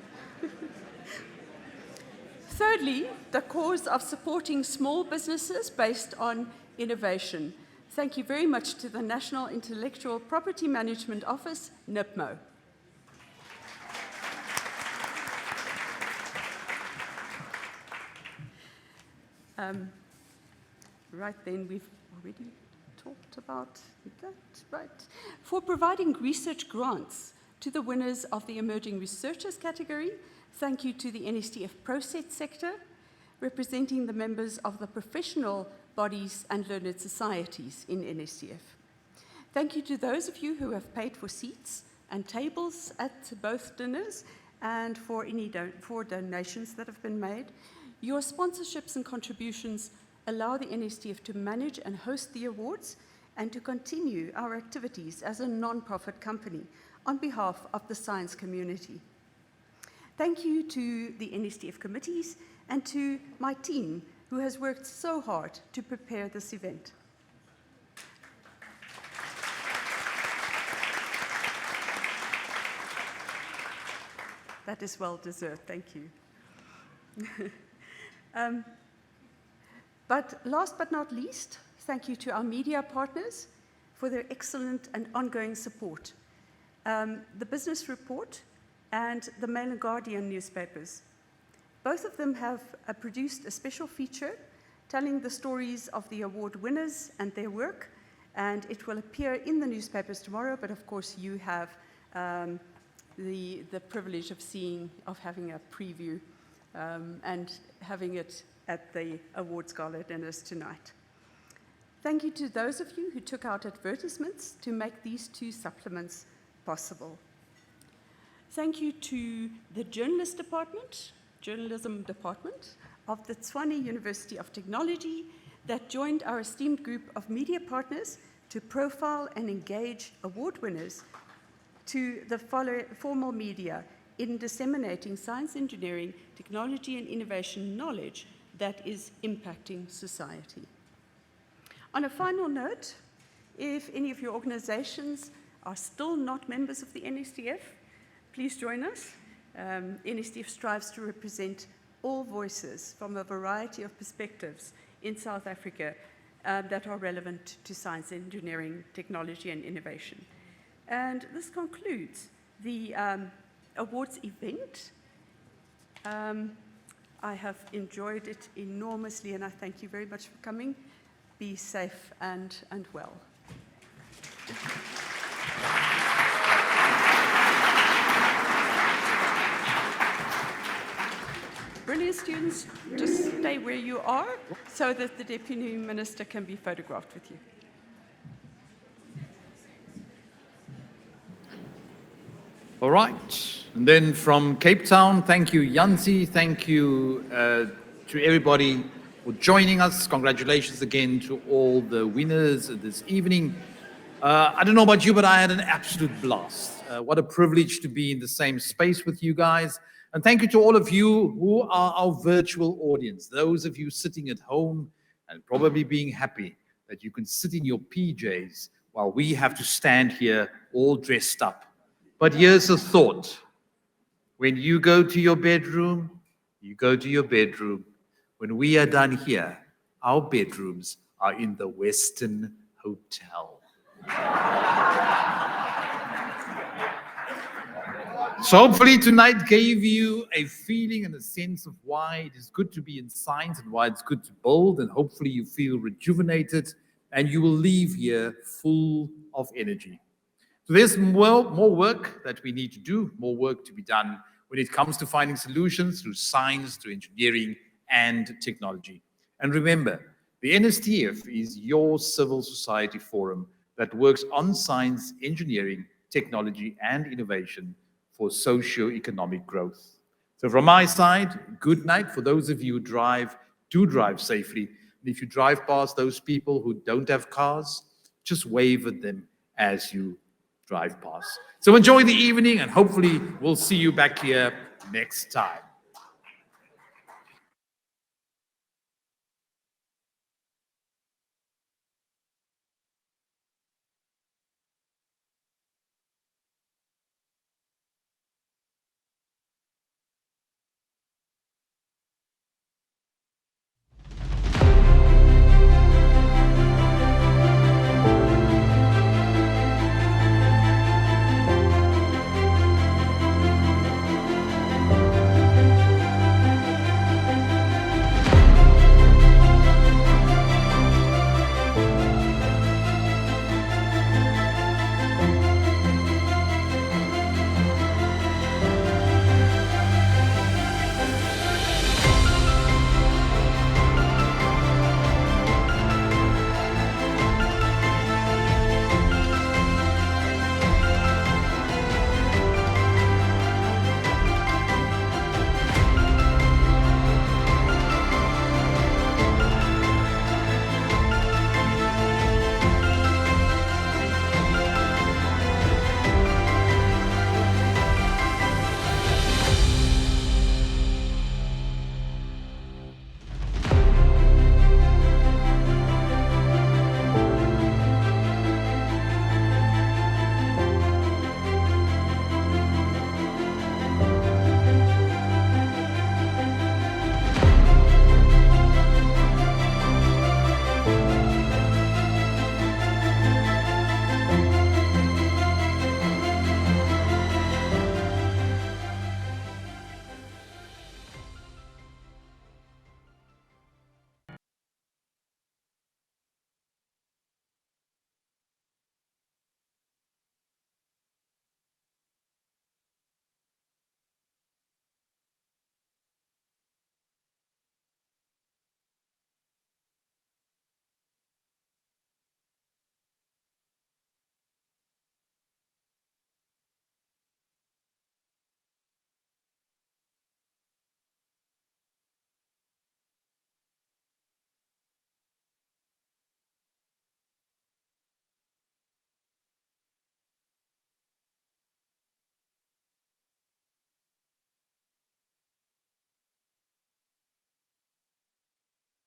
Thirdly, the cause of supporting small businesses based on innovation. Thank you very much to the National Intellectual Property Management Office, NIPMO. Right then, we've already talked about that, right? For providing research grants to the winners of the Emerging Researchers category, thank you to the NSTF ProSet sector, representing the members of the professional bodies and learned societies in NSTF. Thank you to those of you who have paid for seats and tables at both dinners and for any donations that have been made. Your sponsorships and contributions allow the NSTF to manage and host the awards and to continue our activities as a non-profit company on behalf of the science community. Thank you to the NSTF committees and to my team who has worked so hard to prepare this event. That is well deserved, thank you. But last but not least, thank you to our media partners for their excellent and ongoing support. The Business Report and the Mail and Guardian newspapers. Both of them have produced a special feature telling the stories of the award winners and their work, and it will appear in the newspapers tomorrow, but of course you have the privilege of having a preview and having it at the awards gala dinners tonight. Thank you to those of you who took out advertisements to make these two supplements possible. Thank you to the journalism department of the Tshwane University of Technology that joined our esteemed group of media partners to profile and engage award winners, to the formal media in disseminating science, engineering, technology, and innovation knowledge that is impacting society. On a final note, if any of your organizations are still not members of the NSTF, please join us. NSTF strives to represent all voices from a variety of perspectives in South Africa that are relevant to science, engineering, technology, and innovation. And this concludes the awards event. I have enjoyed it enormously, and I thank you very much for coming. Be safe and well. Brilliant students, just stay where you are so that the Deputy Minister can be photographed with you. All right. And then from Cape Town, thank you, Yanzi. Thank you to everybody for joining us. Congratulations again to all the winners this evening. I don't know about you, but I had an absolute blast. What a privilege to be in the same space with you guys. And thank you to all of you who are our virtual audience, those of you sitting at home and probably being happy that you can sit in your PJs while we have to stand here all dressed up. But here's a thought. When you go to your bedroom, you go to your bedroom. When we are done here, our bedrooms are in the Western Hotel. So hopefully tonight gave you a feeling and a sense of why it is good to be in science and why it's good to build, and hopefully you feel rejuvenated and you will leave here full of energy. So there's more work that we need to do, more work to be done when it comes to finding solutions through science, through engineering and technology. And remember, the NSTF is your civil society forum that works on science, engineering, technology and innovation for socio-economic growth. So from my side, good night. For those of you who drive, do drive safely. And if you drive past those people who don't have cars, just wave at them as you drive past. So enjoy the evening and hopefully we'll see you back here next time.